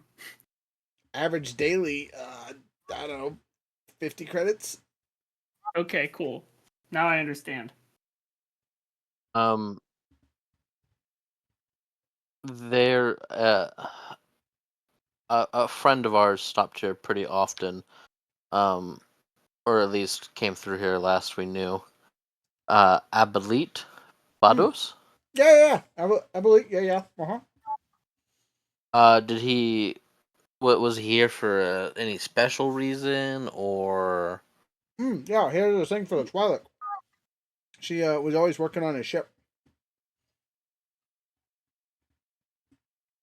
B: average daily. I don't know, 50 credits.
D: Okay, cool. Now I understand.
E: There, a friend of ours stopped here pretty often, or at least came through here last we knew. Abelit Bados.
B: Yeah. I believe. Yeah.
E: Did he? What was he here for? Any special reason, or?
B: Yeah. Here's the thing for the Twilight. She was always working on a ship.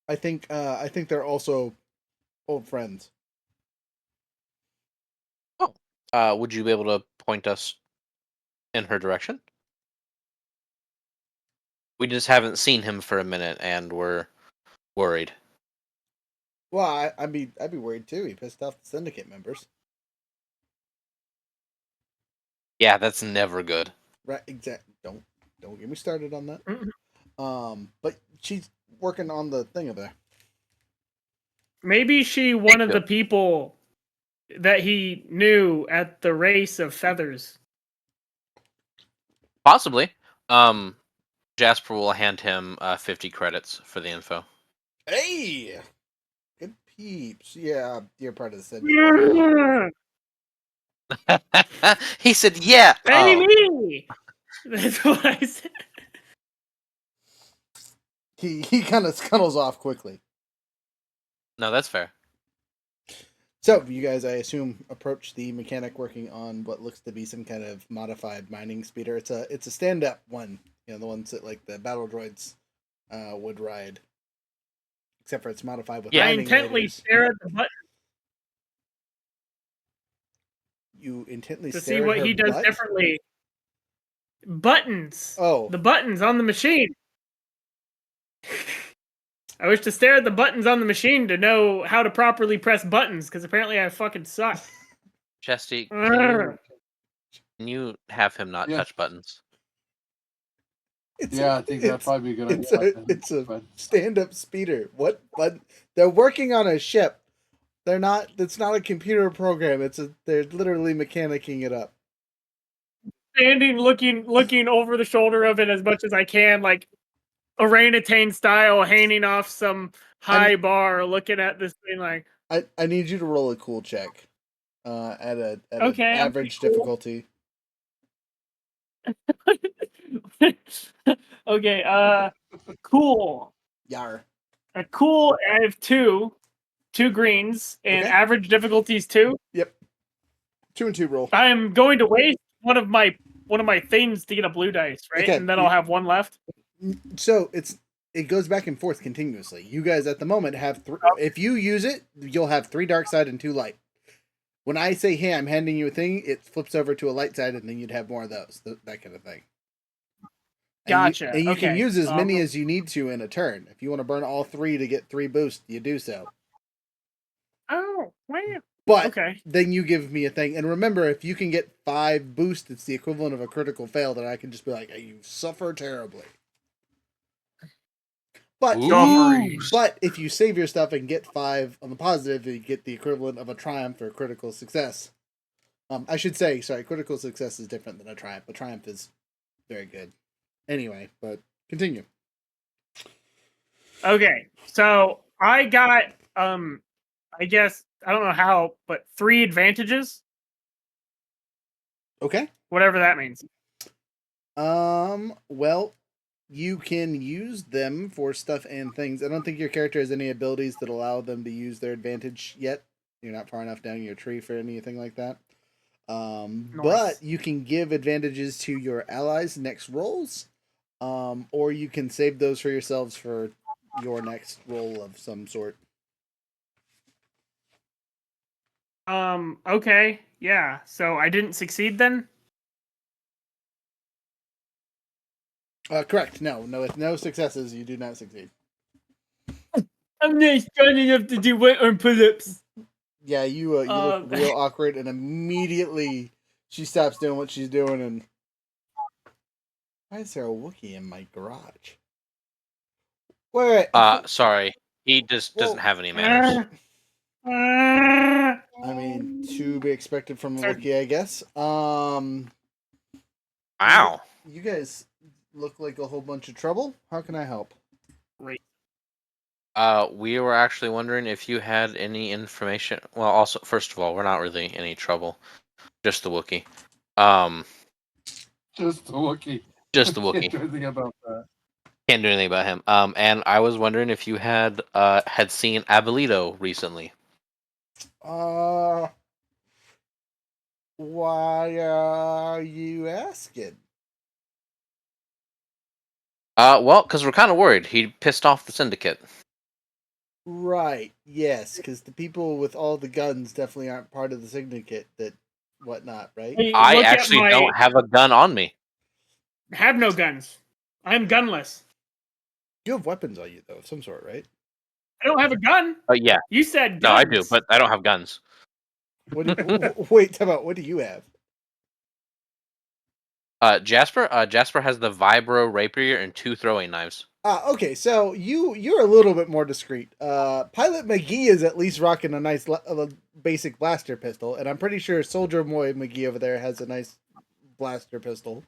B: I think they're also old friends.
E: Oh. Would you be able to point us in her direction? We just haven't seen him for a minute, and we're worried.
B: Well, I'd be worried too. He pissed off the syndicate members.
E: Yeah, that's never good.
B: Right? Exactly. Don't get me started on that.
D: Mhm.
B: But she's working on the thing over there.
D: Maybe she one of the people that he knew at the race of feathers.
E: Possibly. Jasper will hand him 50 credits for the info.
B: Hey, good peeps. Yeah, you're part of the syndicate.
E: He said, "Yeah."
D: Pay
E: Oh,
D: me! That's what I said.
B: He kind of scuttles off quickly.
E: no, that's fair.
B: So you guys, I assume, approach the mechanic working on what looks to be some kind of modified mining speeder. It's a stand up one, you know, the ones that like the battle droids would ride. Except for it's modified with
E: Yeah.
D: I
B: mining
D: intently
B: raiders.
D: stare at the button
B: You intently
D: to see
B: stare at
D: what
B: her
D: he does
B: butt.
D: differently. Buttons.
B: Oh,
D: The buttons on the machine. I wish to stare at the buttons on the machine to know how to properly press buttons, because apparently I fucking suck.
E: Chesty,
D: Urgh.
E: can you have him not
C: Yeah.
E: touch buttons?
C: Yeah, I think that'd probably be a good idea.
B: It's a
C: But
B: stand up speeder. What? But they're working on a ship. They're not. It's not a computer program. They're literally mechanicking it up.
D: Standing, looking over the shoulder of it as much as I can, like orangutan style, hanging off some high bar, looking at this thing like,
B: I need you to roll a cool check. At an
D: okay, I'm
B: average
D: pretty
B: difficulty.
D: cool. Okay, cool.
B: Yar.
D: Cool. I have two greens, and
B: Okay.
D: average difficulties 2.
B: Yep. 2 and 2 roll.
D: I'm going to waste one of my things to get a blue dice, right?
B: Okay,
D: And then I'll have one left.
B: So it goes back and forth continuously. You guys at the moment have three. If you use it, you'll have 3 dark side and 2 light. When I say, "Hey, I'm handing you a thing," it flips over to a light side, and then you'd have more of those. That kind of thing.
D: Gotcha.
B: And you can
D: Okay.
B: use as many as you need to in a turn. If you want to burn all 3 to get 3 boosts, you do so.
D: Oh, wow.
B: But
D: Okay.
B: then you give me a thing. And remember, if you can get 5 boosts, it's the equivalent of a critical fail, then I can just be like, "Hey, you suffer terribly." But if you save your stuff and get 5 on the positive, you get the equivalent of a triumph or a critical success. I should say, sorry, critical success is different than a triumph. A triumph is very good. Anyway, but continue.
D: Okay. So I got I guess I don't know how, but 3 advantages,
B: Okay.
D: whatever that means.
B: Well, you can use them for stuff and things. I don't think your character has any abilities that allow them to use their advantage yet. You're not far enough down your tree for anything like that. But you can give advantages to your allies' next rolls, or you can save those for yourselves for your next roll of some sort.
D: Okay. Yeah. So I didn't succeed then?
B: Correct. No, with no successes, you do not succeed.
D: I'm not strong enough to do weight arm pull-ups.
B: Yeah, you look real awkward, and immediately she stops doing what she's doing. And why is there a Wookiee in my garage? Wait.
E: Sorry, he just doesn't have any manners.
B: I mean, to be expected from a Wookiee, I guess.
E: Wow.
B: You guys look like a whole bunch of trouble. How can I help?
D: Right.
E: We were actually wondering if you had any information. Well, also, first of all, we're not really in any trouble. Just the Wookiee.
C: Just the Wookiee.
E: Just the
C: Can't
E: Wookiee.
C: do anything about that.
E: Can't do anything about him. And I was wondering if you had seen Abolito recently.
B: Why are you asking?
E: Well, because we're kind of worried. He pissed off the syndicate.
B: Right. Yes, because the people with all the guns definitely aren't part of the syndicate. That whatnot, right?
D: Hey,
E: I
D: look at
E: actually
D: my-
E: don't have a gun on me.
D: Have no guns. I'm gunless.
B: You have weapons on you though, of some sort, right?
D: I don't have a gun.
E: Yeah.
D: You said guns.
E: No, I do, but I don't have guns.
B: What? Wait, time out. What do you have?
E: Jasper has the vibro rapier and 2 throwing knives.
B: Okay, so you're a little bit more discreet. Pilot McGee is at least rocking a nice basic blaster pistol, and I'm pretty sure Soldier Boy McGee over there has a nice blaster pistol.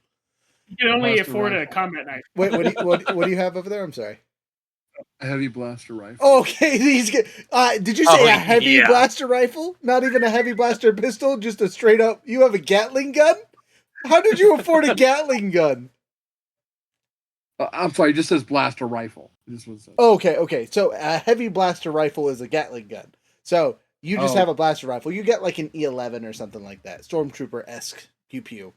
D: You can only
C: Blaster
D: afford a
C: rifle.
D: combat knife.
B: Wait, what do you have over there? I'm sorry.
C: A heavy blaster rifle.
B: Okay, these get. Did you say
E: Oh,
B: a heavy
E: yeah.
B: blaster rifle? Not even a heavy blaster pistol, just a straight up. You have a Gatling gun? How did you afford a Gatling gun?
C: I'm sorry, it just says blaster rifle. This was.
B: Okay. So a heavy blaster rifle is a Gatling gun. So you just
C: Oh.
B: have a blaster rifle. You get like an E11 or something like that, stormtrooper esque pew pew.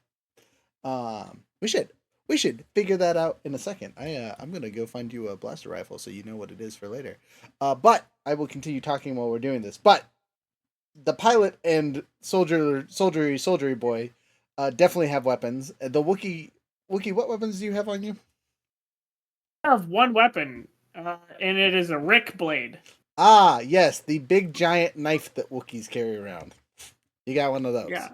B: We should figure that out in a second. I'm gonna go find you a blaster rifle so you know what it is for later. But I will continue talking while we're doing this. But the pilot and soldiery boy definitely have weapons. The Wookiee, what weapons do you have on you?
D: I have one weapon, and it is a Rick blade.
B: Ah, yes, the big giant knife that Wookiees carry around. You got one of those.
D: Yeah.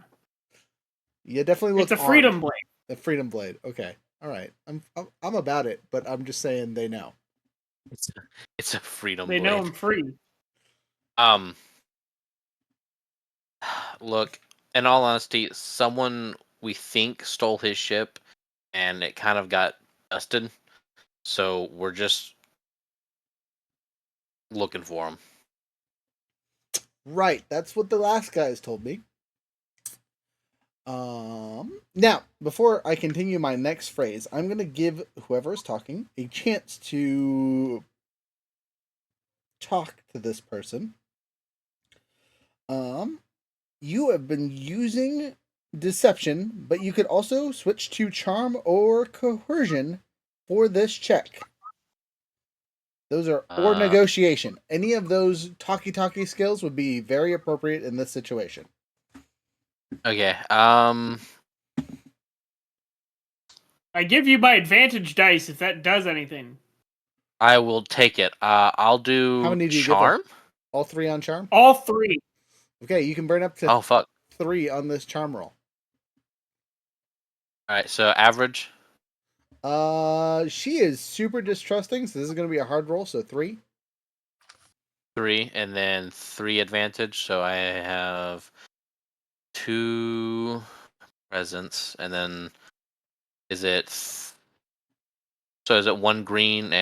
B: You definitely look.
D: It's a freedom
B: armed.
D: blade.
B: The freedom blade. Okay. All right. I'm about it, but I'm just saying they know.
E: It's a freedom
D: They
E: blade.
D: know I'm free.
E: Look, in all honesty, someone we think stole his ship, and it kind of got dusted. So we're just looking for him.
B: Right. That's what the last guys told me. Now, before I continue my next phrase, I'm going to give whoever is talking a chance to talk to this person. You have been using deception, but you could also switch to charm or coercion for this check. Those are or negotiation. Any of those talkie skills would be very appropriate in this situation.
E: Okay.
D: I give you my advantage dice if that does anything.
E: I will take it. I'll do
B: How many do you
E: charm.
B: give all 3 on charm?
D: All 3.
B: Okay, you can burn up to
E: Oh fuck!
B: 3 on this charm roll.
E: All right, so average.
B: She is super distrusting, so this is going to be a hard roll. So 3.
E: 3, and then 3 advantage. So I have 2 presents, and then is it? So is it 1 green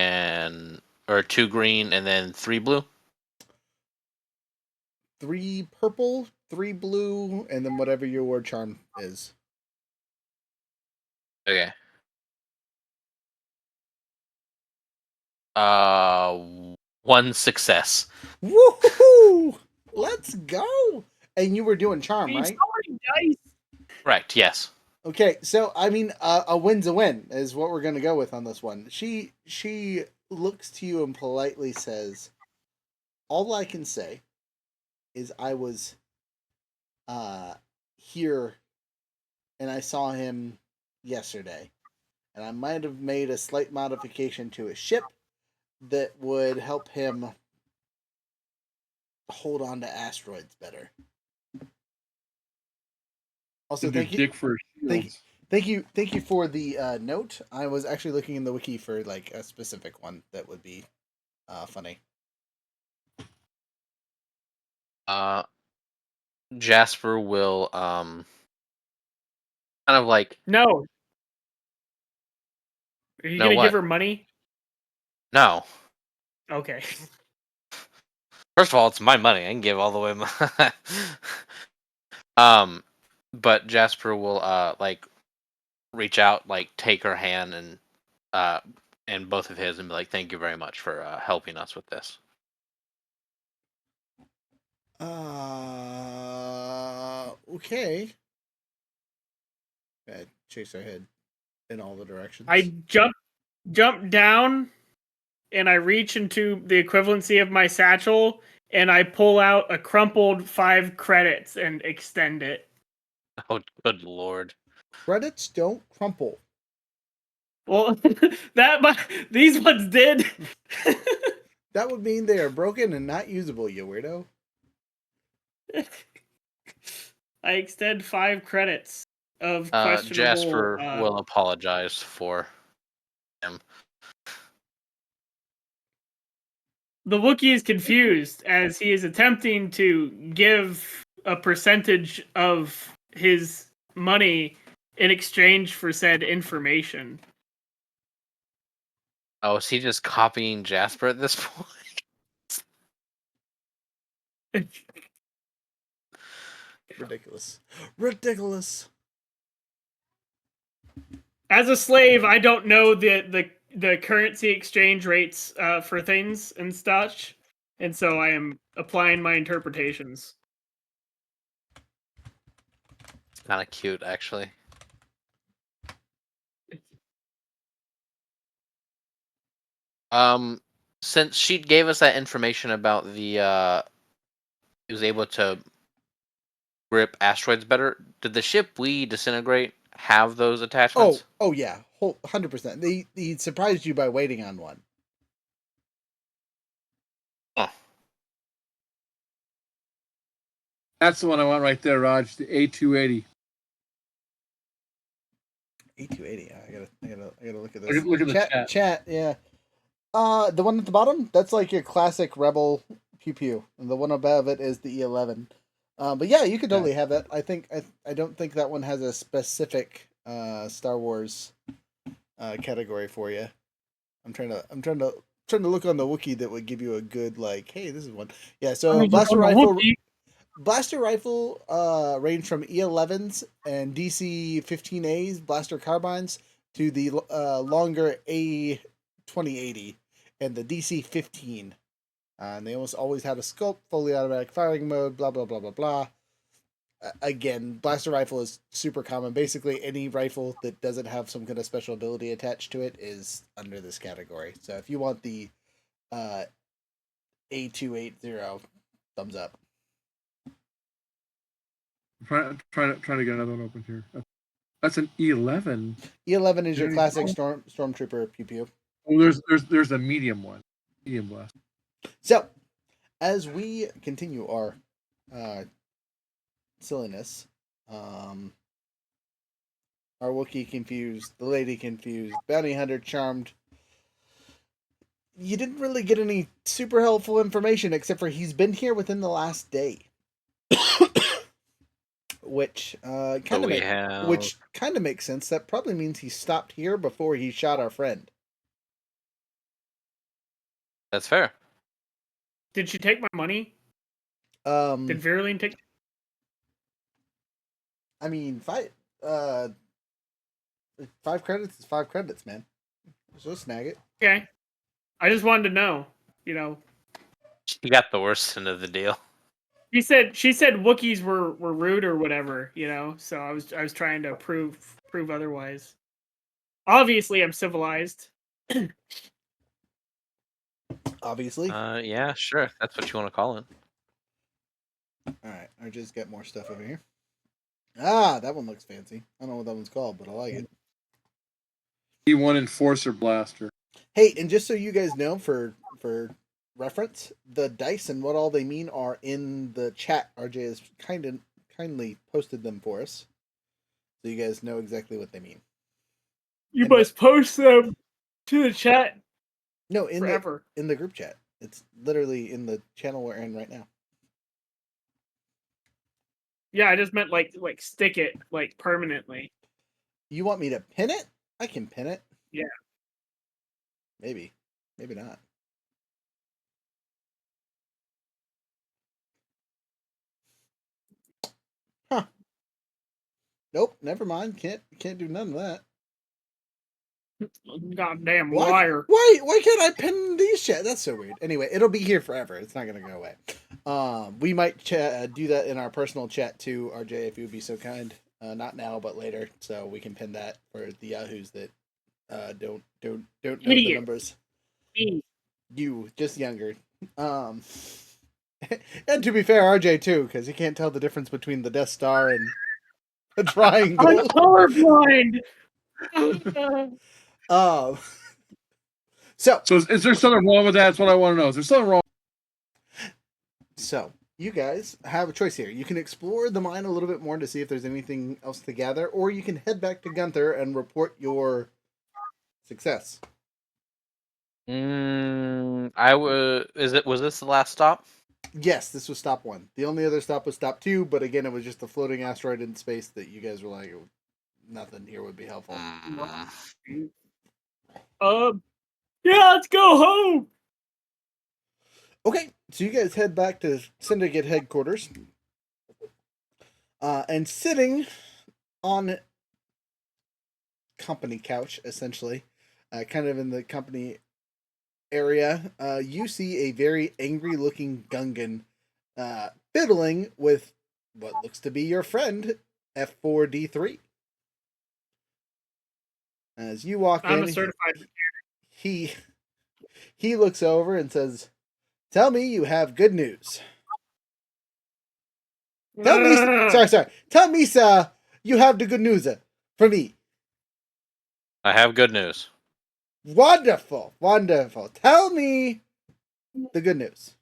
E: or 2 green and then 3 blue?
B: 3 purple, 3 blue, and then whatever your word charm is.
E: Okay. 1 success.
B: Woohoo! Let's go! And you were doing charm, right?
D: So many dice.
E: Correct. Yes.
B: Okay, so I mean, a win's a win is what we're gonna go with on this one. She looks to you and politely says, "All I can say is I was here, and I saw him yesterday, and I might have made a slight modification to his ship that would help him hold on to asteroids better. Also,
C: To do
B: thank you,
C: dick for shields.
B: thank you for the note. I was actually looking in the wiki for like a specific one that would be funny.
E: Jasper will kind of like
D: No. Are you
E: no
D: gonna give
E: what?
D: her money?
E: No.
D: Okay.
E: First of all, it's my money. I can give all the way. Um, but Jasper will like reach out, like take her hand and both of his, and be like, "Thank you very much for helping us with this."
B: Okay. Chase our head in all the directions.
D: I jump down and I reach into the equivalency of my satchel and I pull out a crumpled 5 credits and extend it.
E: Oh, good lord!
B: Credits don't crumple.
D: Well, these ones did.
B: That would mean they are broken and not usable, you weirdo.
D: I extend 5 credits of questionable.
E: Jasper will apologize for him.
D: The Wookiee is confused as he is attempting to give a percentage of his money in exchange for said information.
E: Oh, is he just copying Jasper at this point?
B: Ridiculous.
D: As a slave, I don't know the currency exchange rates for things and such, and so I am applying my interpretations.
E: It's kind of cute, actually. Since she gave us that information about the he was able to grip asteroids better, did the ship we disintegrate have those attachments?
B: Oh yeah, 100%. He surprised you by waiting on one.
E: Oh,
C: That's the one I want right there, Raj. The A280.
B: A280. I gotta look at this.
C: Look at the chat.
B: Chat. Yeah. The one at the bottom, that's like your classic Rebel pew pew, and the one above it is the E11. But yeah, you could totally have that. I don't think that one has a specific Star Wars category for you. I'm trying to look on the wiki that would give you a good like, hey, this is one. Yeah, so blaster rifle range from E11s and DC 15As blaster carbines to the longer A2080 and the DC 15. And they almost always had a scope, fully automatic firing mode, blah blah blah blah blah. Again, blaster rifle is super common. Basically, any rifle that doesn't have some kind of special ability attached to it is under this category. So if you want the A280, thumbs up.
C: I'm trying to get another one open here. That's an E11.
B: E11 is your classic stormtrooper pew pew.
C: Oh, there's a medium one, medium blast.
B: So, as we continue our silliness, our Wookiee confused, the lady confused, bounty hunter charmed. You didn't really get any super helpful information except for he's been here within the last day. Which kind of makes sense. That probably means he stopped here before he shot our friend.
E: that's fair.
D: Did she take my money? Did Veruline take?
B: I mean, 5 credits is 5 credits, man. So snag it.
D: Okay. I just wanted to know, you know.
E: She got the worst end of the deal.
D: She said Wookiees were rude or whatever, you know. So I was trying to prove otherwise. Obviously, I'm civilized.
B: Obviously.
E: Yeah, sure. That's what you want to call it.
B: Alright, I just got more stuff over here. Ah, that one looks fancy. I don't know what that one's called, but I like it.
C: E1 Enforcer Blaster.
B: Hey, and just so you guys know, for reference, the dice and what all they mean are in the chat. RJ has kindly posted them for us, so you guys know exactly what they mean.
D: You
B: And
D: must post them to the chat
B: No, in
D: forever.
B: the group chat. It's literally in the channel we're in right now.
D: Yeah, I just meant like stick it like permanently.
B: You want me to pin it? I can pin it.
D: Yeah.
B: Maybe. Maybe not. Huh. Nope, never mind. Can't do none of that.
D: Goddamn
B: Why?
D: liar.
B: Why can't I pin these chat? That's so weird. Anyway, it'll be here forever. It's not gonna go away. We might do that in our personal chat too, RJ, if you would be so kind. Not now, but later, so we can pin that for the yahoos that don't know the
D: Idiot.
B: numbers.
D: Me.
B: You just younger. And to be fair, RJ too, because he can't tell the difference between the Death Star and a
D: I'm
B: triangle.
D: colorblind.
B: um. So
C: is there something wrong with that? That's what I want to know. Is there something wrong?
B: So, you guys have a choice here. You can explore the mine a little bit more to see if there's anything else to gather, or you can head back to Gunther and report your success.
E: Was this the last stop?
B: Yes, this was stop 1. The only other stop was stop 2, but again, it was just a floating asteroid in space that you guys were like, nothing here would be helpful.
D: Yeah, let's go home.
B: Okay, so you guys head back to Syndicate headquarters. And sitting on company couch, essentially, kind of in the company area, you see a very angry looking Gungan fiddling with what looks to be your friend, F4D3. As you walk
D: I'm
B: in,
D: a certified.
B: he looks over and says, "Tell me you have good news." Tell me, sorry. Tell me, sir, you have the good news for me.
E: I have good news.
B: Wonderful. Tell me the good news.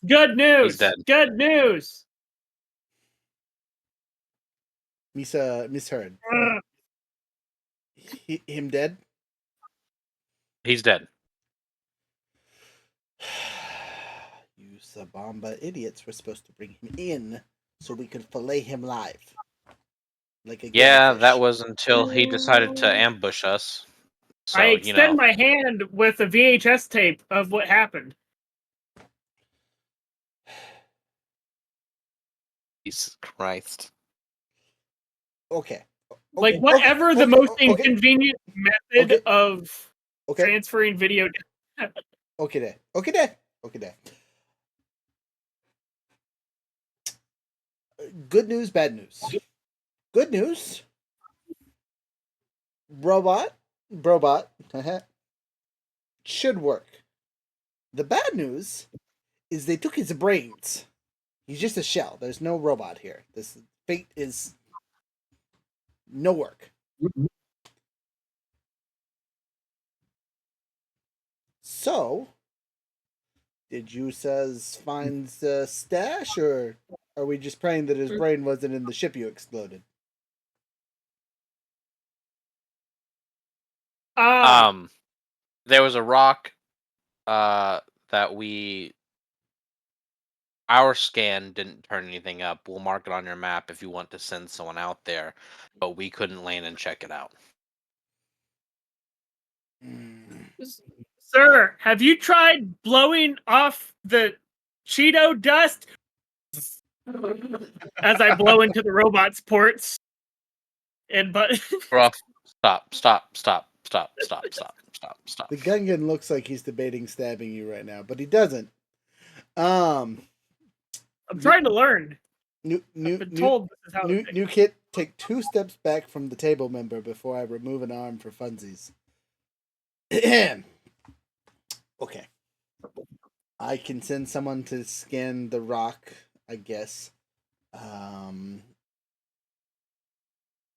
D: Good news.
E: He's dead.
D: Good news.
B: Misheard. Him dead?
E: He's dead.
B: You Sabamba idiots were supposed to bring him in so we could fillet him live. Like a
E: Yeah,
B: fish.
E: that was until he decided to ambush us. So,
D: I extend my hand with a VHS tape of what happened.
E: Jesus Christ.
B: Okay.
D: Like whatever the most inconvenient method of
B: Okay.
D: transferring video.
B: Okay. Good news, bad news. Good news. Robot should work. The bad news is they took his brains. He's just a shell. There's no robot here. This fate is no work. So, did you find the stash, or are we just praying that his brain wasn't in the ship you exploded?
E: There was a rock that our scan didn't turn anything up. We'll mark it on your map if you want to send someone out there, but we couldn't land and check it out.
D: Sir, have you tried blowing off the Cheeto dust? As I blow into the robot's ports.
E: Bro, stop.
B: The Gungan looks like he's debating stabbing you right now, but he doesn't. I'm
D: trying to learn.
B: I've been told this is how new kit, take 2 steps back from the table member before I remove an arm for funsies. Okay. I can send someone to scan the rock, I guess.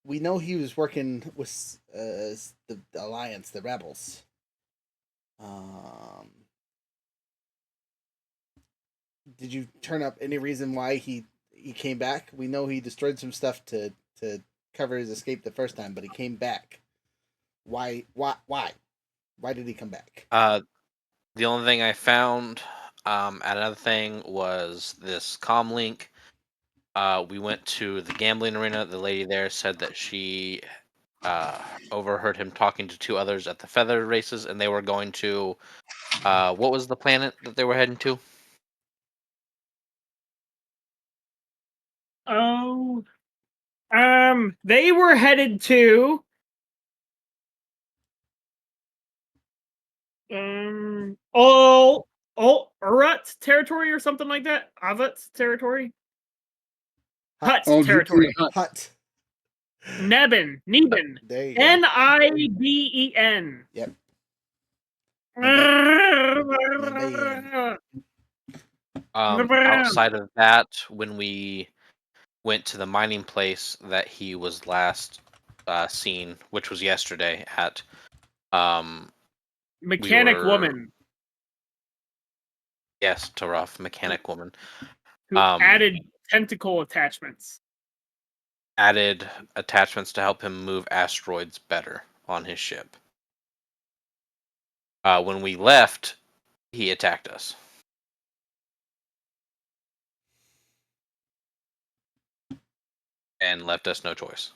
B: we know he was working with the Alliance, the rebels. Did you turn up any reason why he came back? We know he destroyed some stuff to cover his escape the first time, but he came back. Why? Why did he come back?
E: The only thing I found, another thing was this comm link. We went to the gambling arena. The lady there said that she overheard him talking to two others at the feather races, and they were going to what was the planet that they were heading to?
D: Oh, they were headed to Urut territory or something like that. Avut territory. Hut
C: Oh,
D: territory.
B: Hut.
D: Neben.
B: There you go.
D: Niben.
B: Yep.
E: Outside of that, when we went to the mining place that he was last seen, which was yesterday at
D: Mechanic woman
E: Yes, Taraf, mechanic woman.
D: who added tentacle attachments.
E: Added attachments to help him move asteroids better on his ship. When we left, he attacked us. And left us no choice.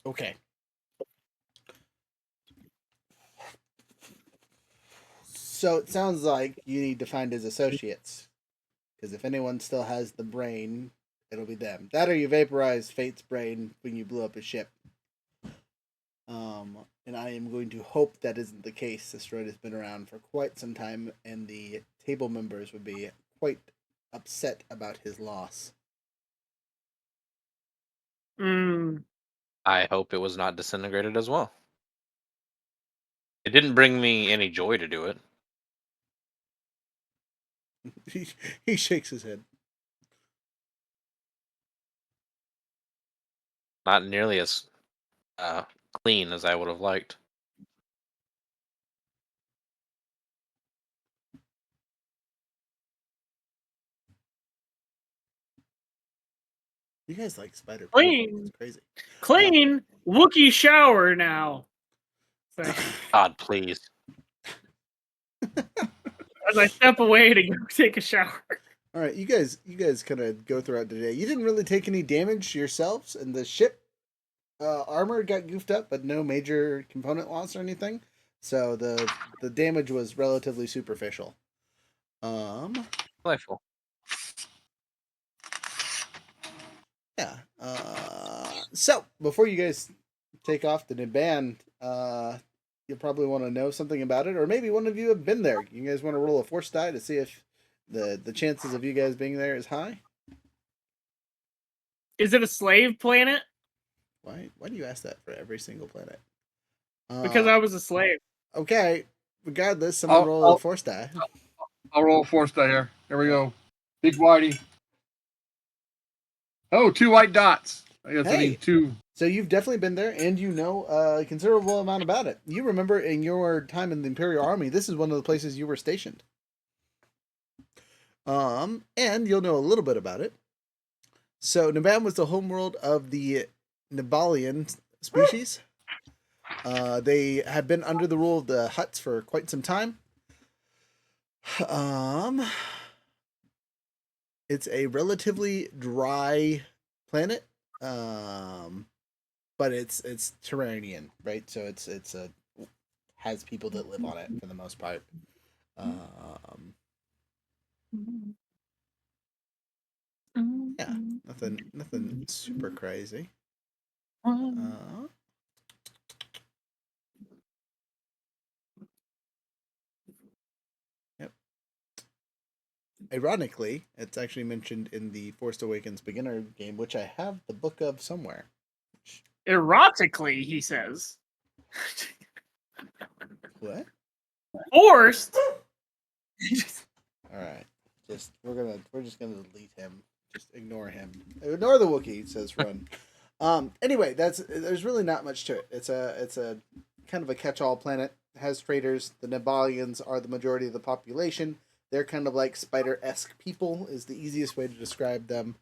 B: Okay. So it sounds like you need to find his associates. Because if anyone still has the brain, it'll be them. That or you vaporized Fate's brain when you blew up his ship. And I am going to hope that isn't the case. This droid has been around for quite some time, and the table members would be quite upset about his loss.
E: I hope it was not disintegrated as well. It didn't bring me any joy to do it.
B: He shakes his head.
E: Not nearly as clean as I would have liked.
B: You guys like spider
D: Clean.
B: It's crazy.
D: Clean Wookiee shower now.
E: God, please.
D: As I step away to go take a shower.
B: All right, you guys kind of go throughout the day. You didn't really take any damage yourselves, and the ship armor got goofed up, but no major component loss or anything. So the damage was relatively superficial.
E: Delightful.
B: Yeah. So before you guys take off to Niban, you'll probably want to know something about it, or maybe one of you have been there. You guys want to roll a force die to see if the chances of you guys being there is high?
D: Is it a slave planet?
B: Why do you ask that for every single planet?
D: Because I was a slave.
B: Okay. Regardless, someone roll a force die.
C: I'll roll a force die here. Here we go. Big Whitey. Oh, 2 white dots. I guess I need 2.
B: So you've definitely been there, and you know a considerable amount about it. You remember in your time in the Imperial Army, this is one of the places you were stationed. And you'll know a little bit about it. So Niban was the homeworld of the Nibalian species. They have been under the rule of the Hutts for quite some time. It's a relatively dry planet. But it's Terranian, right? So it's has people that live on it for the most part. Yeah, nothing super crazy. Yep. Ironically, it's actually mentioned in the Force Awakens beginner game, which I have the book of somewhere.
D: Erotically, he says.
B: What?
D: Forced.
B: All right. We're just gonna delete him Just ignore him. Ignore the Wookiee, says Run. Anyway, there's really not much to it. It's a kind of a catch-all planet. It has traders. The Nibalians are the majority of the population. They're kind of like spider-esque people is the easiest way to describe them.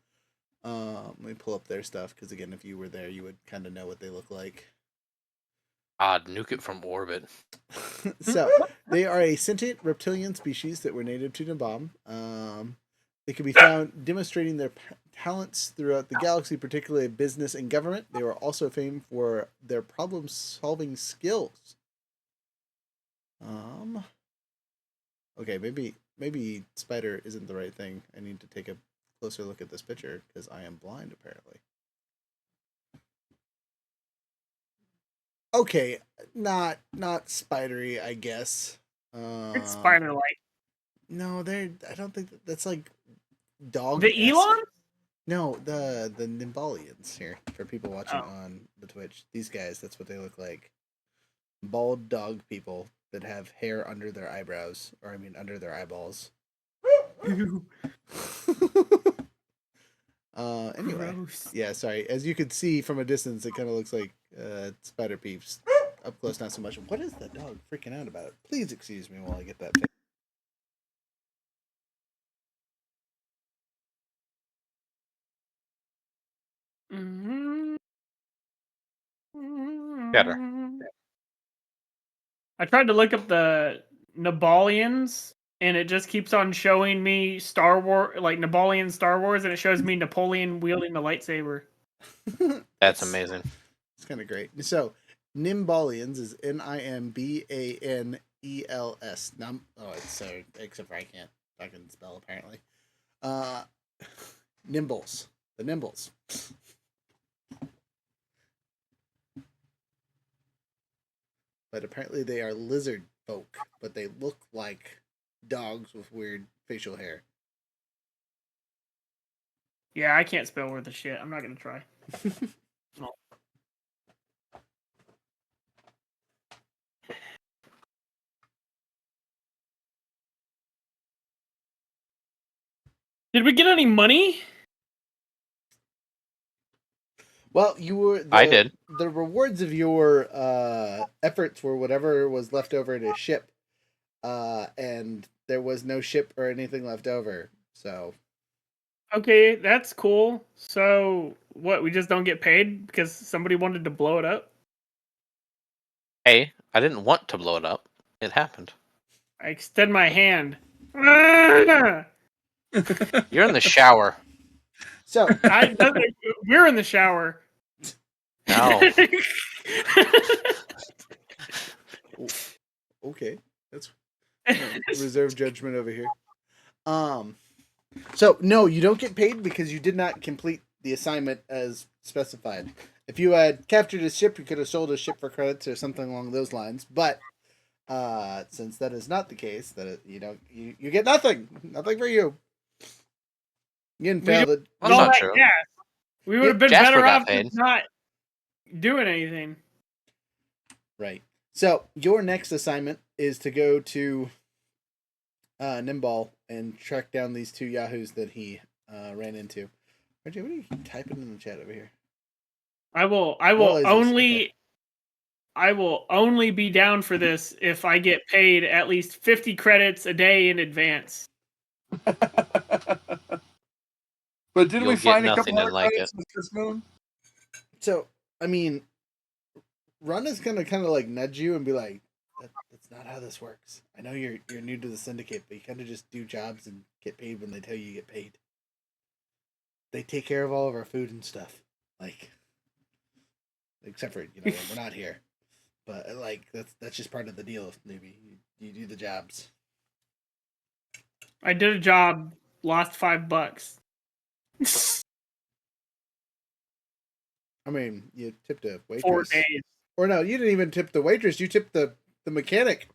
B: Let me pull up their stuff because again, if you were there, you would kind of know what they look like.
E: Nuke it from orbit.
B: So they are a sentient reptilian species that were native to Nabam. They can be found demonstrating their talents throughout the galaxy, particularly business and government. They were also famed for their problem-solving skills. Okay, maybe spider isn't the right thing. I need to take a closer look at this picture because I am blind apparently. Okay, not spidery, I guess.
D: It's spider-like.
B: No, I don't think that's like dog.
D: The Elon?
B: No, the Nimbalians here for people watching
D: Oh.
B: on the Twitch. These guys, that's what they look like. Bald dog people that have hair under their eyebrows, or I mean under their eyeballs. Anyway,
D: Gross.
B: yeah, sorry. As you can see from a distance, it kind of looks like spider peeps. Up close, not so much. What is that dog freaking out about? Please excuse me while I get that fixed.
E: Better.
D: I tried to look up the Nibalians, and it just keeps on showing me Star Wars, like Nibalian Star Wars, and it shows me Napoleon wielding the lightsaber.
E: That's amazing.
B: It's kind of great. So, Nimbalians is Nimbanels. Except for I can't fucking spell apparently. Nimbles. The Nimbles. But apparently they are lizard folk, but they look like dogs with weird facial hair.
D: Yeah, I can't spell worth of shit. I'm not gonna try. Did we get any money?
B: Well, you were.
E: I did.
B: The rewards of your efforts were whatever was left over in a ship, and there was no ship or anything left over. So,
D: Okay, that's cool. So, what, we just don't get paid because somebody wanted to blow it up?
E: Hey, I didn't want to blow it up. It happened.
D: I extend my hand.
E: You're in the shower.
B: so
D: We're in the shower.
E: No.
B: okay, that's reserve judgment over here. So no, you don't get paid because you did not complete the assignment as specified. If you had captured a ship, you could have sold a ship for credits or something along those lines. But since that is not the case, that you get nothing for you. You didn't fail the.
E: That's not true.
D: Yeah, we would have been
E: Jasper
D: better
E: got
D: off
E: paid.
D: just not doing anything.
B: Right. So your next assignment is to go to Nimbal and track down these two yahoos that he ran into. RJ, what are you typing in the chat over here?
D: I will
B: Well,
D: only be down for this if I get paid at least 50 credits a day in advance.
C: But didn't we
E: You'll
C: find
E: get
C: a couple
E: nothing
C: hundred
E: like
C: credits this moon?
B: So, I mean, Run is gonna kind of like nudge you and be like, "That's not how this works. I know you're new to the syndicate, but you kind of just do jobs and get paid when they tell you get paid. They take care of all of our food and stuff, like, except for when we're not here. But like that's just part of the deal. Maybe you do the jobs.
D: I did a job, lost $5.
B: I mean, you tipped a
D: 4
B: waitress.
D: days.
B: Or no, you didn't even tip the waitress. You tipped the mechanic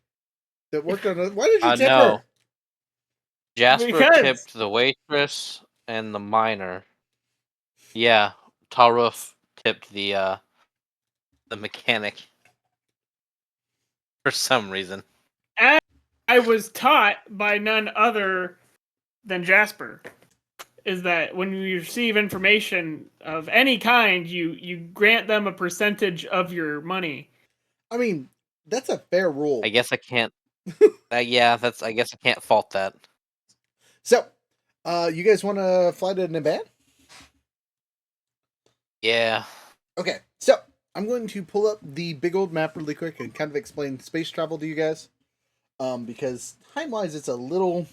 B: that worked on it. Why did you tip
E: No.
B: her?
E: Jasper
D: Because-
E: tipped the waitress and the miner. Yeah, Taruf tipped the mechanic for some reason.
D: I was taught by none other than Jasper. is that when you receive information of any kind, you grant them a percentage of your money.
B: I mean, that's a fair rule.
E: I guess I can't. Yeah, that's. I guess I can't fault that.
B: So, you guys want to fly to Naban?
E: Yeah.
B: Okay, so I'm going to pull up the big old map really quick and kind of explain space travel to you guys. Because time-wise, it's a little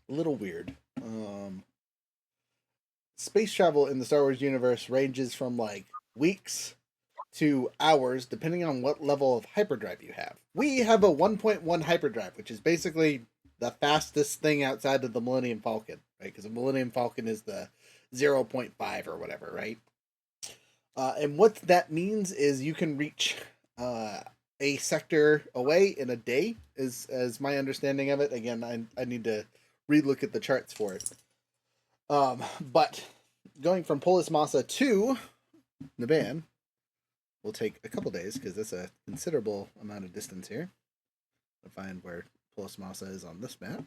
B: weird. Space travel in the Star Wars universe ranges from like weeks to hours, depending on what level of hyperdrive you have. We have a 1.1 hyperdrive, which is basically the fastest thing outside of the Millennium Falcon, right? Because the Millennium Falcon is the 0.5 or whatever, right? And what that means is you can reach a sector away in a day, is as my understanding of it. Again, I need to relook at the charts for it. But going from Polis Massa to Naban will take a couple days because that's a considerable amount of distance here. I'll find where Polis Massa is on this map.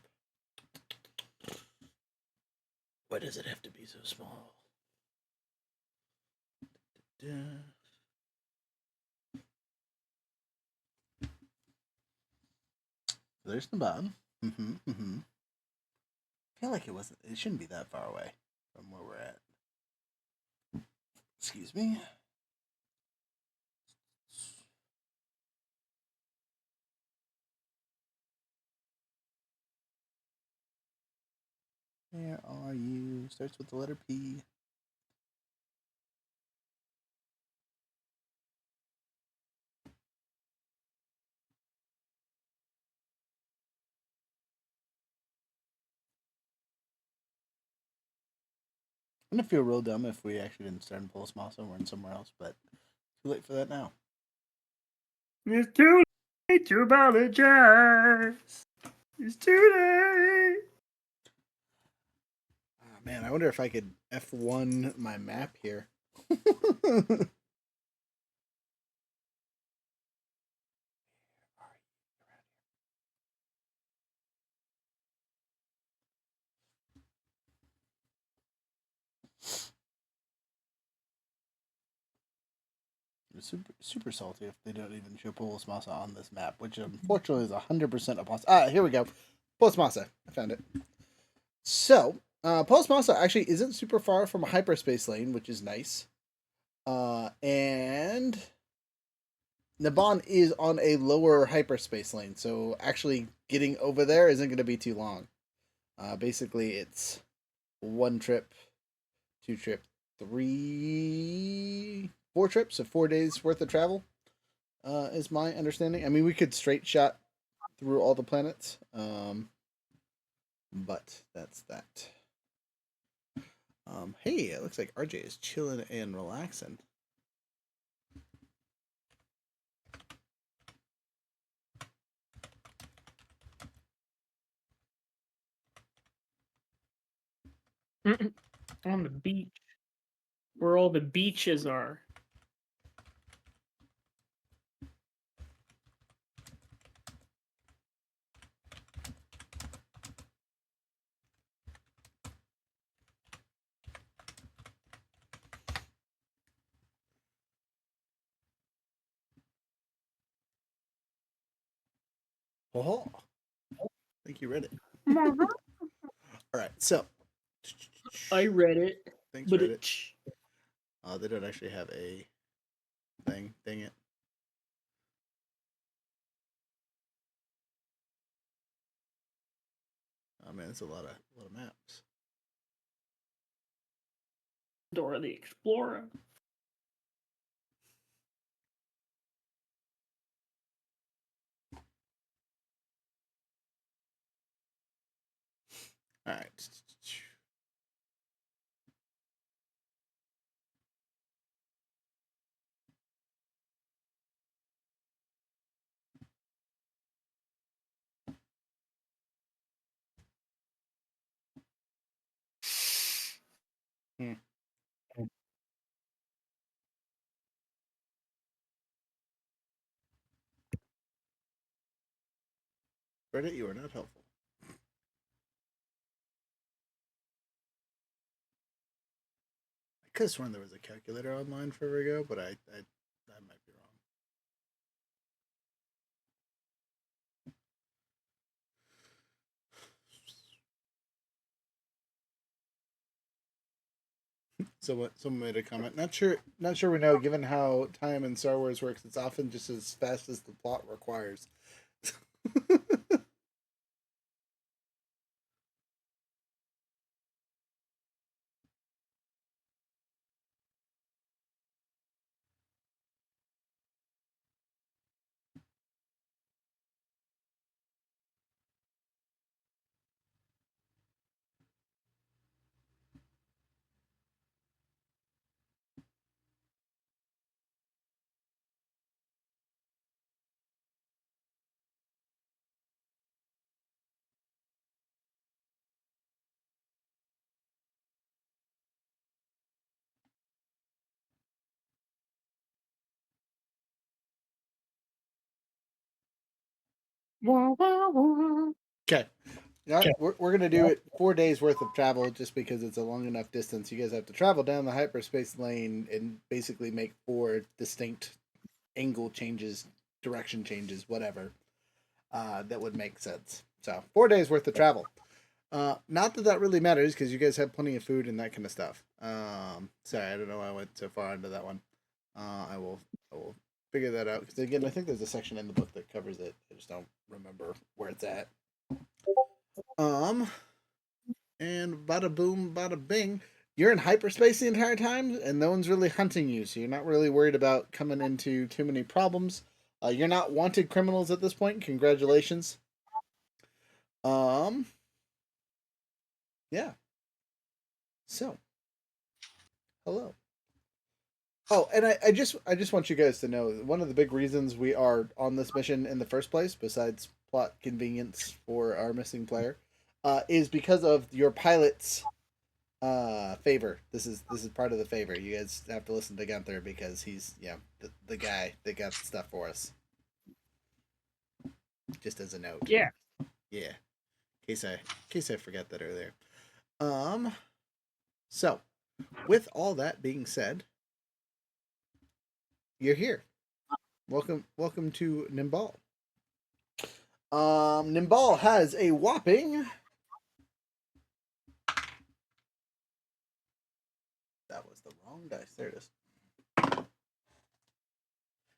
B: Why does it have to be so small? There's Naban. I feel like it shouldn't be that far away from where we're at. Excuse me. Where are you? Starts with the letter P. I'm gonna feel real dumb if we actually didn't start in Polis Massa and we're in somewhere else, but too late for that now.
D: It's too late to apologize. It's too late.
B: Oh, man, I wonder if I could F1 my map here. Super salty if they don't even show Polis Massa on this map, which unfortunately is 100% a possibility. Here we go. Polis Massa. I found it. So, Polis Massa actually isn't super far from a hyperspace lane, which is nice. And Naban is on a lower hyperspace lane, so actually getting over there isn't going to be too long. Basically, it's 1 trip, 2 trip, 3, 4 trips, so 4 days worth of travel, is my understanding. I mean, we could straight shot through all the planets, but that's that. Hey, it looks like RJ is chilling and relaxing.
D: On the beach, where all the beaches are.
B: Oh, I think you read it. All right, so
D: I read it,
B: thanks,
D: but
B: Reddit. They don't actually have a thing. Dang it. Oh man, it's a lot of maps.
D: Dora the Explorer.
B: All right. Reddit, you are not helpful. could have sworn there was a calculator online forever ago, but I might be wrong. Someone made a comment. Not sure we know. Given how time in Star Wars works, it's often just as fast as the plot requires.
D: Wah, wah, wah.
B: Okay. We're going to do it 4 days worth of travel just because it's a long enough distance. You guys have to travel down the hyperspace lane and basically make 4 distinct angle changes, direction changes, whatever, that would make sense. So 4 days worth of travel. Not that really matters because you guys have plenty of food and that kind of stuff. Sorry, I don't know why I went so far into that one. I will figure that out because again, I think there's a section in the book that covers it. I just don't remember where it's at. And bada boom, bada bing. You're in hyperspace the entire time, and no one's really hunting you, so you're not really worried about coming into too many problems. You're not wanted criminals at this point. Congratulations. Yeah. So, hello. Oh, and I just want you guys to know one of the big reasons we are on this mission in the first place, besides plot convenience for our missing player, is because of your pilot's favor. This is part of the favor. You guys have to listen to Gunther because he's the guy that got stuff for us. Just as a note.
D: Yeah.
B: Yeah. In case I forgot that earlier. So with all that being said, you're here. Welcome to Nimbal. Nimbal has a whopping. That was the wrong dice. There it is.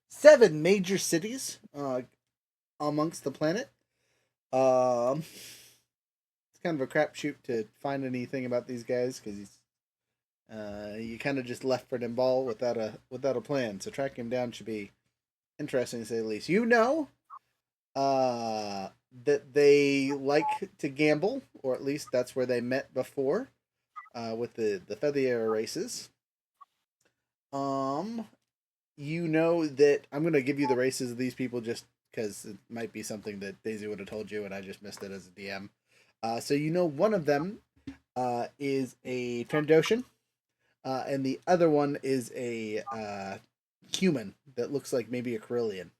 B: 7 major cities amongst the planet. It's kind of a crapshoot to find anything about these guys because he's you kind of just left for Nimbal without a plan. So tracking him down should be interesting to say the least. You know that they like to gamble, or at least that's where they met before, with the Feather races. You know that I'm gonna give you the races of these people just because it might be something that Daisy would have told you and I just missed it as a DM. So you know one of them is a Trandoshan, and the other one is a human that looks like maybe a Carillion.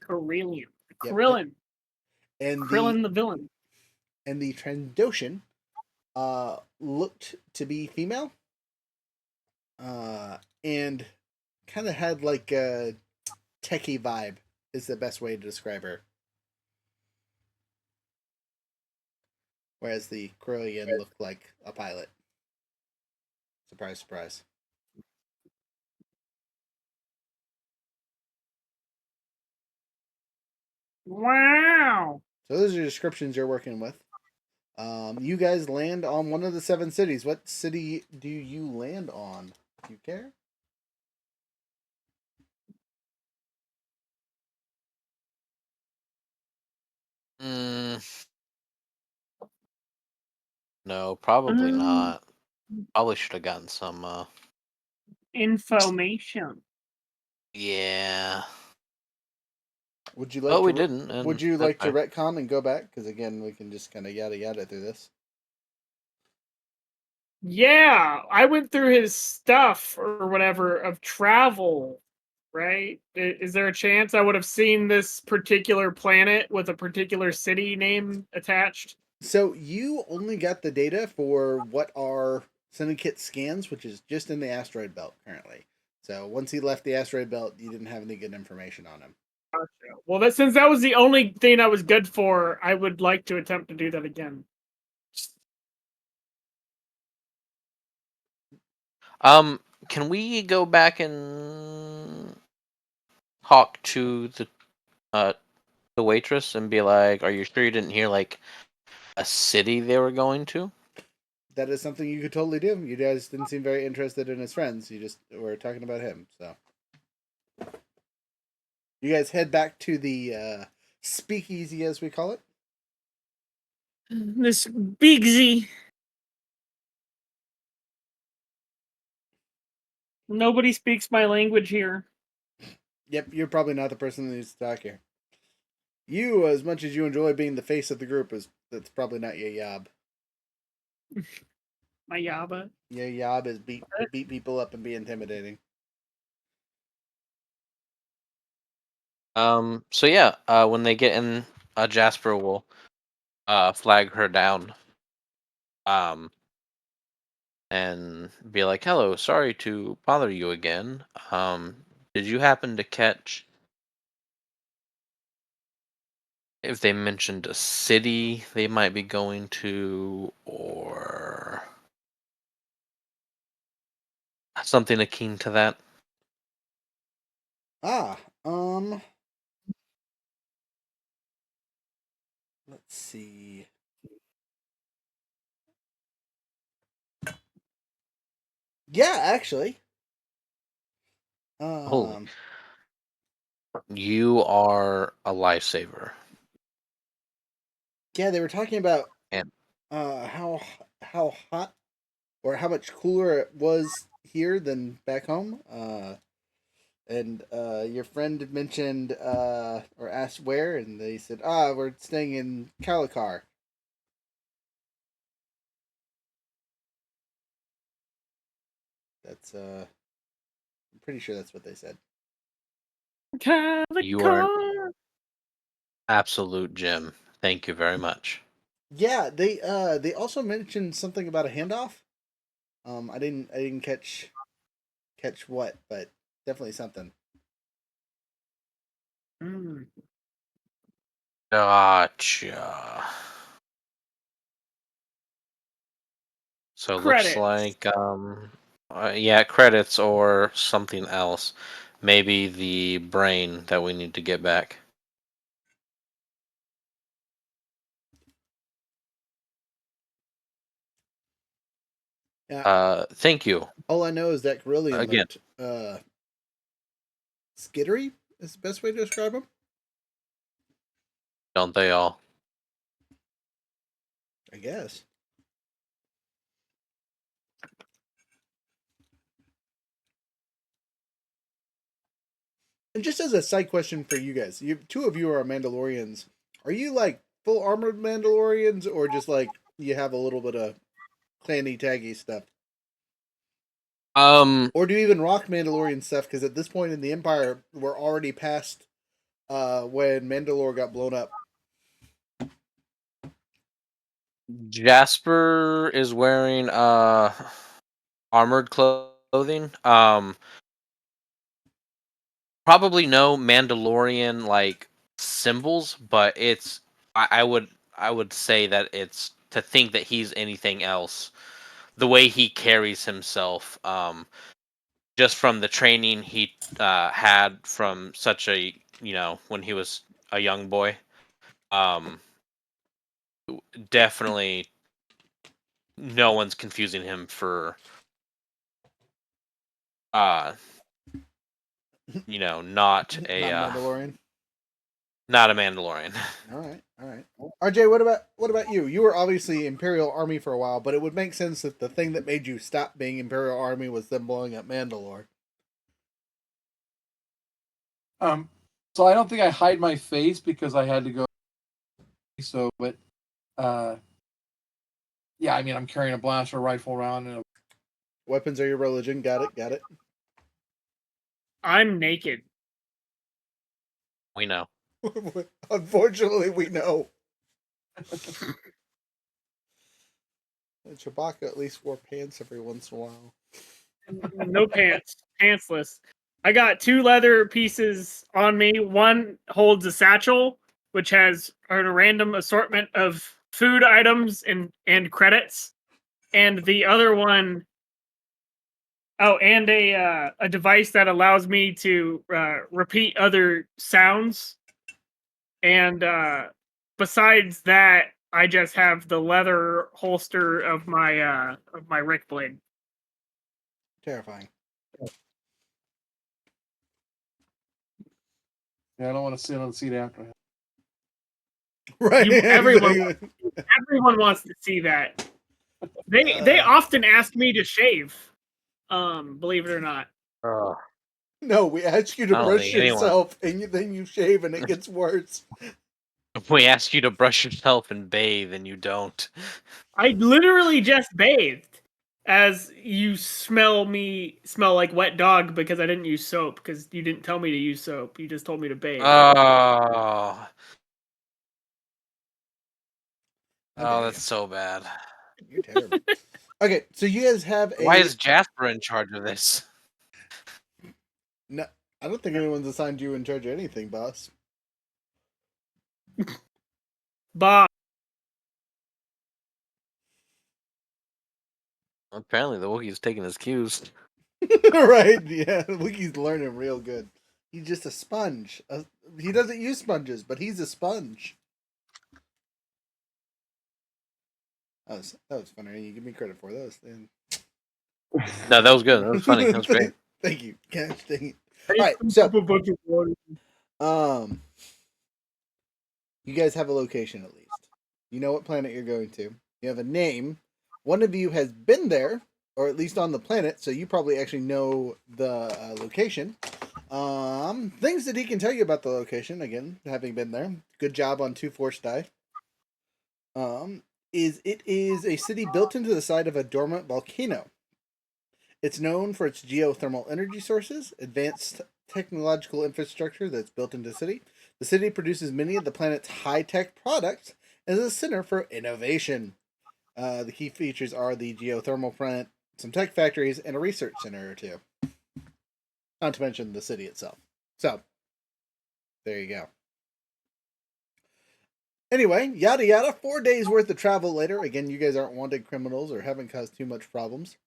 D: Carillion.
B: Yep.
D: Krillin.
B: And
D: Krillin the villain.
B: And the Trandoshan looked to be female, and kind of had like a techie vibe is the best way to describe her. Whereas the Carillion looked like a pilot. Surprise, surprise.
D: Wow.
B: So those are descriptions you're working with. You guys land on one of the 7 cities. What city do you land on? Do you care?
E: No, probably
D: Um,
E: not. Probably should have gotten some.
D: Information.
E: Yeah,
B: Would you like
E: but we
B: to?
E: didn't. And
B: Would you
E: that's
B: like to
E: fine.
B: retcon and go back? Because again, we can just kind of yada yada through this.
D: Yeah, I went through his stuff or whatever of travel, right? Is there a chance I would have seen this particular planet with a particular city name attached?
B: So you only got the data for what are Syndicate scans, which is just in the asteroid belt currently. So once he left the asteroid belt, you didn't have any good information on him.
D: Well, since that was the only thing I was good for, I would like to attempt to do that again.
E: Can we go back and talk to the waitress and be like, "Are you sure you didn't hear like a city they were going to?"
B: That is something you could totally do. You guys didn't seem very interested in his friends. You just were talking about him. So you guys head back to the speakeasy, as we call it.
D: This Bigsy. Nobody speaks my language here.
B: Yep, you're probably not the person that needs to talk here. You, as much as you enjoy being the face of the group, that's probably not your job.
D: My Yaba.
B: Your job is beat people up and be intimidating.
E: So yeah, when they get in, Jasper will flag her down. Um, and be like, "Hello, sorry to bother you again. Did you happen to catch if they mentioned a city they might be going to, or something akin to that?"
B: Ah, let's see. Yeah, actually.
E: Holy,
B: Um,
E: you are a lifesaver.
B: yeah, they were talking about
E: And
B: how hot or how much cooler it was here than back home. And your friend mentioned or asked where, and they said, we're staying in Calicar. That's I'm pretty sure that's what they said.
E: you are an
D: Calicar.
E: absolute gem. Thank you very much.
B: Yeah, they also mentioned something about a handoff. I didn't catch what, but definitely something.
D: Mm.
E: Gotcha. So it looks
D: Credits.
E: like yeah, credits or something else. Maybe the brain that we need to get back.
B: Yeah,
E: Thank you
B: all I know is that Carillion
E: again.
B: looked skittery is the best way to describe him.
E: Don't they all?
B: I guess. And just as a side question for you guys, two of you are Mandalorians. Are you like full armored Mandalorians, or just like you have a little bit of clanny taggy stuff?
E: Um,
B: Or do you even rock Mandalorian stuff? Because at this point in the Empire, we're already past when Mandalore got blown up.
E: Jasper is wearing armored clothing. Probably no Mandalorian like symbols, but I would say that it's to think that he's anything else. The way he carries himself, just from the training he had from such a when he was a young boy, um, definitely no one's confusing him for uh
B: Not a Mandalorian.
E: not a Mandalorian.
B: All right, all right. RJ, what about you? You were obviously Imperial Army for a while, but it would make sense that the thing that made you stop being Imperial Army was them blowing up Mandalore.
C: So I don't think I hide my face because I had to go. So, but uh, yeah, I mean, I'm carrying a blaster rifle around and
B: Weapons are your religion. Got it. Got it.
D: I'm naked.
E: We know.
B: Unfortunately, we know. Chewbacca at least wore pants every once in a while.
D: No pants, pantsless. I got 2 leather pieces on me. One holds a satchel, which has a random assortment of food items and credits, and the other one, oh, and a device that allows me to repeat other sounds. And besides that, I just have the leather holster of my Rick blade.
B: Terrifying.
C: Yeah, I don't want to sit on the seat after him.
B: Right.
D: Everyone
B: exactly.
D: wants to see that. They often ask me to shave. Believe it or not.
E: Oh,
B: No, we ask you to
E: I don't
B: brush
E: think anyone.
B: yourself, and then you shave, and it gets worse.
E: We ask you to brush yourself and bathe, and you don't.
D: I literally just bathed. As you smell like wet dog because I didn't use soap because you didn't tell me to use soap. You just told me to bathe.
E: Oh,
B: How dare
E: that's
B: you?
E: so bad.
B: You're terrible. Okay, so you guys have
E: Why
B: a
E: is Jasper in charge of this?
B: no. I don't think anyone's assigned you in charge of anything, boss.
D: Bob.
E: Apparently, the Wookiee's taking his cues.
B: Right? Yeah, Wiki's learning real good. He's just a sponge. He doesn't use sponges, but he's a sponge. That was funny. You give me credit for those. Then.
E: No, that was good. That was funny. That was great.
B: Thank you. Gosh dang it.
D: I
B: All right,
D: just
B: so
D: up a bunch of water.
B: you guys have a location at least. You know what planet you're going to. You have a name. One of you has been there, or at least on the planet, so you probably actually know the location. Things that he can tell you about the location, again, having been there. Good job on 2 force die. It is a city built into the side of a dormant volcano. It's known for its geothermal energy sources, advanced technological infrastructure that's built into the city. The city produces many of the planet's high-tech products and is a center for innovation. The key features are the geothermal plant, some tech factories, and a research center or two. Not to mention the city itself. So, there you go. Anyway, yada yada, 4 days worth of travel later. Again, you guys aren't wanted criminals or haven't caused too much problems.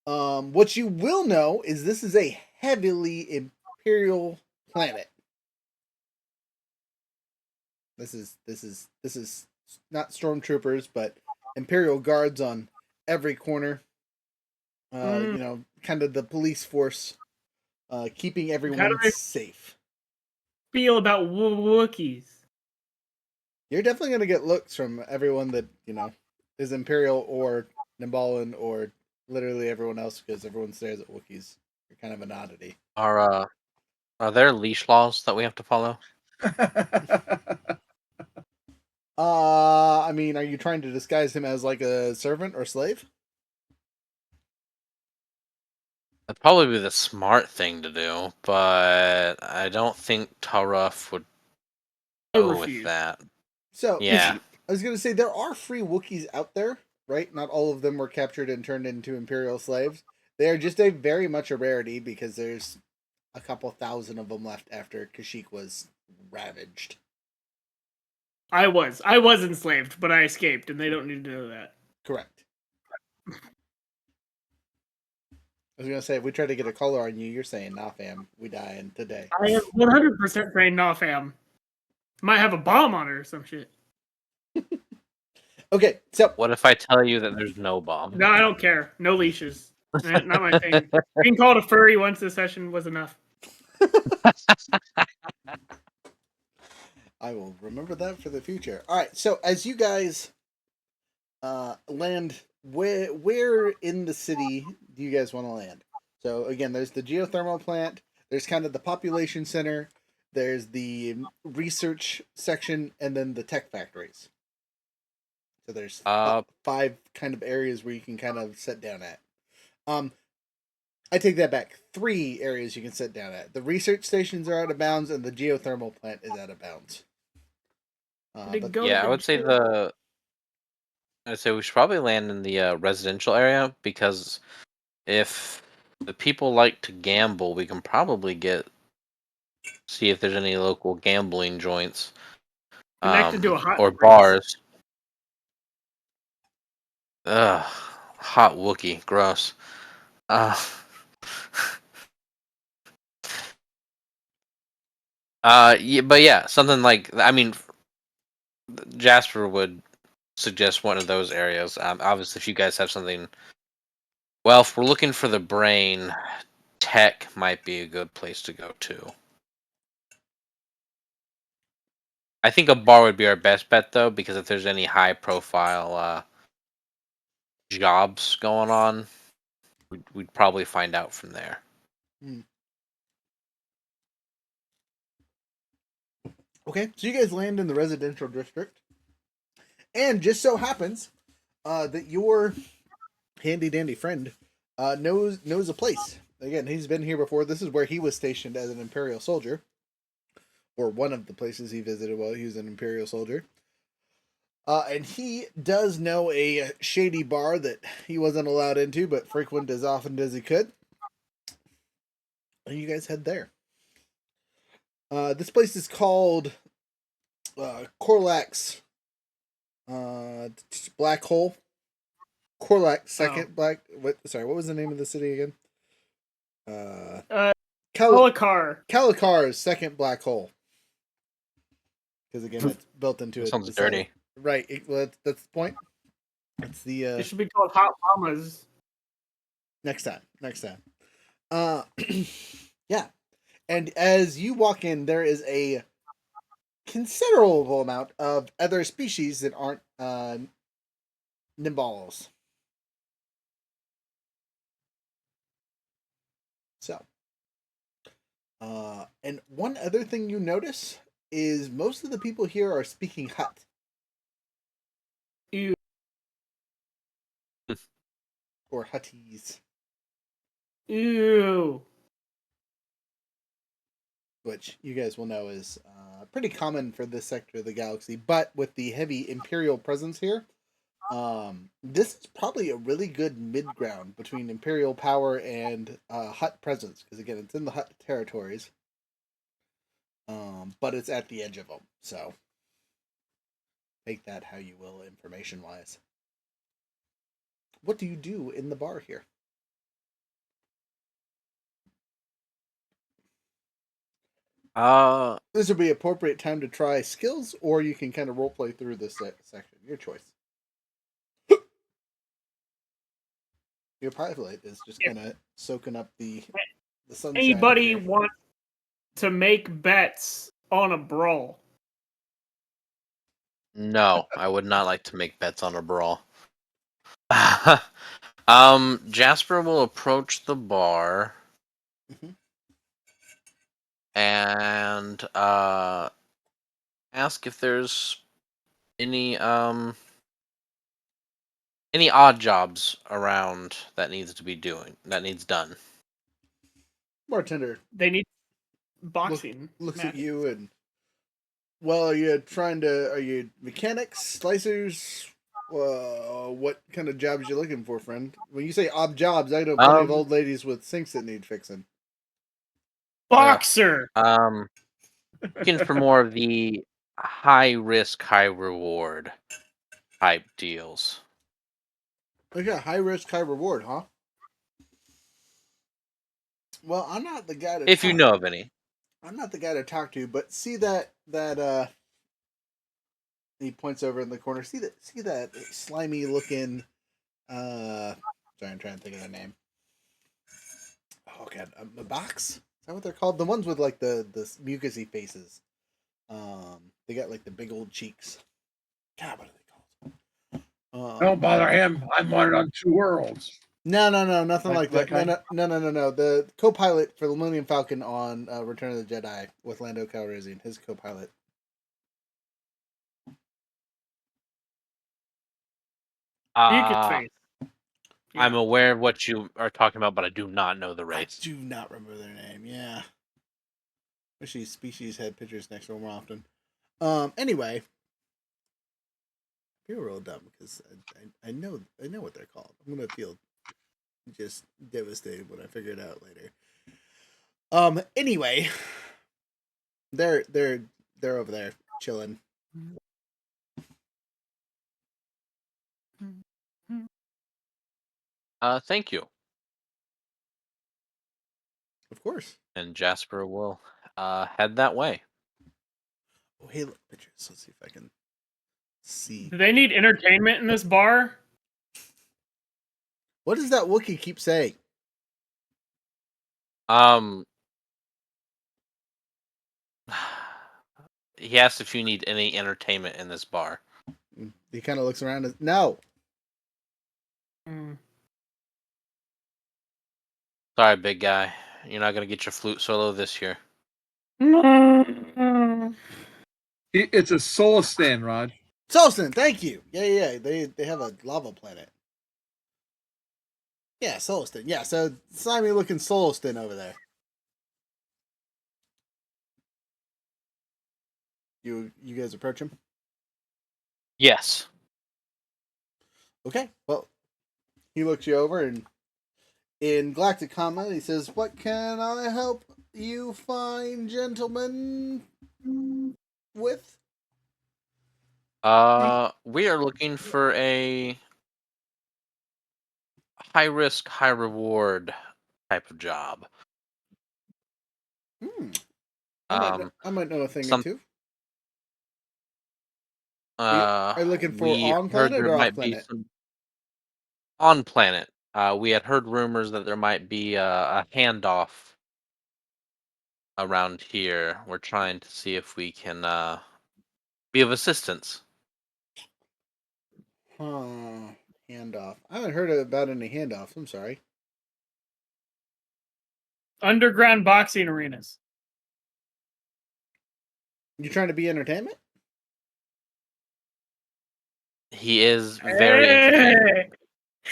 B: What you will know is this is a heavily imperial planet. This is not stormtroopers, but imperial guards on every corner. You know, kind of the police force, keeping
D: How
B: everyone
D: do I
B: safe.
D: feel about Wookiees?
B: You're definitely gonna get looks from everyone that is imperial or Nimbalan or literally everyone else because everyone stares at Wookiees. You're kind of an oddity.
E: Are there leash laws that we have to follow?
B: I mean, are you trying to disguise him as like a servant or slave?
E: That'd probably be the smart thing to do, but I don't think Taruf would
D: I
E: go with
D: refuse.
E: that.
B: So,
E: Yeah.
B: I was gonna say there are free Wookiees out there, right? Not all of them were captured and turned into Imperial slaves. They are just very much a rarity because there's a couple thousand of them left after Kashyyyk was ravaged.
D: I was enslaved, but I escaped, and they don't need to know that.
B: Correct. I was gonna say if we try to get a color on you, you're saying nah, fam, we dying today.
D: I am 100% saying nah, fam. Might have a bomb on her or some shit.
B: Okay, so
E: What if I tell you that there's no bomb?
D: No, I don't care. No leashes. Not my thing. Being called a furry once this session was enough.
B: I will remember that for the future. All right, so as you guys land, where in the city do you guys want to land? So again, there's the geothermal plant. There's kind of the population center. There's the research section, and then the tech factories. So there's 5 kind of areas where you can kind of sit down at. I take that back. 3 areas you can sit down at. The research stations are out of bounds, and the geothermal plant is out of bounds.
E: Yeah, I would say the I'd say we should probably land in the residential area because if the people like to gamble, we can probably see if there's any local gambling joints,
D: Connected to a hot
E: or
D: springs.
E: bars. Ugh, hot Wookie, gross. Uh, yeah, but yeah, something like I mean, Jasper would suggest one of those areas. Obviously, if you guys have something, well, if we're looking for the brain, tech might be a good place to go to. I think a bar would be our best bet though, because if there's any high-profile jobs going on, we'd probably find out from there.
B: Okay, so you guys land in the residential district, and just so happens that your handy dandy friend knows a place. Again, he's been here before. This is where he was stationed as an Imperial soldier, or one of the places he visited while he was an Imperial soldier. And he does know a shady bar that he wasn't allowed into, but frequented as often as he could. And you guys head there. This place is called Corlax Black Hole. Corlax Second Black. What? Sorry, what was the name of the city again?
D: Calicar.
B: Second Black Hole. Because again, it's built into
E: That
B: it.
E: sounds dirty.
B: Right. That's the point. It's the
D: It should be called Hot Mamas.
B: next time. Yeah. And as you walk in, there is a considerable amount of other species that aren't Nimbalos. So, and one other thing you notice is most of the people here are speaking Hut.
D: Ew.
B: Or Hutties.
D: Ew.
B: Which you guys will know is pretty common for this sector of the galaxy. But with the heavy Imperial presence here, this is probably a really good mid-ground between Imperial power and Hut presence. Because again, it's in the Hut territories. But it's at the edge of them. So take that how you will, information-wise. What do you do in the bar here? This would be appropriate time to try skills, or you can kind of roleplay through this section. Your choice. Your pilot is just kind of soaking up the sunshine.
D: Anybody want to make bets on a brawl?
E: No, I would not like to make bets on a brawl. Jasper will approach the bar and ask if there's any odd jobs around that needs done.
B: Bartender
D: They need boxing.
B: looks at you and, well, are you mechanics, slicers? What kind of jobs you looking for, friend? When you say odd jobs, I know plenty of old ladies with sinks that need fixing.
D: Boxer.
E: Looking for more of the high risk, high reward type deals.
B: Okay, high risk, high reward, huh? Well, I'm not the guy to
E: If you know of any.
B: I'm not the guy to talk to, but see that he points over in the corner. See that slimy looking sorry, I'm trying to think of their name. Oh god, the box? Is that what they're called? The ones with like the mucusy faces. They got like the big old cheeks. God, what are they called?
C: Don't bother him. I'm wanted on 2 worlds.
B: No, nothing like that.
C: That
B: No. The co-pilot for the Millennium Falcon on Return of the Jedi with Lando Calrissian, his co-pilot.
D: Face.
E: I'm aware of what you are talking about, but I do not know the race.
B: I do not remember their name. Yeah. Wish these species had pictures next to them more often. Anyway, feel real dumb because I know what they're called. I'm gonna feel just devastated when I figure it out later. Anyway, they're over there chilling.
E: Thank you.
B: Of course.
E: And Jasper will head that way.
B: Oh, hey, look, pictures. Let's see if I can see.
D: Do they need entertainment in this bar?
B: What does that Wookiee keep saying?
E: Um, he asked if you need any entertainment in this bar.
B: He kind of looks around and no.
D: Mm.
E: Sorry, big guy. You're not gonna get your flute solo this year.
C: It's a Solistan, Rod.
B: Solston, thank you. Yeah. They have a lava planet. Yeah, Solston. Yeah, so slimy looking Solston over there. You guys approach him?
E: Yes.
B: Okay. Well, he looks you over and in Galactic Comma he says, "What can I help you fine gentlemen with?"
E: We are looking for a high risk, high reward type of job. Um,
B: I might know a thing or
E: some
B: two. Are you looking for
E: we
B: on
E: heard
B: planet
E: there
B: or off
E: might be
B: planet?
E: some on planet. We had heard rumors that there might be a handoff around here. We're trying to see if we can be of assistance.
B: Huh. Handoff. I haven't heard about any handoffs. I'm sorry.
D: Underground boxing arenas.
B: You trying to be entertainment?
E: He is very entertaining.
D: Hey!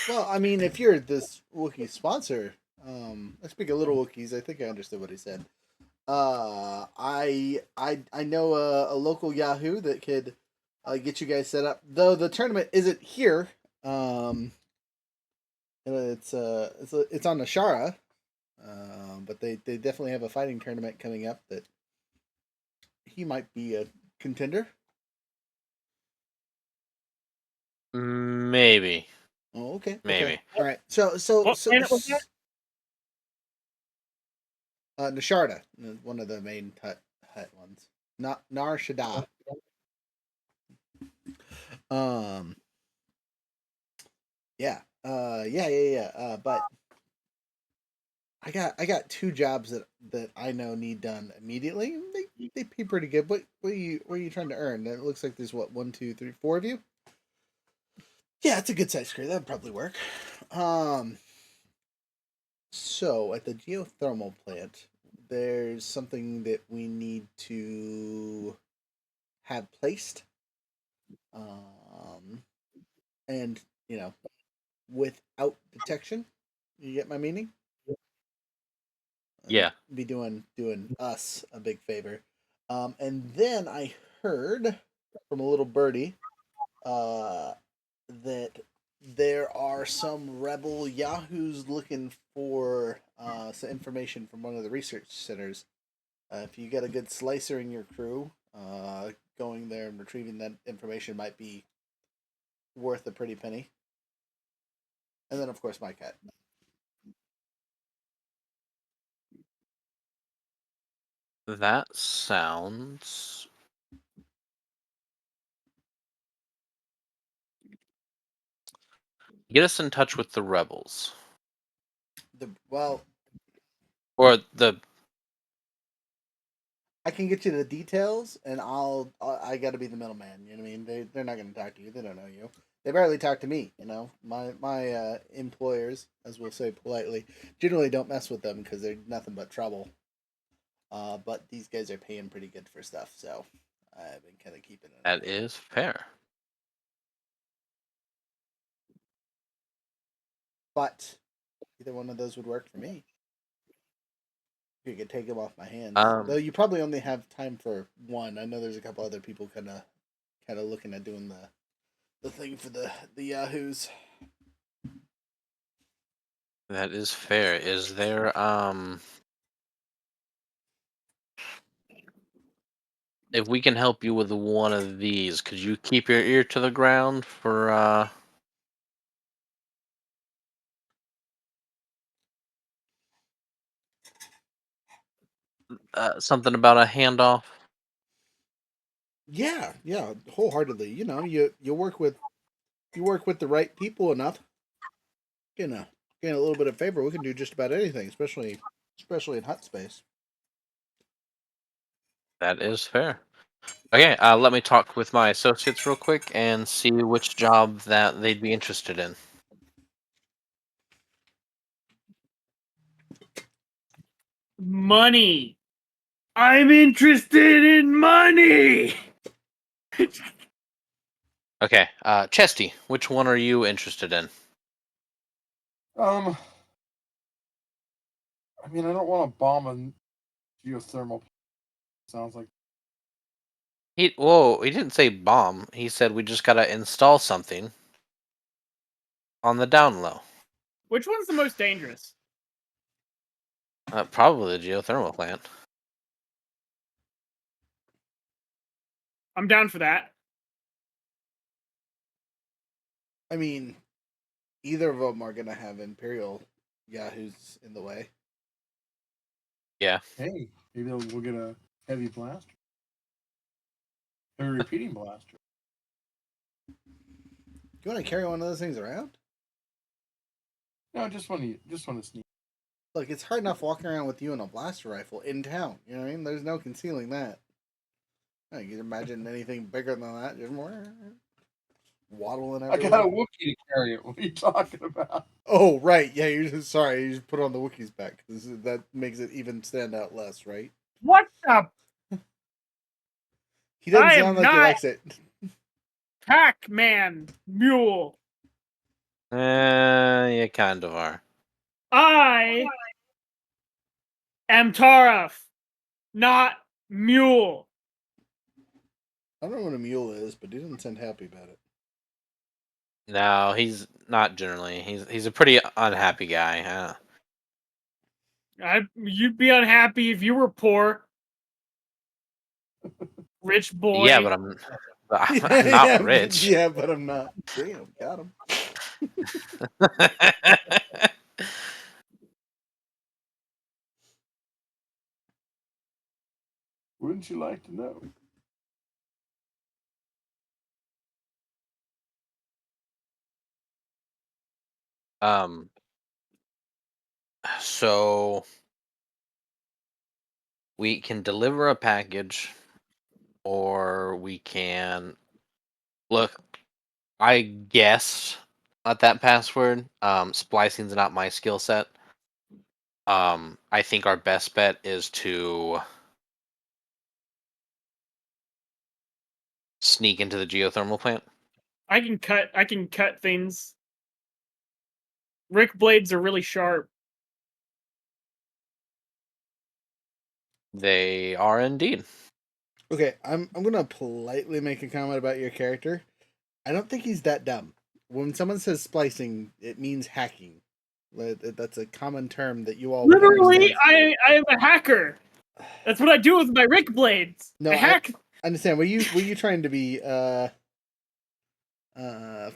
B: Well, I mean, if you're this Wookiee sponsor, I speak a little Wookiees. I think I understood what he said. I know a local Yahoo that could get you guys set up. Though the tournament isn't here. It's on Nashara. But they definitely have a fighting tournament coming up that he might be a contender.
E: Maybe,
B: Oh, okay.
E: maybe.
B: Okay. All right. So
D: What planet was that?
B: Nisharda, one of the main hut ones. Not Nar Shaddaa. Um. Yeah. Yeah. But I got two jobs that I know need done immediately. They pay pretty good. What are you trying to earn? It looks like there's what 1, 2, 3, 4 of you. Yeah, it's a good size crew. That'd probably work. So at the geothermal plant, there's something that we need to have placed. Um, and without detection, you get my meaning?
E: Yeah.
B: Be doing us a big favor. And then I heard from a little birdie that there are some rebel yahoos looking for some information from one of the research centers. If you get a good slicer in your crew, going there and retrieving that information might be worth a pretty penny. And then, of course, my cat.
E: That sounds. Get us in touch with the rebels.
B: Well,
E: Or the.
B: I can get you the details, and I got to be the middleman. You know what I mean? They're not going to talk to you. They don't know you. They barely talk to me. You know, my employers, as we'll say politely, generally don't mess with them because they're nothing but trouble. But these guys are paying pretty good for stuff, so I've been kind of keeping it.
E: That is fair.
B: But either one of those would work for me. You could take them off my hands. Though you probably only have time for one. I know there's a couple other people kind of looking at doing the thing for the yahoos.
E: That is fair. Is there if we can help you with one of these, could you keep your ear to the ground for something about a handoff?
B: Yeah, yeah, wholeheartedly. You know, you work with the right people enough. You know, gain a little bit of favor. We can do just about anything, especially in hut space.
E: That is fair. Okay, let me talk with my associates real quick and see which job that they'd be interested in.
D: Money. I'm interested in money.
E: Okay, Chesty, which one are you interested in?
C: I mean, I don't want to bomb a geothermal. Sounds like
E: He didn't say bomb. He said we just gotta install something on the down low.
D: Which one's the most dangerous?
E: Probably the geothermal plant.
D: I'm down for that.
B: I mean, either of them are gonna have Imperial yahoos in the way.
E: Yeah.
C: hey, maybe we'll get a heavy blaster, a repeating blaster.
B: Do you want to carry one of those things around?
C: No, just want to sneak.
B: Look, it's hard enough walking around with you and a blaster rifle in town. You know what I mean? There's no concealing that. I can imagine anything bigger than that. Just waddling
C: I
B: everywhere.
C: got a Wookiee to carry it. What are you talking about?
B: Oh, right. Yeah, you're just sorry. You just put on the Wookiee's back. That makes it even stand out less, right?
D: What the?
B: He doesn't
D: I
B: sound
D: am
B: like he
D: not
B: likes it.
D: Pac-Man mule.
E: You kind of are.
D: I am Tarif, not mule.
B: I don't know what a mule is, but he doesn't sound happy about it.
E: No, he's not generally. He's a pretty unhappy guy. Huh?
D: You'd be unhappy if you were poor. Rich boy.
E: Yeah, but I'm not rich.
B: Yeah, but I'm not. Damn, got him.
C: Wouldn't you like to know?
E: um. So we can deliver a package, or we can look. I guess at that password. Splicing's not my skill set. I think our best bet is to sneak into the geothermal plant.
D: I can cut things. Rick blades are really sharp.
E: They are indeed.
B: Okay, I'm gonna politely make a comment about your character. I don't think he's that dumb. When someone says splicing, it means hacking. That's a common term that you all would
D: Literally,
B: understand.
D: I am a hacker. That's what I do with my Rick blades.
B: No,
D: I hack.
B: I understand. Were you trying to be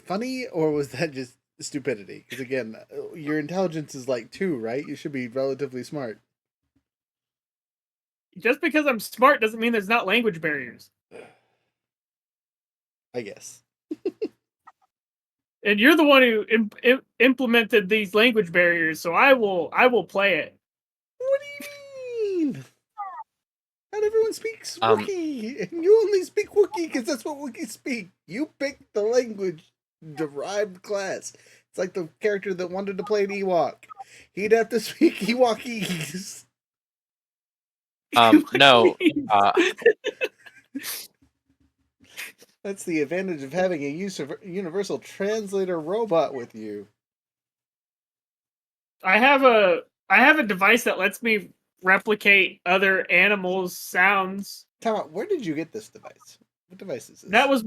B: funny, or was that just stupidity? Because again, your intelligence is like 2, right? You should be relatively smart.
D: Just because I'm smart doesn't mean there's not language barriers.
B: I guess.
D: And you're the one who implemented these language barriers, so I will play it.
B: What do you mean? Not everyone speaks
E: Um,
B: Wookiee, and you only speak Wookiee because that's what Wookiees speak. You picked the language derived class. It's like the character that wanted to play an Ewok. He'd have to speak Ewokese.
E: no.
B: That's the advantage of having a universal translator robot with you.
D: I have a device that lets me replicate other animals' sounds.
B: Tom, where did you get this device? What device is this?
D: That was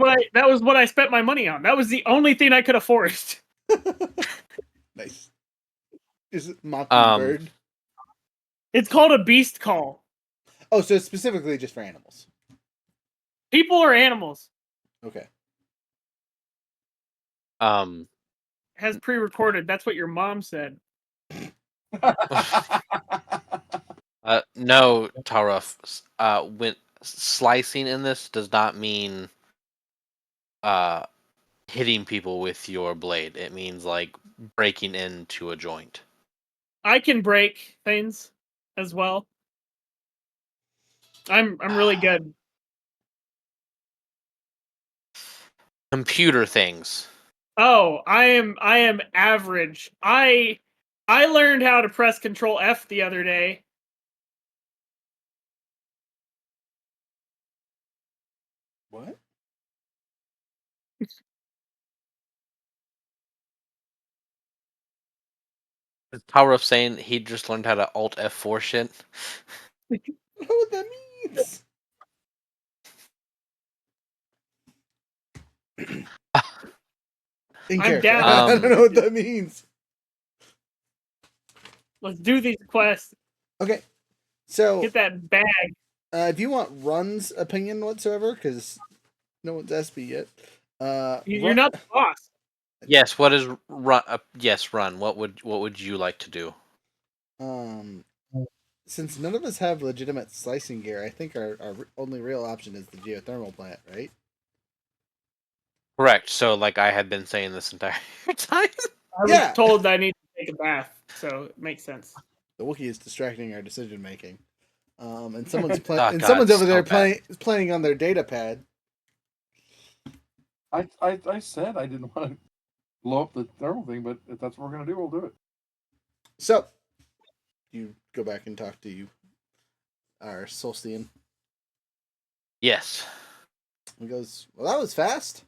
D: what I spent my money on. That was the only thing I could afford.
B: Nice. Is it Mockingbird?
D: It's called a beast call.
B: Oh, so it's specifically just for animals.
D: People or animals.
B: Okay.
D: Has pre-recorded. That's what your mom said.
E: No, Taruf. When slicing in this does not mean hitting people with your blade. It means like breaking into a joint.
D: I can break things as well. I'm really good.
E: Computer things.
D: Oh, I am average. I learned how to press Control F the other day.
B: What?
E: Is Taruf saying he just learned how to Alt F4 shit?
B: I don't know what that means. In
D: I'm
B: character.
D: down.
B: I don't know what that means.
D: Let's do these quests.
B: Okay. So,
D: Get that bag.
B: do you want Run's opinion whatsoever? Because no one's asked me yet.
D: You're not the boss.
E: Yes. What is run? Yes, run. What would you like to do?
B: Since none of us have legitimate slicing gear, I think our only real option is the geothermal plant, right?
E: Correct. So, like I had been saying this entire time.
D: I was told I need to take a bath, so it makes sense.
B: The Wookiee is distracting our decision making. And someone's
E: God,
B: someone's over
E: so
B: there
E: bad.
B: playing on their data pad.
C: I said I didn't want to blow up the thermal thing, but if that's what we're gonna do, we'll do it.
B: So, you go back and talk to our Solstian.
E: Yes.
B: He goes, "Well, that was fast."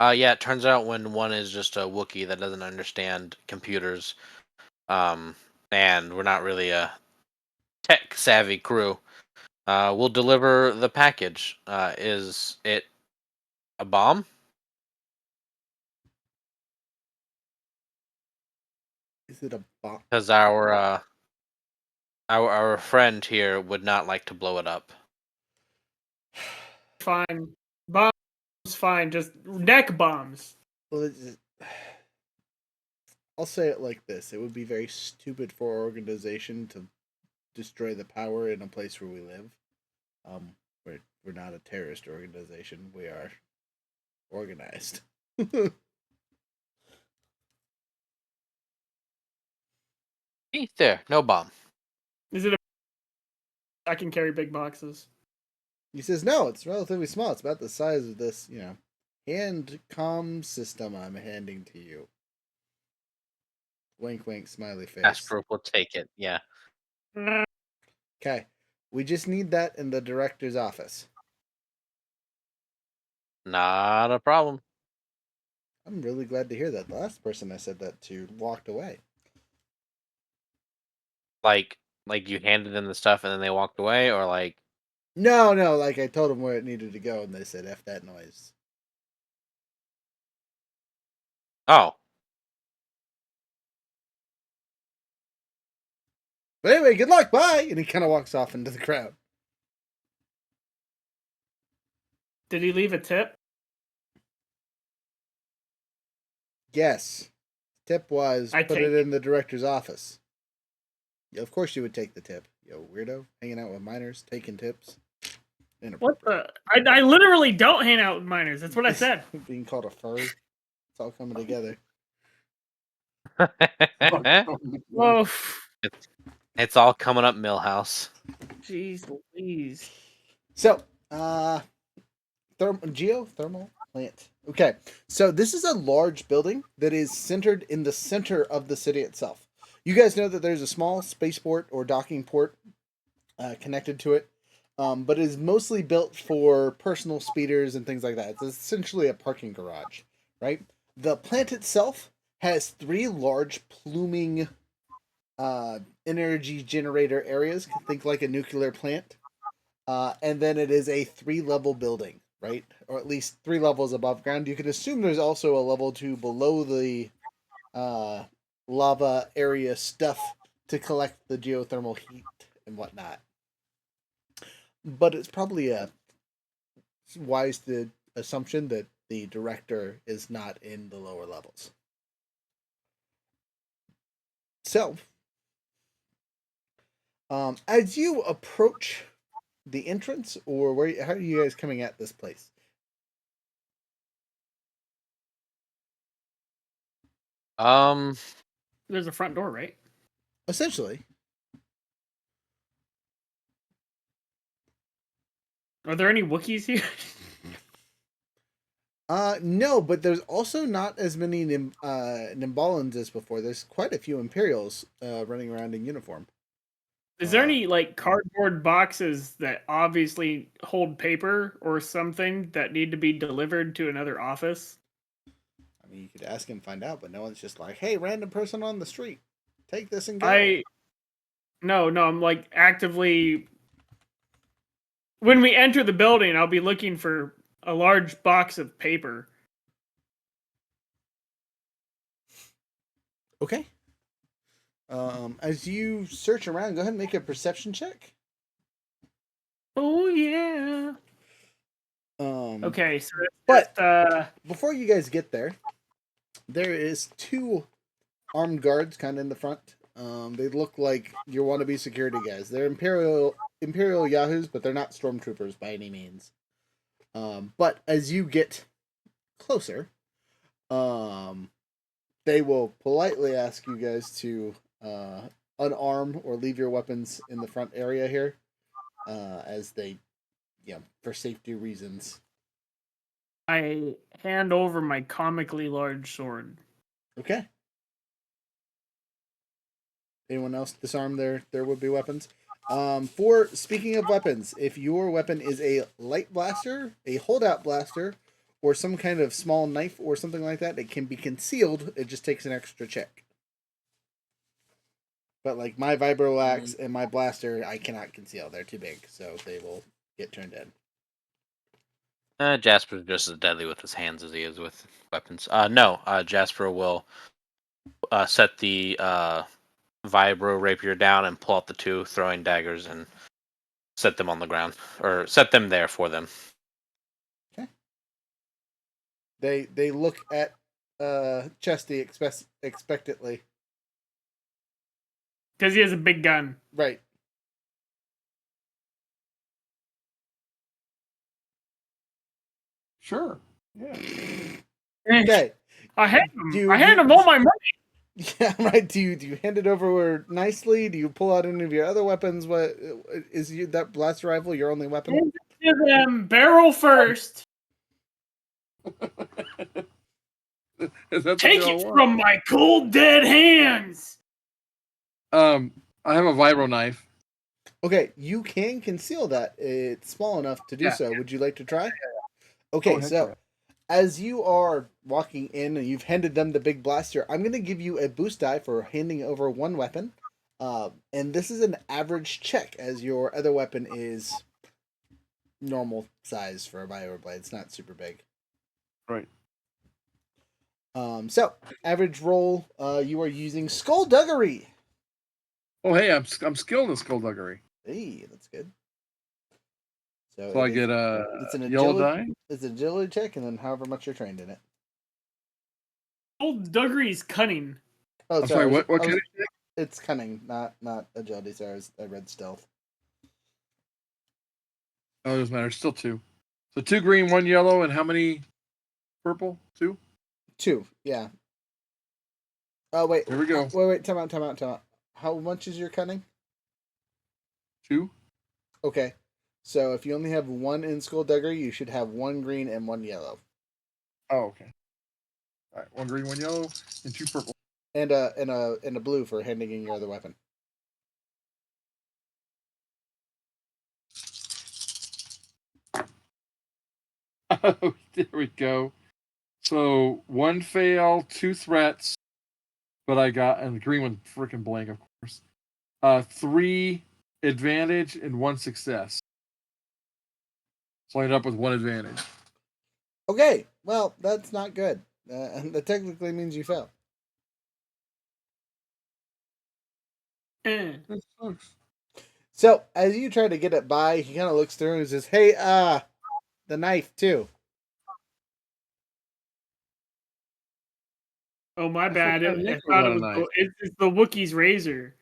E: Yeah. It turns out when one is just a Wookiee that doesn't understand computers, and we're not really a tech savvy crew, we'll deliver the package. Is it a bomb?
B: Is it a bomb?
E: Because our friend here would not like to blow it up.
D: Fine. Bombs, fine. Just neck bombs.
B: Well, I'll say it like this: it would be very stupid for our organization to destroy the power in a place where we live. We're not a terrorist organization. We are organized.
E: There, no bomb.
D: Is it I can carry big boxes.
B: He says, "No, it's relatively small. It's about the size of this, hand comm system I'm handing to you." Wink, wink, smiley face.
E: Asper will take it. Yeah.
B: Okay, we just need that in the director's office.
E: Not a problem.
B: I'm really glad to hear that. The last person I said that to walked away.
E: Like you handed them the stuff and then they walked away, or like.
B: No, like I told them where it needed to go, and they said, "F that noise."
E: Oh.
B: But anyway, good luck, bye! And he kind of walks off into the crowd.
D: Did he leave a tip?
B: Yes. Tip was,
D: I
B: put
D: take
B: it in the director's office. Yeah, of course you would take the tip. Yo, weirdo. Hanging out with minors, taking tips.
D: What the? I literally don't hang out with minors. That's what I said.
B: Being called a furry. It's all coming together.
D: Whoa.
E: It's all coming up, Millhouse.
D: Jeez Louise.
B: So, geothermal plant. Okay, so this is a large building that is centered in the center of the city itself. You guys know that there's a small spaceport or docking port connected to it, but it is mostly built for personal speeders and things like that. It's essentially a parking garage, right? The plant itself has 3 large pluming energy generator areas. Think like a nuclear plant. and then it is a 3-level building, right? Or at least 3 levels above ground. You can assume there's also a level 2 below the lava area stuff to collect the geothermal heat and whatnot. But it's probably a wise the assumption that the director is not in the lower levels. So, as you approach the entrance, or how are you guys coming at this place?
E: Um,
D: There's a front door, right?
B: Essentially,
D: Are there any Wookiees here?
B: no, but there's also not as many Nimbalans as before. There's quite a few Imperials running around in uniform.
D: Is there any like cardboard boxes that obviously hold paper or something that need to be delivered to another office?
B: I mean, you could ask and find out, but no one's just like, "Hey, random person on the street, take this and go."
D: No, I'm like actively. When we enter the building, I'll be looking for a large box of paper.
B: Okay. As you search around, go ahead and make a perception check.
D: Oh yeah. Okay, so
B: but
D: just,
B: before you guys get there, there is 2 armed guards kind of in the front. They look like your wannabe security guys. They're Imperial Yahoos, but they're not stormtroopers by any means. But as you get closer, they will politely ask you guys to unarm or leave your weapons in the front area here, as they, for safety reasons.
D: I hand over my comically large sword.
B: Okay. Anyone else disarm their would-be weapons? For speaking of weapons, if your weapon is a light blaster, a holdout blaster, or some kind of small knife or something like that, it can be concealed. It just takes an extra check. But like my vibro axe and my blaster, I cannot conceal. They're too big, so they will get turned in.
E: Jasper's just as deadly with his hands as he is with weapons. No, Jasper will set the vibro rapier down and pull out the 2 throwing daggers and set them on the ground, or set them there for them.
B: Okay. They look at Chesty expectantly.
D: Because he has a big gun.
B: Right.
C: Sure. Yeah.
B: Okay.
D: I hand him all my money.
B: Yeah, right. Do you hand it over nicely? Do you pull out any of your other weapons? What is that blaster rifle your only weapon?
D: Give them barrel first. Take it from my cold dead hands.
C: I have a vibro knife.
B: Okay, you can conceal that. It's small enough to do so. Would you like to try? Okay, so as you are walking in and you've handed them the big blaster, I'm going to give you a boost die for handing over 1 weapon. And this is an average check, as your other weapon is normal size for a vibroblade. It's not super big.
C: Right.
B: So average roll. You are using skullduggery.
C: Oh, hey, I'm skilled in skullduggery.
B: Hey, that's good.
C: So I get
B: it's an
C: yellow
B: agility,
C: die.
B: It's an agility check, and then however much you're trained in it.
D: Skullduggery's cunning.
B: Oh,
C: I'm sorry. What kind of check?
B: It's cunning, not agility. Sorry, I read stealth.
C: Oh, it doesn't matter. Still 2. So 2 green, 1 yellow, and how many purple? 2.
B: 2, yeah. Oh wait.
C: Here we go.
B: Wait. Time out. How much is your cunning?
C: 2.
B: Okay. So if you only have 1 in skullduggery, you should have 1 green and 1 yellow.
C: Oh, okay. All right, 1 green, 1 yellow, and 2 purple.
B: And a blue for handing in your other weapon.
C: Oh, there we go. So 1 fail, 2 threats, but I got, and the green one freaking blank, of course. 3 advantage and 1 success. So I ended up with 1 advantage.
B: Okay, well, that's not good. That technically means you fail.
C: That sucks.
B: So, as you try to get it by, he kind of looks through and says, "Hey, the knife too."
D: Oh, my
C: I thought
D: bad.
C: that
D: I
C: Nick was
D: thought
C: on
D: it
C: a
D: was
C: knife.
D: it's the Wookiee's razor.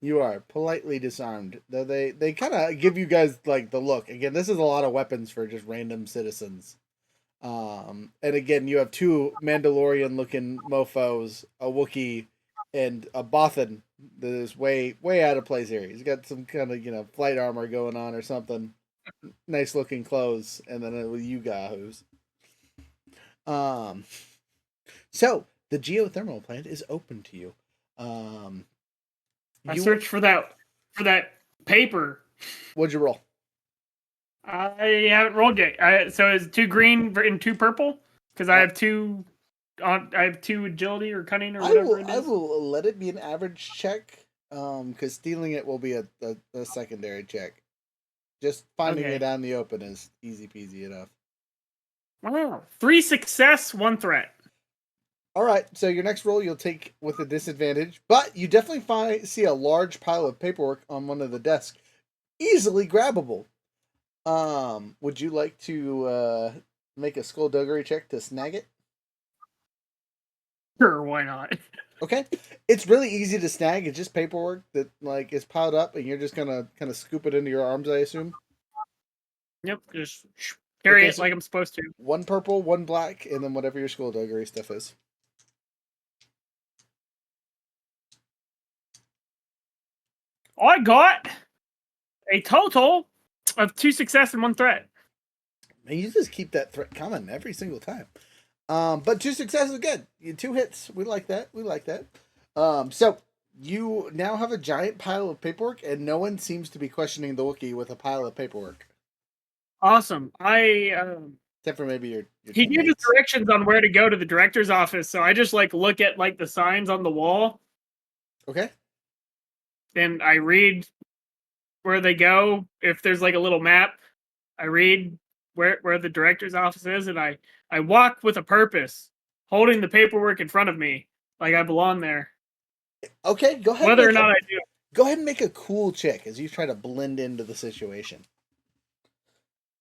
B: You are politely disarmed. Though they kind of give you guys like the look. Again, this is a lot of weapons for just random citizens. And again, you have 2 Mandalorian-looking mofo's, a Wookiee, and a Bothan that is way out of place here. He's got some kind of flight armor going on or something. Nice looking clothes, and then with you gahoos. So the geothermal plant is open to you.
D: I
B: You
D: searched for that paper.
B: what'd you roll?
D: I haven't rolled yet. So is 2 green and 2 purple? Because I have 2 I have 2 agility or cunning or whatever it
B: I
D: is.
B: will let it be an average check. Because stealing it will be a secondary check. Just finding
D: Okay.
B: it out in the open is easy peasy enough.
D: Wow. 3 success, 1 threat.
B: All right, so your next roll you'll take with a disadvantage, but you definitely see a large pile of paperwork on one of the desks, easily grabbable. Would you like to make a skullduggery check to snag it?
D: Sure, why not?
B: Okay, it's really easy to snag. It's just paperwork that is piled up, and you're just gonna kind of scoop it into your arms, I assume.
D: Yep, just carry
B: Okay,
D: it
B: so
D: like I'm supposed to.
B: 1 purple, 1 black, and then whatever your skullduggery stuff is.
D: I got a total of 2 success and 1 threat.
B: Man, you just keep that threat coming every single time. But 2 successes is good. 2 hits. We like that. We like that. So you now have a giant pile of paperwork, and no one seems to be questioning the Wookiee with a pile of paperwork,
D: Awesome.
B: except for maybe your
D: He gave us
B: teammates.
D: directions on where to go to the director's office, so I just look at the signs on the wall
B: Okay.
D: and I read where they go. If there's a little map, I read where the director's office is, and I walk with a purpose, holding the paperwork in front of me like I belong there.
B: Okay. Go ahead.
D: Whether or not I do.
B: Go ahead and make a cool check as you try to blend into the situation.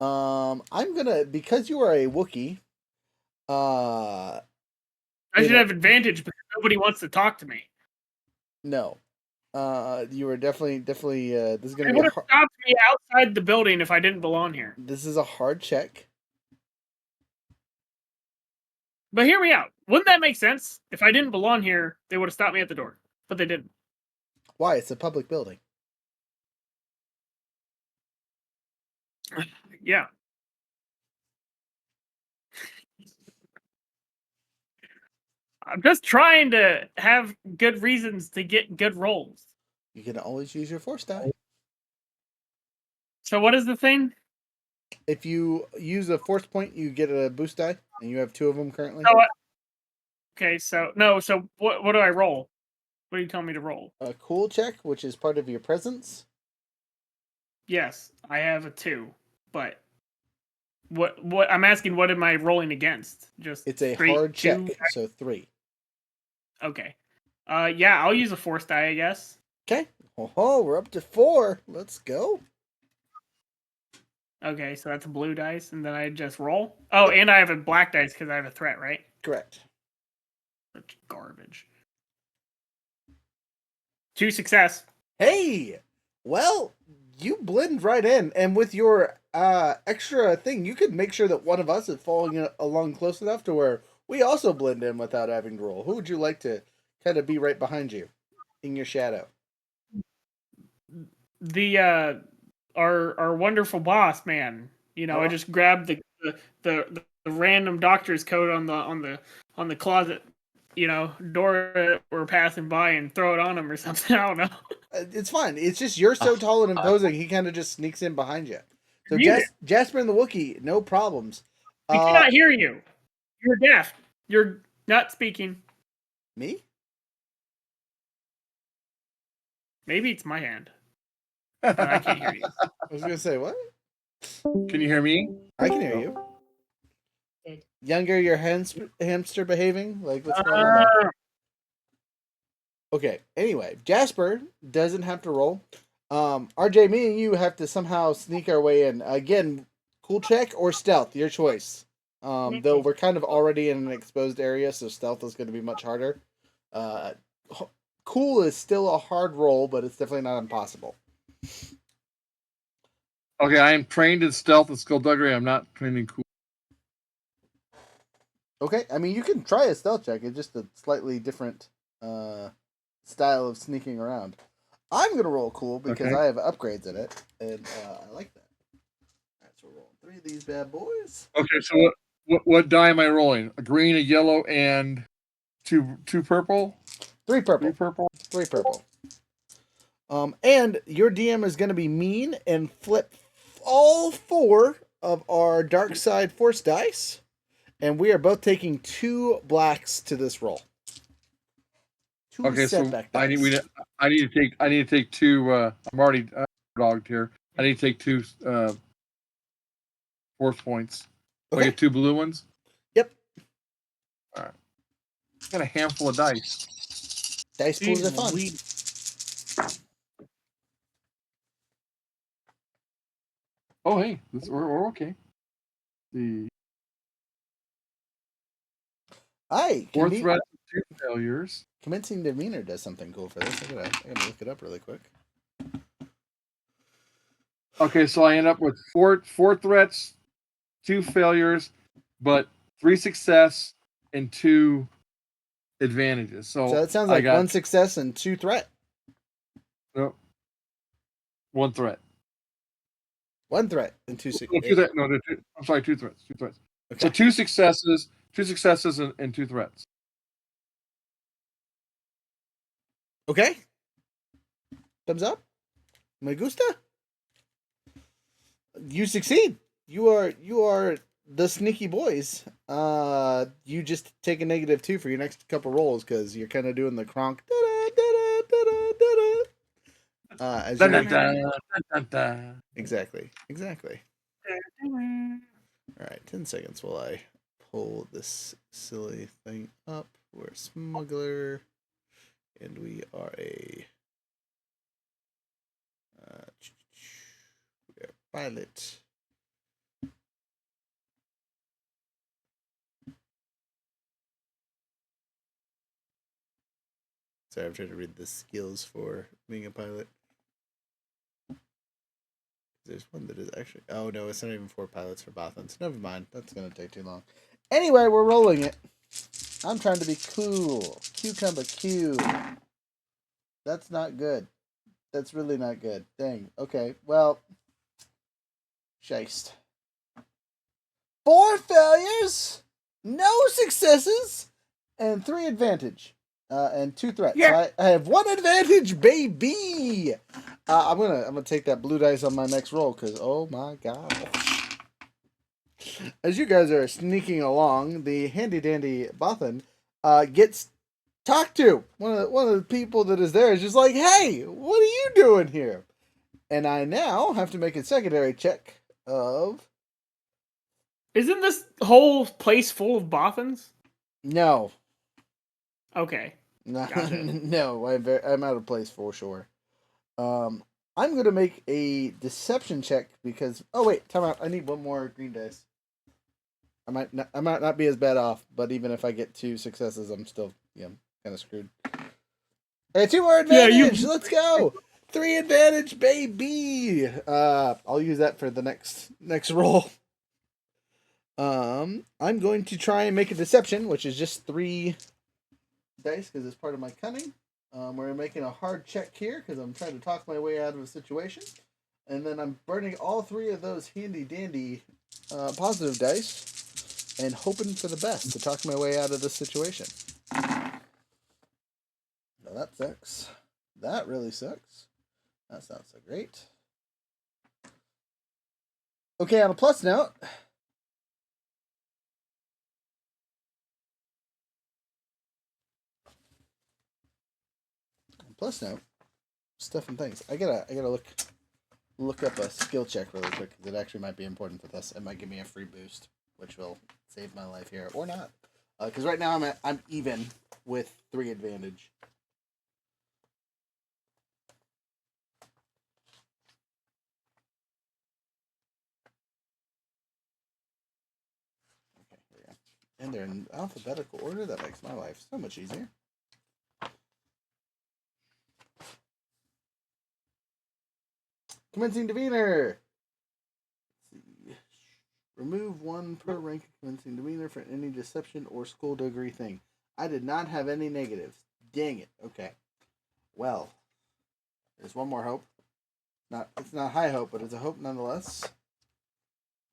B: I'm gonna because you are a Wookiee.
D: I should have advantage because nobody wants to talk to me.
B: No. You are definitely. This is
D: They
B: gonna be
D: would have stopped me outside the building if I didn't belong here.
B: This is a hard check.
D: But hear me out. Wouldn't that make sense? If I didn't belong here, they would have stopped me at the door. But they didn't.
B: Why? It's a public building.
D: Yeah. I'm just trying to have good reasons to get good rolls.
B: You can always use your force die.
D: So what is the thing?
B: If you use a force point, you get a boost die, and you have 2 of them currently.
D: Oh, okay, so no, so what do I roll? What do you tell me to roll?
B: A cool check, which is part of your presence.
D: Yes, I have a 2, but what I'm asking, what am I rolling against? Just
B: It's a
D: straight
B: hard
D: 2?
B: check, so 3.
D: Okay. Yeah, I'll use a force die, I guess.
B: Okay. Oh, we're up to 4. Let's go.
D: Okay, so that's a blue dice, and then I just roll. Oh, and I have a black dice because I have a threat, right?
B: Correct.
D: Such garbage. 2 success.
B: Hey, well, you blend right in, and with your extra thing, you could make sure that one of us is following along close enough to where we also blend in without having to roll. Who would you like to kind of be right behind you in your shadow?
D: The our wonderful boss man. I just grabbed the random doctor's coat on the closet, door that we're passing by and throw it on him or something. I don't know.
B: It's fine. It's just you're so tall and imposing, he kind of just sneaks in behind you. So Jasper and the Wookiee, no problems.
D: We cannot hear you. You're deaf. You're not speaking.
B: Me?
D: Maybe it's my hand. I can't hear you.
B: I was gonna say what?
C: Can you hear me?
B: I can hear you.
F: Good.
B: Younger, your hamster behaving? Like what's going on there? Okay. Anyway, Jasper doesn't have to roll. RJ, me and you have to somehow sneak our way in. Again, cool check or stealth, your choice. Though we're kind of already in an exposed area, so stealth is going to be much harder. Cool is still a hard roll, but it's definitely not impossible.
C: Okay, I am trained in stealth and skullduggery. I'm not trained in cool.
B: Okay, I mean you can try a stealth check. It's just a slightly different style of sneaking around. I'm gonna roll cool because
C: Okay.
B: I have upgrades in it, and I like that. Alright, so we're rolling 3 of these bad boys.
C: Okay, so what die am I rolling? A green, a yellow, and two purple.
B: 3 purple.
C: 3 purple.
B: 3 purple. And your DM is gonna be mean and flip all 4 of our dark side force dice, and we are both taking 2 blacks to this roll. 2
C: Okay, so
B: setback
C: I
B: dice.
C: need to take 2. I'm already dogged here. I need to take 2 force points. I
B: Okay.
C: get 2 blue ones.
B: Yep.
C: All right. Got a handful of dice.
B: Dice pools are
D: Jeez
B: fun.
D: Louise.
C: Oh, hey, we're okay. The
B: Aye,
C: 4 threats, 2 failures.
B: convincing demeanor does something cool for this. I gotta look it up really quick.
C: Okay, so I end up with 4 threats, 2 failures, but 3 success and 2 advantages. So
B: So that sounds
C: I
B: like
C: got
B: 1 success and 2 threat.
C: no, 1 threat.
B: 1 threat and 2
C: No,
B: success.
C: 2 no, I'm sorry, 2 threats. 2 threats.
B: Okay.
C: So 2 successes, and 2 threats.
B: Okay. Thumbs up. Me gusta. You succeed. You are the sneaky boys. You just take a -2 for your next couple rolls because you're kind of doing the Kronk. As
C: Dun,
B: you're,
C: dun, dun, dun, dun, dun.
B: exactly. All right, 10 seconds while I pull this silly thing up. We're a smuggler, and we are a pilot. Sorry, I'm trying to read the skills for being a pilot. There's one that is actually... Oh, no, it's not even 4 pilots for Bothans. Never mind. That's going to take too long. Anyway, we're rolling it. I'm trying to be cool. Cucumber Q. That's not good. That's really not good. Dang. Okay, well... Shiest. 4 failures, no successes, and 3 advantage, and 2 threats.
D: Yeah.
B: So I have 1 advantage, baby. I'm gonna take that blue dice on my next roll because oh my god. As you guys are sneaking along, the handy dandy Bothan gets talked to. One of the people that is there is just like, "Hey, what are you doing here?" And I now have to make a secondary check of
D: Isn't this whole place full of Bothans?
B: no.
D: Okay.
B: No,
D: Gotcha.
B: no, I'm out of place for sure. I'm gonna make a deception check because oh wait, time out. I need 1 more green dice. I might not be as bad off, but even if I get 2 successes, I'm still kind of screwed. Hey, 2 more advantage. Let's go. 3 advantage, baby. I'll use that for the next roll. I'm going to try and make a deception, which is just 3 dice because it's part of my cunning. We're making a hard check here because I'm trying to talk my way out of a situation. And then I'm burning all 3 of those handy dandy positive dice and hoping for the best to talk my way out of this situation. Now that sucks. That really sucks. That's not so great. Okay, on a plus note. Plus note. Stuff and things. I gotta look look up a skill check really quick because it actually might be important for this. It might give me a free boost, which will save my life here or not. Because right now I'm even with 3 advantage. Okay, here we go. And they're in alphabetical order. That makes my life so much easier. Commencing demeanor. Let's see. Remove 1 per rank of commencing demeanor for any deception or skullduggery thing. I did not have any negatives. Dang it. Okay. Well, there's one more hope. It's not high hope, but it's a hope nonetheless.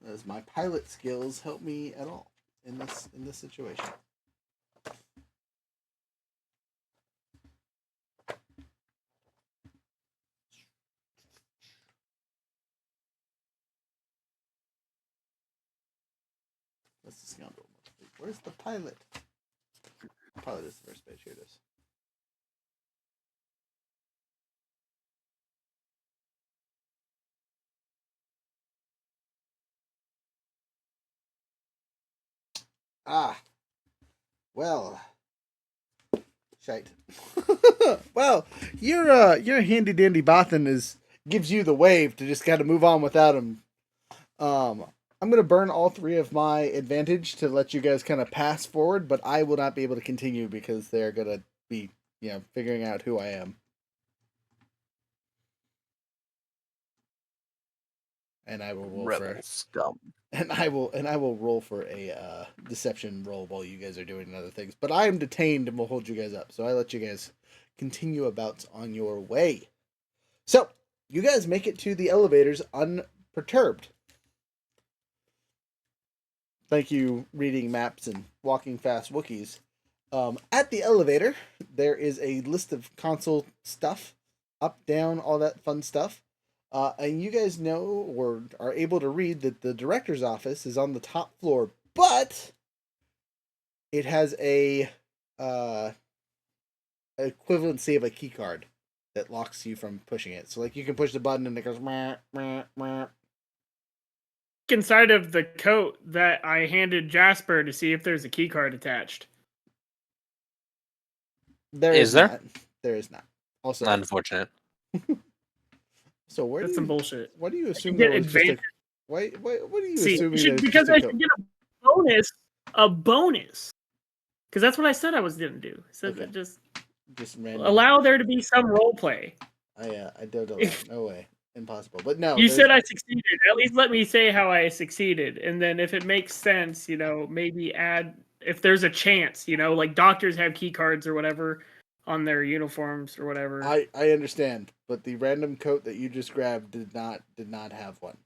B: As my pilot skills help me at all in this situation. That's the scoundrel. Where's the pilot? Pilot is the first page. Here it is. Ah. Well. Shite. Well, your handy dandy Bothan gives you the wave to just gotta move on without him. I'm gonna burn all 3 of my advantage to let you guys kind of pass forward, but I will not be able to continue because they're gonna be, figuring out who I am. And I will roll
E: Rebel scum.
B: and I will roll for a deception roll while you guys are doing other things. But I am detained and will hold you guys up, so I let you guys continue about on your way. So you guys make it to the elevators unperturbed. Thank you, reading maps and walking fast Wookiees. At the elevator, there is a list of console stuff, up, down, all that fun stuff. And you guys know or are able to read that the director's office is on the top floor, but it has a equivalency of a key card that locks you from pushing it. So like you can push the button and it goes meh, meh, meh.
D: Inside of the coat that I handed Jasper to see if there's a key card attached.
B: There
E: Is there?
B: not. There is not. Also,
E: Unfortunate.
B: so where
D: That's
B: do
D: some
B: you,
D: bullshit.
B: what do you assume
D: get
B: there was just a
D: advantage.
B: what are you
D: See,
B: assuming there's
D: because
B: just a
D: I
B: coat?
D: should get a bonus. Because that's what I said I was going to do. I said
B: Okay.
D: just
B: random.
D: allow there to be some role play.
B: I don't allow. No way. Impossible. But no.
D: You said I succeeded. At least let me say how I succeeded. And then if it makes sense, maybe add, if there's a chance, like doctors have key cards or whatever on their uniforms or whatever.
B: I understand, but the random coat that you just grabbed did not have one.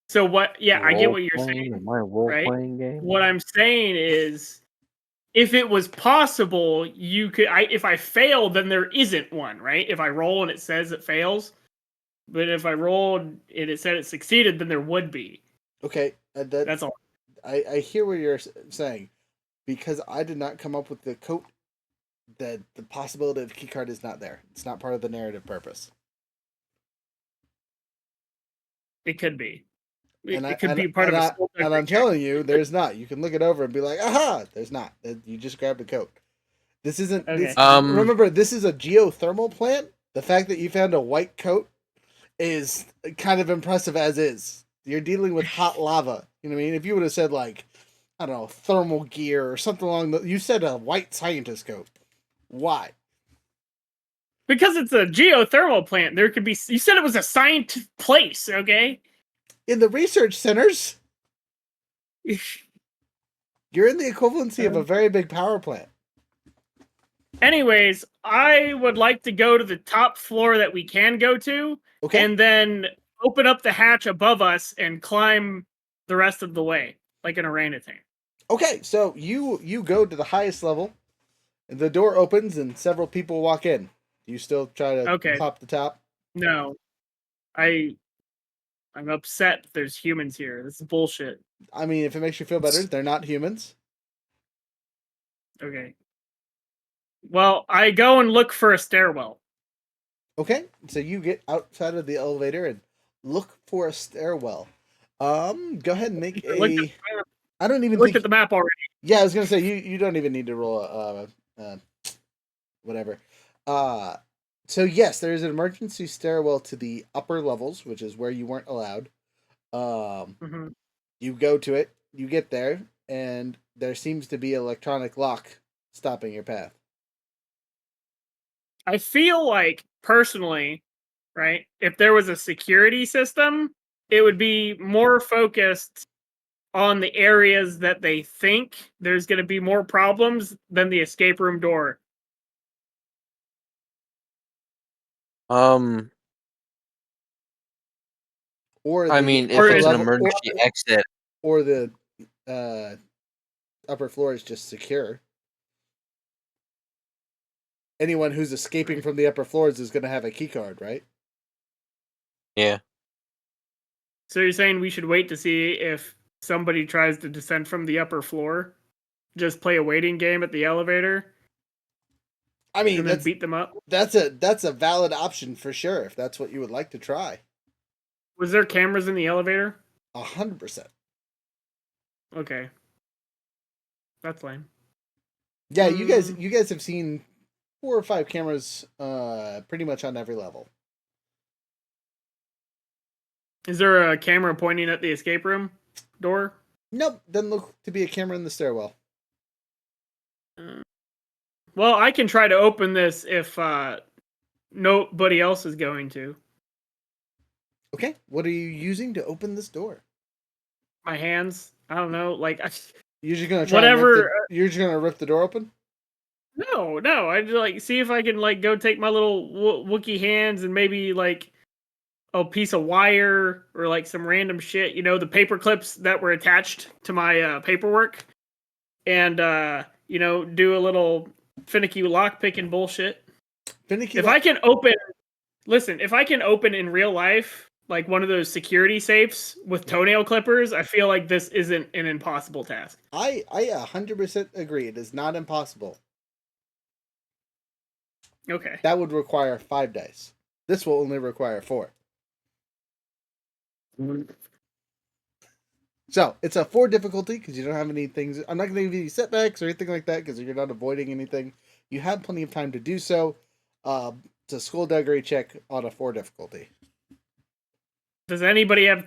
D: So what? Yeah, I get what you're saying.
E: My role-playing game.
D: What I'm saying is, if it was possible, you could. If I fail, then there isn't one, right? If I roll and it says it fails, but if I rolled and it said it succeeded, then there would be.
B: Okay,
D: That's all.
B: I hear what you're saying, because I did not come up with the coat. The possibility of keycard is not there. It's not part of the narrative purpose.
D: It could be.
B: And
D: it could be part of a school.
B: And I'm telling you, there's not. You can look it over and be like, aha, there's not. You just grabbed a coat. This isn't.
D: Okay.
B: Remember, this is a geothermal plant. The fact that you found a white coat is kind of impressive as is. You're dealing with hot lava. You know what I mean? If you would have said, like, I don't know, thermal gear or something along the... You said a white scientist coat. Why?
D: Because it's a geothermal plant. There could be... You said it was a science place, okay?
B: In the research centers, you're in the equivalency of a very big power plant.
D: Anyways, I would like to go to the top floor that we can go to,
B: Okay.
D: and then open up the hatch above us and climb the rest of the way, like an orangutan.
B: Okay, so you go to the highest level, and the door opens, and several people walk in. Do you still try to top the top?
D: No. I'm upset that there's humans here. This is bullshit.
B: I mean, if it makes you feel better, they're not humans.
D: Okay. Well, I go and look for a stairwell.
B: Okay, so you get outside of the elevator and look for a stairwell. Go ahead and make
D: I looked
B: a. I don't even
D: at
B: think.
D: the map already.
B: Yeah, I was gonna say you don't even need to roll whatever. Uh, so yes, there is an emergency stairwell to the upper levels, which is where you weren't allowed.
D: Hmm.
B: You go to it, you get there, and there seems to be electronic lock stopping your path.
D: I feel like personally, right? If there was a security system, it would be more focused on the areas that they think there's going to be more problems than the escape room door.
E: Um,
B: Or
E: I
B: the
E: mean, if
D: Or
B: upper
E: it's
D: is
E: an
B: level,
E: emergency exit,
B: or the uh, upper floor is just secure. Anyone who's escaping from the upper floors is going to have a key card, right?
E: yeah.
D: so you're saying we should wait to see if somebody tries to descend from the upper floor? Just play a waiting game at the elevator
B: I mean,
D: and then beat them up?
B: that's a valid option for sure if that's what you would like to try.
D: Was there cameras in the elevator?
B: 100%.
D: Okay. That's lame.
B: Yeah, you guys have seen 4 or 5 cameras pretty much on every level.
D: Is there a camera pointing at the escape room door?
B: Nope, doesn't look to be a camera in the stairwell.
D: Well, I can try to open this if nobody else is going to.
B: Okay, what are you using to open this door?
D: My hands. I don't know. Like,
B: You're just gonna try
D: whatever.
B: you're just gonna rip the door open?
D: No. I just like see if I can like go take my little Wookie hands and maybe like a piece of wire or like some random shit. You know, the paper clips that were attached to my paperwork, and you know, do a little finicky lock picking bullshit.
B: Finicky
D: If
B: lock.
D: I can open, listen, if I can open in real life, like one of those security safes with toenail clippers, I feel like this isn't an impossible task.
B: I 100% agree. It is not impossible.
D: Okay.
B: That would require 5 dice. This will only require 4. So it's a 4 difficulty because you don't have any things. I'm not going to give you any setbacks or anything like that because you're not avoiding anything. You have plenty of time to do so. It's a skullduggery check on a 4 difficulty.
D: Does anybody have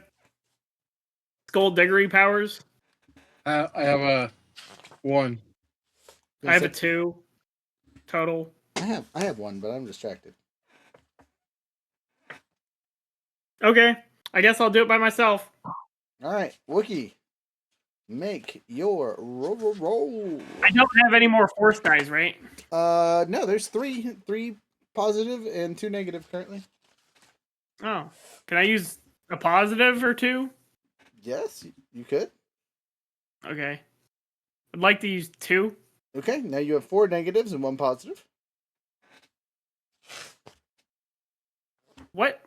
D: skullduggery powers?
C: I have a 1.
D: I have a 2 total.
B: I have 1, but I'm distracted.
D: Okay. I guess I'll do it by myself.
B: All right, Wookie, make your roll.
D: I don't have any more force dice, right?
B: No, there's three positive and 2 negative currently.
D: Oh. Can I use a positive or 2?
B: Yes, you could.
D: Okay. I'd like to use 2.
B: Okay, now you have 4 negatives and 1 positive.
D: What?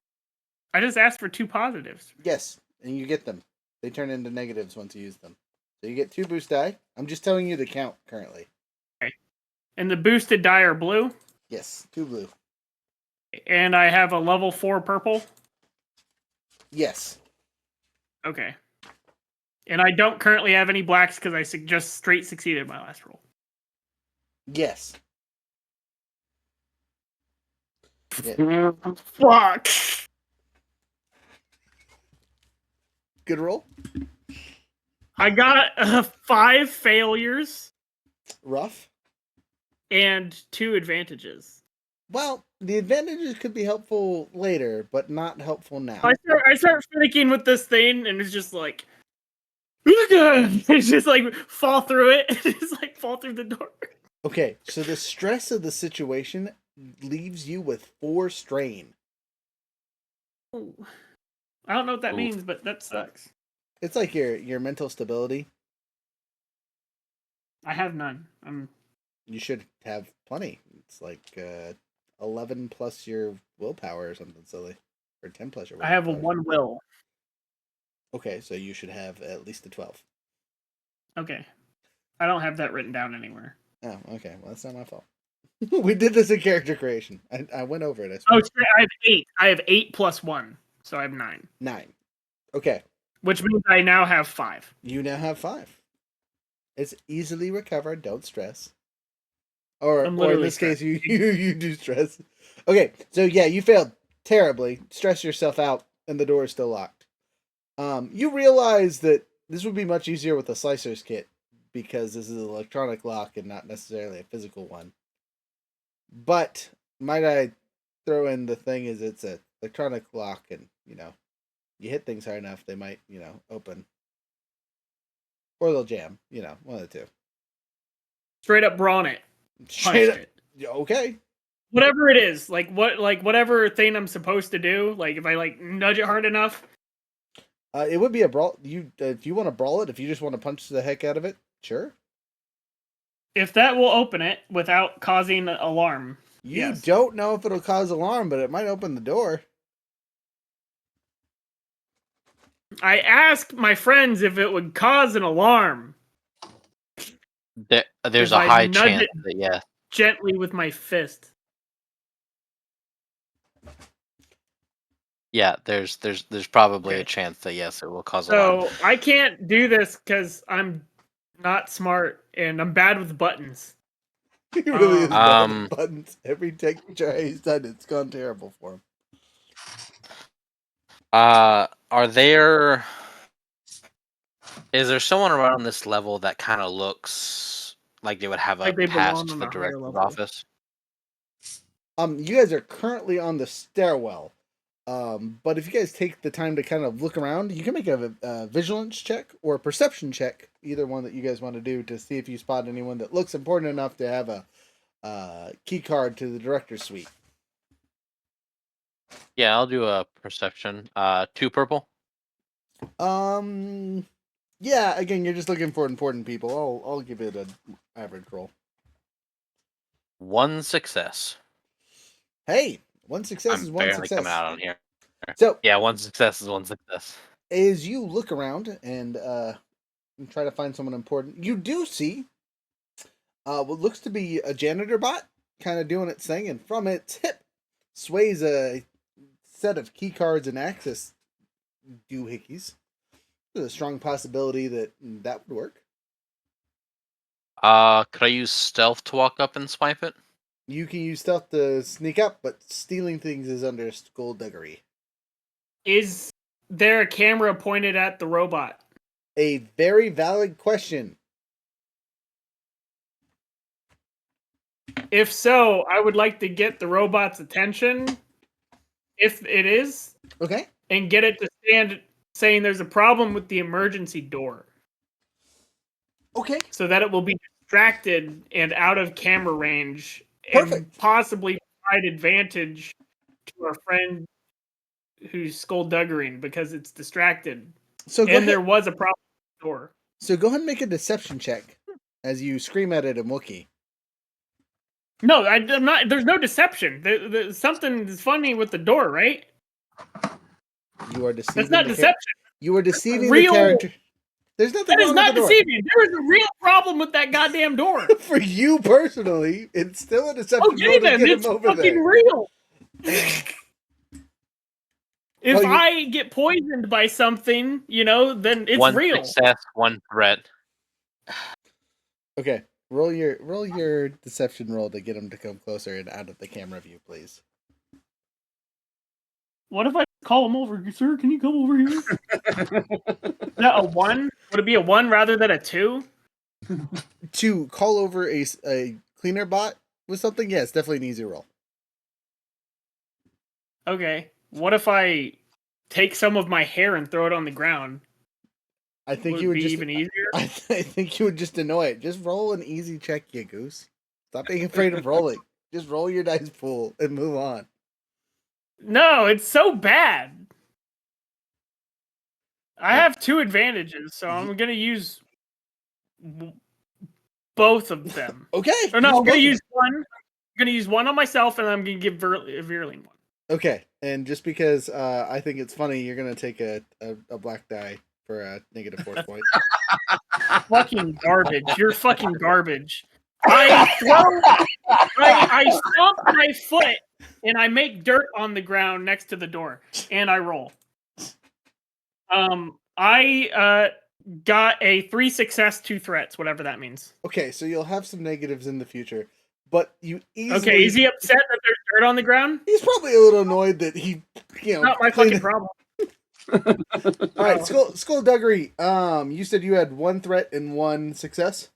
D: I just asked for 2 positives.
B: Yes, and you get them. They turn into negatives once you use them. So you get 2 boost die. I'm just telling you the count currently.
D: Okay. And the boosted die are blue.
B: Yes, 2 blue.
D: And I have a level 4 purple.
B: Yes.
D: Okay. And I don't currently have any blacks because I just straight succeeded my last roll.
B: Yes. Yeah.
D: Fuck.
B: Good roll.
D: I got 5 failures
B: Rough.
D: and 2 advantages.
B: Well, the advantages could be helpful later, but not helpful now.
D: I start finicking with this thing, and it's just like, it's just like fall through it. It's like fall through the door.
B: Okay, so the stress of the situation leaves you with 4 strain.
D: Ooh. I don't know what that
E: Oof.
D: means, but that sucks.
B: It's like your mental stability.
D: I have none.
B: You should have plenty. It's like 11 plus your willpower or something silly, or 10 plus your
D: I
B: willpower.
D: have a 1 will.
B: Okay, so you should have at least a 12.
D: Okay. I don't have that written down anywhere.
B: Oh, okay. Well, that's not my fault. We did this in character creation. I went over it.
D: Oh, I have 8. I have 8 plus 1, so I have 9.
B: 9. Okay.
D: Which means I now have 5.
B: You now have 5. It's easily recovered. Don't stress. Or in this case, you do stress. Okay, so yeah, you failed terribly. Stress yourself out, and the door is still locked. You realize that this would be much easier with a slicer's kit because this is an electronic lock and not necessarily a physical one. But might I throw in the thing is it's an electronic lock, and you hit things hard enough, they might open, or they'll jam. One of the two.
D: Straight up brawn it.
B: Straight up.
D: It.
B: Okay.
D: Whatever it is, whatever thing I'm supposed to do, like if I nudge it hard enough.
B: It would be a brawl. If you want to brawl it, if you just want to punch the heck out of it, sure.
D: If that will open it without causing alarm.
B: You don't know if it'll cause alarm, but it might open the door.
D: I asked my friends if it would cause an alarm.
E: There's a high chance that yeah.
D: Gently with my fist.
E: Yeah, there's probably a chance that yes, it will cause alarm.
D: So I can't do this because I'm not smart and I'm bad with buttons.
B: He really is bad with buttons. Every tech try he's done, it's gone terrible for him.
E: Is there someone around this level that kind of looks like they would have a pass to the director's office?
B: You guys are currently on the stairwell. But if you guys take the time to kind of look around, you can make a vigilance check or a perception check, either one that you guys want to do, to see if you spot anyone that looks important enough to have a key card to the director's suite.
E: Yeah, I'll do a perception. 2 purple.
B: Yeah. Again, you're just looking for important people. I'll give it an average roll.
E: 1 success.
B: Hey. 1 success is 1 success.
E: Coming out on here.
B: So
E: yeah, 1 success is 1 success.
B: As you look around and try to find someone important, you do see what looks to be a janitor bot kind of doing its thing, and from its hip sways a set of key cards and access doohickeys. There's a strong possibility that would work.
E: Could I use stealth to walk up and swipe it?
B: You can use stealth to sneak up, but stealing things is under skullduggery.
D: Is there a camera pointed at the robot?
B: A very valid question.
D: If so, I would like to get the robot's attention, if it is.
B: Okay.
D: And get it to stand saying there's a problem with the emergency door.
B: Okay.
D: So that it will be distracted and out of camera range.
B: Perfect.
D: And possibly provide advantage to our friend who's skullduggerying because it's distracted.
B: So
D: there was a problem with the door.
B: So go ahead and make a deception check as you scream at it in Wookiee.
D: No, I'm not. There's no deception. Something is funny with the door, right?
B: You are deceiving.
D: That's not deception.
B: You are deceiving the character. There's nothing wrong with the door. That is not deceiving.
D: There is a real problem with that goddamn door.
B: For you personally, it's still a deception.
D: Okay, then it's fucking real. If I get poisoned by something, then it's
E: 1
D: real.
E: 1 success, 1 threat.
B: Okay, roll your deception roll to get him to come closer and out of the camera view, please.
D: What if I call him over, sir? Can you come over here? Is that a 1? Would it be a 1 rather than a 2?
B: To call over a cleaner bot with something, yeah, it's definitely an easy roll.
D: Okay. What if I take some of my hair and throw it on the ground?
B: I think
D: you would be even easier.
B: I think you would just annoy it. Just roll an easy check, you goose. Stop being afraid of rolling. Just roll your dice pool and move on.
D: No, it's so bad. I have 2 advantages, so I'm gonna use both of them.
B: Okay.
D: Or no, I'm gonna use one. I'm gonna use one on myself, and I'm gonna give Veerling one.
B: Okay, and just because I think it's funny, you're gonna take a black die for a -4 point.
D: Fucking garbage. You're fucking garbage. I stomp my foot and I make dirt on the ground next to the door and I roll. I got a 3 success, 2 threats, whatever that means.
B: Okay, so you'll have some negatives in the future, but you easily.
D: Okay, is he upset that there's dirt on the ground?
B: He's probably a little annoyed that he,
D: Not my fucking problem.
B: All right, Skullduggery. You said you had 1 threat and 1 success.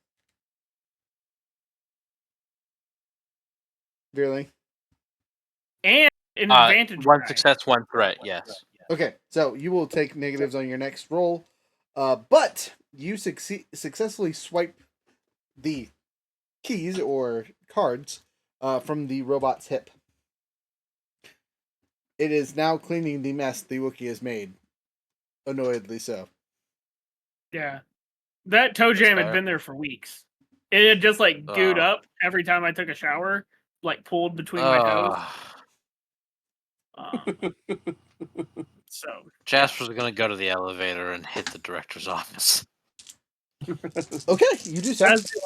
B: Veerling.
D: And an advantage.
E: 1
D: die.
E: success, 1 threat. Yes.
B: Okay, so you will take negatives on your next roll, but you successfully swipe the keys or cards from the robot's hip. It is now cleaning the mess the Wookiee has made. Annoyedly so.
D: Yeah. That toe jam had
E: fair.
D: been there for weeks. It had just like gooed up every time I took a shower, like pulled between my toes. So
E: Jasper's gonna go to the elevator and hit the director's office.
B: Okay, you do so.
D: as do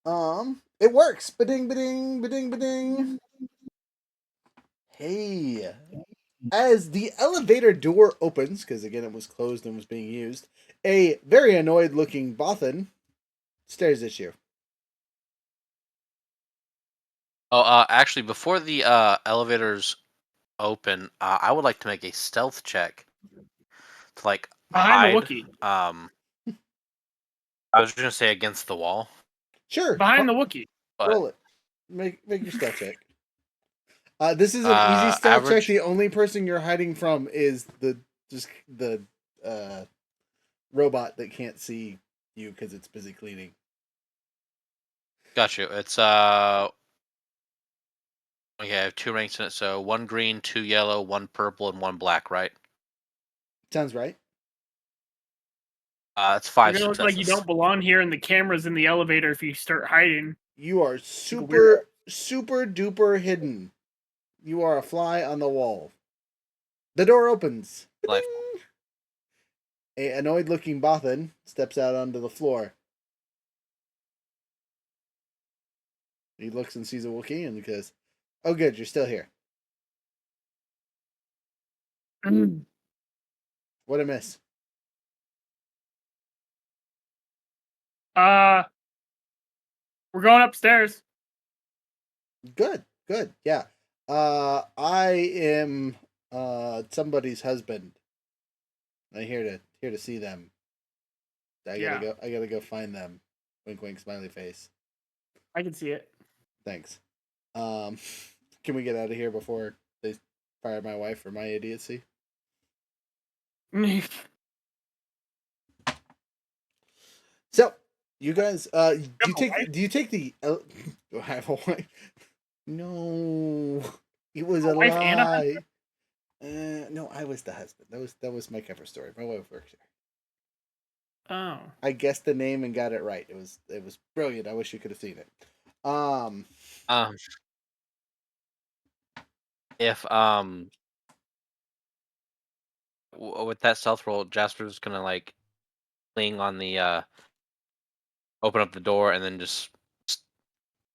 D: I.
B: It works. Ba-ding, ba-ding, ba-ding, ba-ding. Hey. As the elevator door opens, because again it was closed and was being used, a very annoyed looking Bothan stares at you.
E: Oh, actually, before the elevators open, I would like to make a stealth check to like
D: Behind
E: hide.
D: the Wookiee.
E: I was gonna say against the wall.
B: Sure.
D: Behind the Wookiee.
E: But
B: Roll it. Make your stealth check. This is an easy stealth check.
E: Average.
B: The only person you're hiding from is the robot that can't see you because it's busy cleaning.
E: Got you. It's okay, I have 2 ranks in it, so 1 green, 2 yellow, 1 purple, and 1 black, right?
B: Sounds right.
E: It's 5
D: You're gonna look
E: successes.
D: like you don't belong here, and the camera's in the elevator if you start hiding.
B: You are super duper hidden. You are a fly on the wall. The door opens.
E: Life.
B: A annoyed looking Bothan steps out onto the floor. He looks and sees a Wookiee and goes, "Oh good, you're still here. What a miss."
D: We're going upstairs.
B: Good, yeah. I am somebody's husband. I'm here to see them. I gotta go find them. Wink wink smiley face.
D: I can see it.
B: Thanks. Can we get out of here before they fire my wife for my idiocy? So, you guys, do you take the? Do I have a wife? No, it was a
D: wife and a
B: lie. No, I was the husband. That was my cover story. My wife works here.
D: Oh.
B: I guessed the name and got it right. It was brilliant. I wish you could have seen it.
E: If with that stealth roll, Jasper's gonna like cling on the open up the door and then just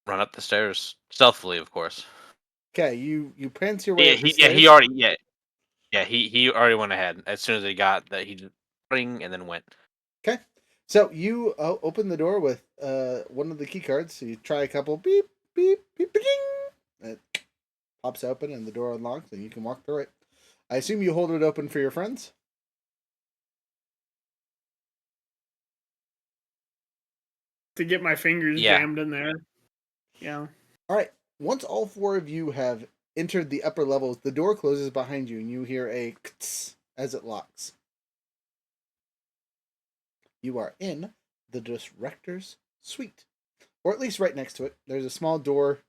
E: run up the stairs stealthily, of course.
B: Okay, you prance your way up the
E: Yeah,
B: stairs.
E: he already he already went ahead as soon as he got that. He just ring and then went.
B: Okay, so you open the door with one of the key cards. So you try a couple, beep beep beep, ding. It pops open and the door unlocks, and you can walk through it. I assume you hold it open for your friends.
D: To get my fingers jammed in there. Yeah.
B: All right. Once all 4 of you have entered the upper levels, the door closes behind you, and you hear a kts as it locks. You are in the director's suite, or at least right next to it. There's a small door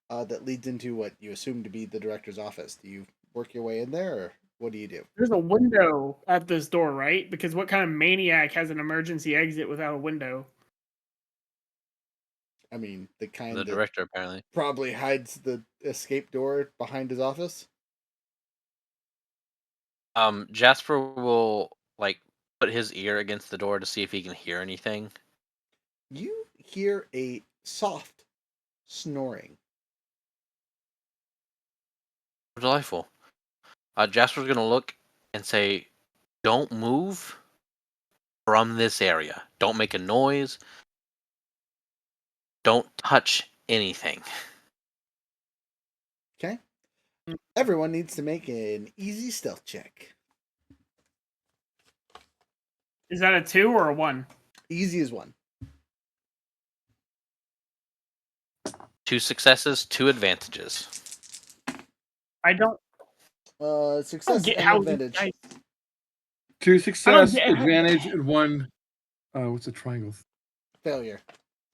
B: that leads into what you assume to be the director's office. Do you work your way in there, or what do you do?
D: There's a window at this door, right? Because what kind of maniac has an emergency exit without a window?
B: I mean, the kind
E: The director apparently
B: probably hides the escape door behind his office.
E: Jasper will like put his ear against the door to see if he can hear anything.
B: you hear a soft snoring.
E: Delightful. Jasper's gonna look and say, "Don't move from this area. Don't make a noise. Don't touch anything."
B: Okay. Everyone needs to make an easy stealth check.
D: Is that a 2 or a 1?
B: Easy as one.
E: 2 successes, 2 advantages.
D: I don't
B: Success
D: get
B: and
D: how
B: advantage.
D: I
C: 2 success,
D: get how-
C: advantage, and 1. What's a triangle?
B: Failure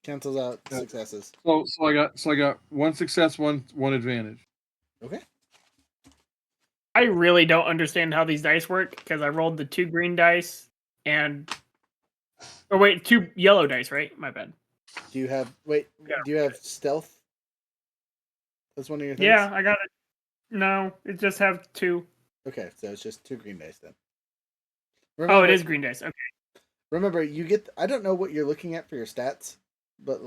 B: cancels out
C: Yeah.
B: successes.
C: So I got 1 success, 1 advantage.
B: Okay.
D: I really don't understand how these dice work because I rolled the 2 green dice and 2 yellow dice, right? My bad.
B: Do you have
D: Yeah.
B: Do you have stealth? That's one of your things.
D: Yeah, I got it. No, it just have 2.
B: Okay, so it's just 2 green dice then.
D: Oh, it is green dice. Okay.
B: Remember, you get. I don't know what you're looking at for your stats, but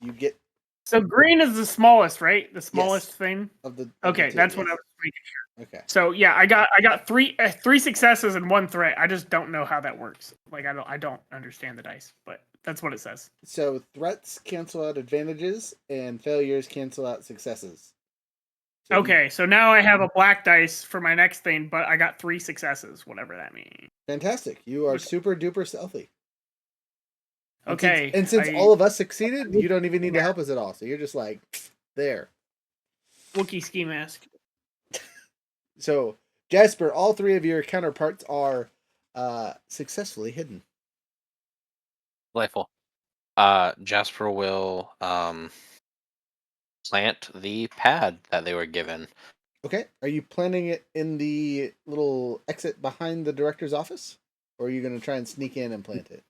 B: you get
D: So green is the smallest, right? The smallest thing.
B: of the.
D: Okay,
B: two,
D: that's what I
B: yes.
D: was making sure.
B: Okay.
D: So yeah, I got 3 successes and 1 threat. I just don't know how that works. Like I don't understand the dice, but that's what it says.
B: So threats cancel out advantages, and failures cancel out successes. So
D: Okay, so now I have a black dice for my next thing, but I got 3 successes, whatever that means.
B: fantastic! You are
D: Okay.
B: super duper stealthy. And
D: Okay.
B: since all of us succeeded, you don't even need to help us at all. So you're just like there.
D: Wookiee ski mask.
B: So Jasper, all 3 of your counterparts are successfully hidden.
E: Delightful. Jasper will plant the pad that they were given.
B: Okay. Are you planning it in the little exit behind the director's office? Or are you going to try and sneak in and plant it?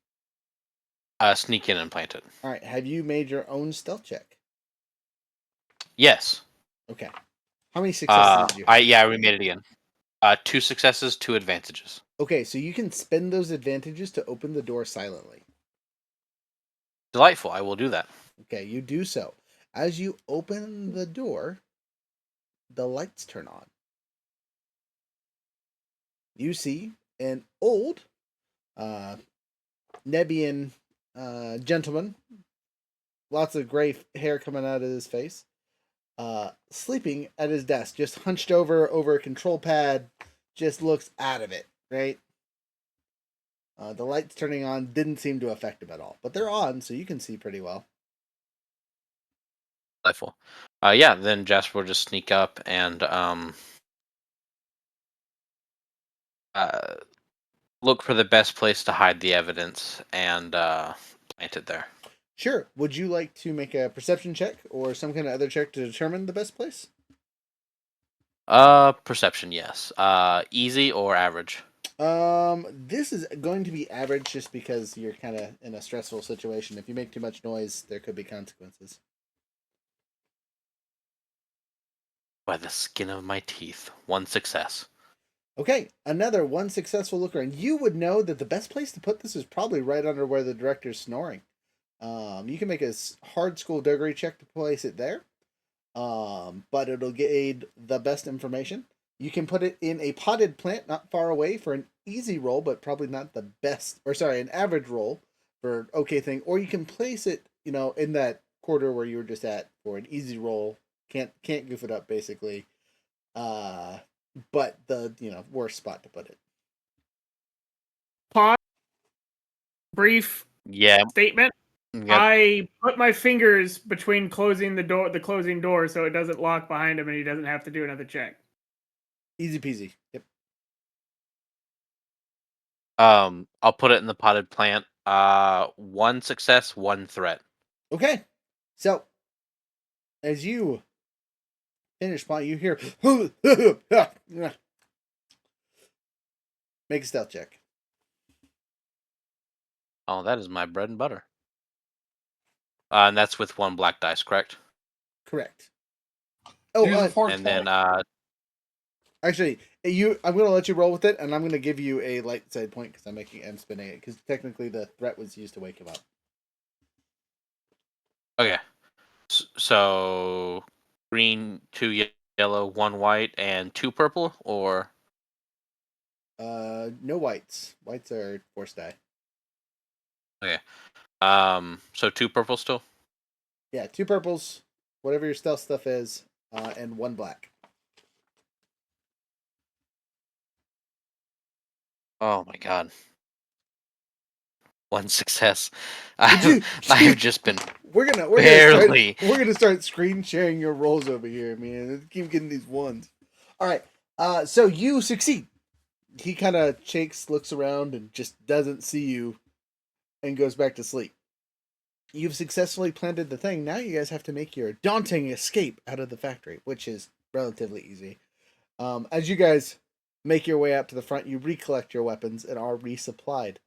E: Sneak in and plant it.
B: All right. Have you made your own stealth check?
E: Yes.
B: Okay. How many successes did you have?
E: We made it again. 2 successes, 2 advantages.
B: Okay, so you can spend those advantages to open the door silently.
E: Delightful. I will do that.
B: Okay, you do so. As you open the door, the lights turn on. You see an old Nebian gentleman, lots of gray hair coming out of his face, sleeping at his desk, just hunched over a control pad, just looks out of it, right? The lights turning on didn't seem to affect him at all, but they're on, so you can see pretty well.
E: Delightful. Then Jasper will just sneak up and look for the best place to hide the evidence and plant it there.
B: Sure. Would you like to make a perception check or some kind of other check to determine the best place?
E: Perception, yes. Easy or average?
B: This is going to be average just because you're kind of in a stressful situation. If you make too much noise, there could be consequences.
E: By the skin of my teeth. 1 success.
B: Okay, another 1 successful look around. You would know that the best place to put this is probably right under where the director's snoring. You can make a hard skullduggery check to place it there, but it'll get the best information. You can put it in a potted plant not far away for an easy roll, but probably not the best, an average roll for an okay thing. Or you can place it, in that quarter where you were just at for an easy roll. Can't goof it up, basically. But the worst spot to put it.
D: Pause. Brief statement.
E: Yep.
D: I put my fingers between the closing door, so it doesn't lock behind him and he doesn't have to do another check.
B: Easy peasy. Yep.
E: I'll put it in the potted plant. 1 success, 1 threat.
B: Okay. So, as you finish plot, you hear make a stealth check.
E: Oh, that is my bread and butter. And that's with 1 black dice, correct?
B: Correct.
C: Use a
B: Oh,
C: force
E: And then
B: actually, I'm going to let you roll with it, and I'm going to give you a light side point because I'm spinning it. Because technically, the threat was used to wake him up.
E: Okay. So green, 2 yellow, 1 white, and 2 purple, or
B: No whites. Whites are forced die.
E: okay. So 2 purple still.
B: Yeah, 2 purples, whatever your stealth stuff is, and 1 black.
E: Oh my god. 1 success.
B: You-
E: I've just been
B: we're gonna
E: barely.
B: start screen sharing your rolls over here, man. Keep getting these ones. All right. So you succeed. He kind of shakes, looks around, and just doesn't see you, and goes back to sleep. You've successfully planted the thing. Now you guys have to make your daunting escape out of the factory, which is relatively easy. As you guys make your way up to the front, you recollect your weapons and are resupplied.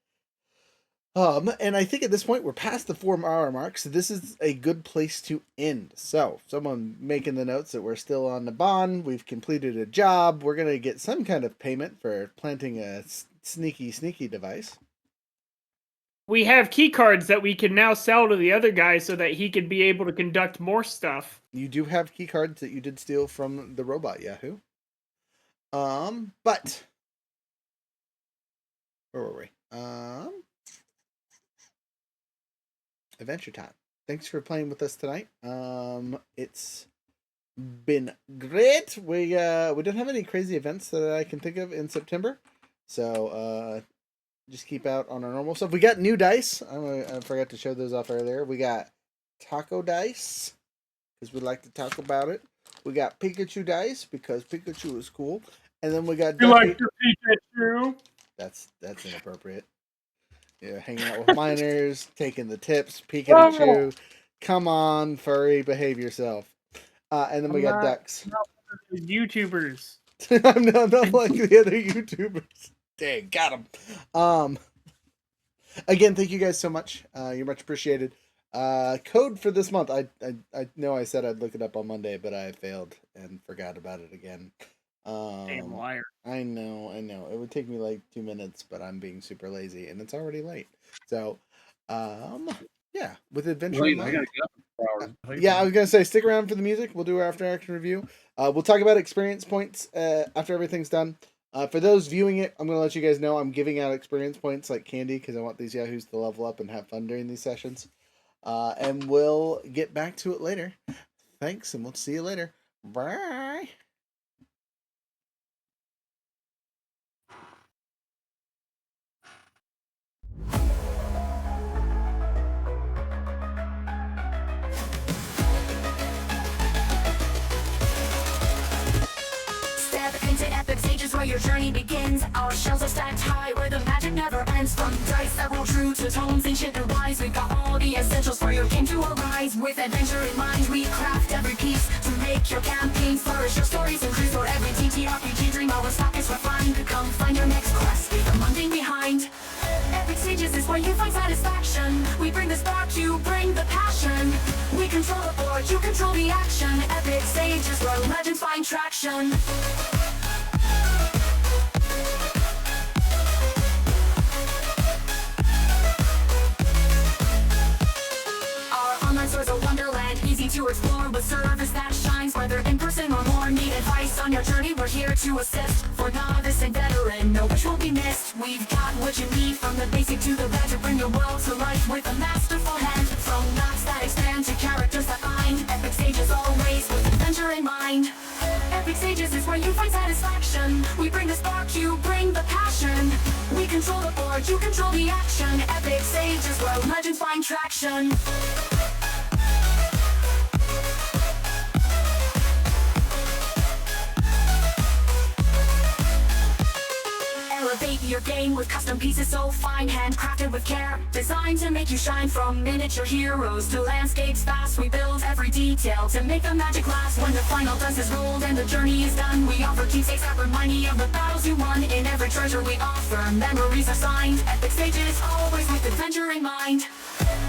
B: And I think at this point we're past the 4-hour mark, so this is a good place to end. So, someone making the notes that we're still on the bond, we've completed a job, we're gonna get some kind of payment for planting a sneaky device.
D: We have key cards that we can now sell to the other guy so that he can be able to conduct more stuff.
B: You do have key cards that you did steal from the robot Yahoo. But where were we? Adventure time. Thanks for playing with us tonight. It's been great. We don't have any crazy events that I can think of in September, so just keep out on our normal stuff. We got new dice. I forgot to show those off earlier. We got taco dice because we like to talk about it. We got Pikachu dice because Pikachu is cool, and then we got
D: You like your Pikachu?
B: That's inappropriate. Yeah, hanging out with minors, taking the tips, peeking at you. Come on, furry, behave yourself. And then we got ducks.
D: YouTubers.
B: I'm not like the other YouTubers. Dang, got him. Again, thank you guys so much. You're much appreciated. Code for this month. I know I said I'd look it up on Monday, but I failed and forgot about it again.
D: Damn liar.
B: I know. It would take me like 2 minutes, but I'm being super lazy, and it's already late. So, yeah, with Adventure
C: Wait,
B: in
C: I
B: Mind.
C: gotta get up in 4 hours.
B: Yeah, I was gonna say stick around for the music. We'll do our after action review. We'll talk about experience points after everything's done. For those viewing it, I'm gonna let you guys know I'm giving out experience points like candy because I want these yahoos to level up and have fun during these sessions. And we'll get back to it later. Thanks, and we'll see you later. Bye.
F: Step into epic stages where your journey begins. Our shells are stacked high where the magic never ends. From dice that roll true to tomes ancient and wise, we've got all the essentials for your game to arise. With adventure in mind, we craft every piece to make your campaign flourish. Your stories increase for every TTRPG dream. Our stock is refined. Come find your next quest. Leave the mundane behind. Epic stages is where you find satisfaction. We bring the spark, you bring the passion. We control the board, you control the action. Epic stages where legends find traction. Our online store's a wonderland, easy to explore with service that shines. Whether in person or more, need advice on your journey, we're here to assist. For novice and veteran, no which won't be missed. We've got what you need from the basic to the bed to bring your world to life with a masterful hand. From knots that expand to characters that bind, epic stages always with adventure in mind. Epic stages is where you find satisfaction. We bring the spark, you bring the passion. We control the board, you control the action. Epic stages where legends find traction. Elevate your game with custom pieces so fine, handcrafted with care, designed to make you shine. From miniature heroes to landscapes vast, we build every detail to make the magic last. When the final dice is rolled and the journey is done, we offer keepsakes that remind you of the battles you won. In every treasure we offer, memories are signed. Epic stages, always with adventure in mind.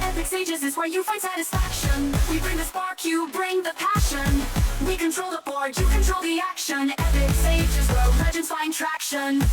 F: Epic stages is where you find satisfaction. We bring the spark, you bring the passion. We control the board, you control the action. Epic stages where legends find traction.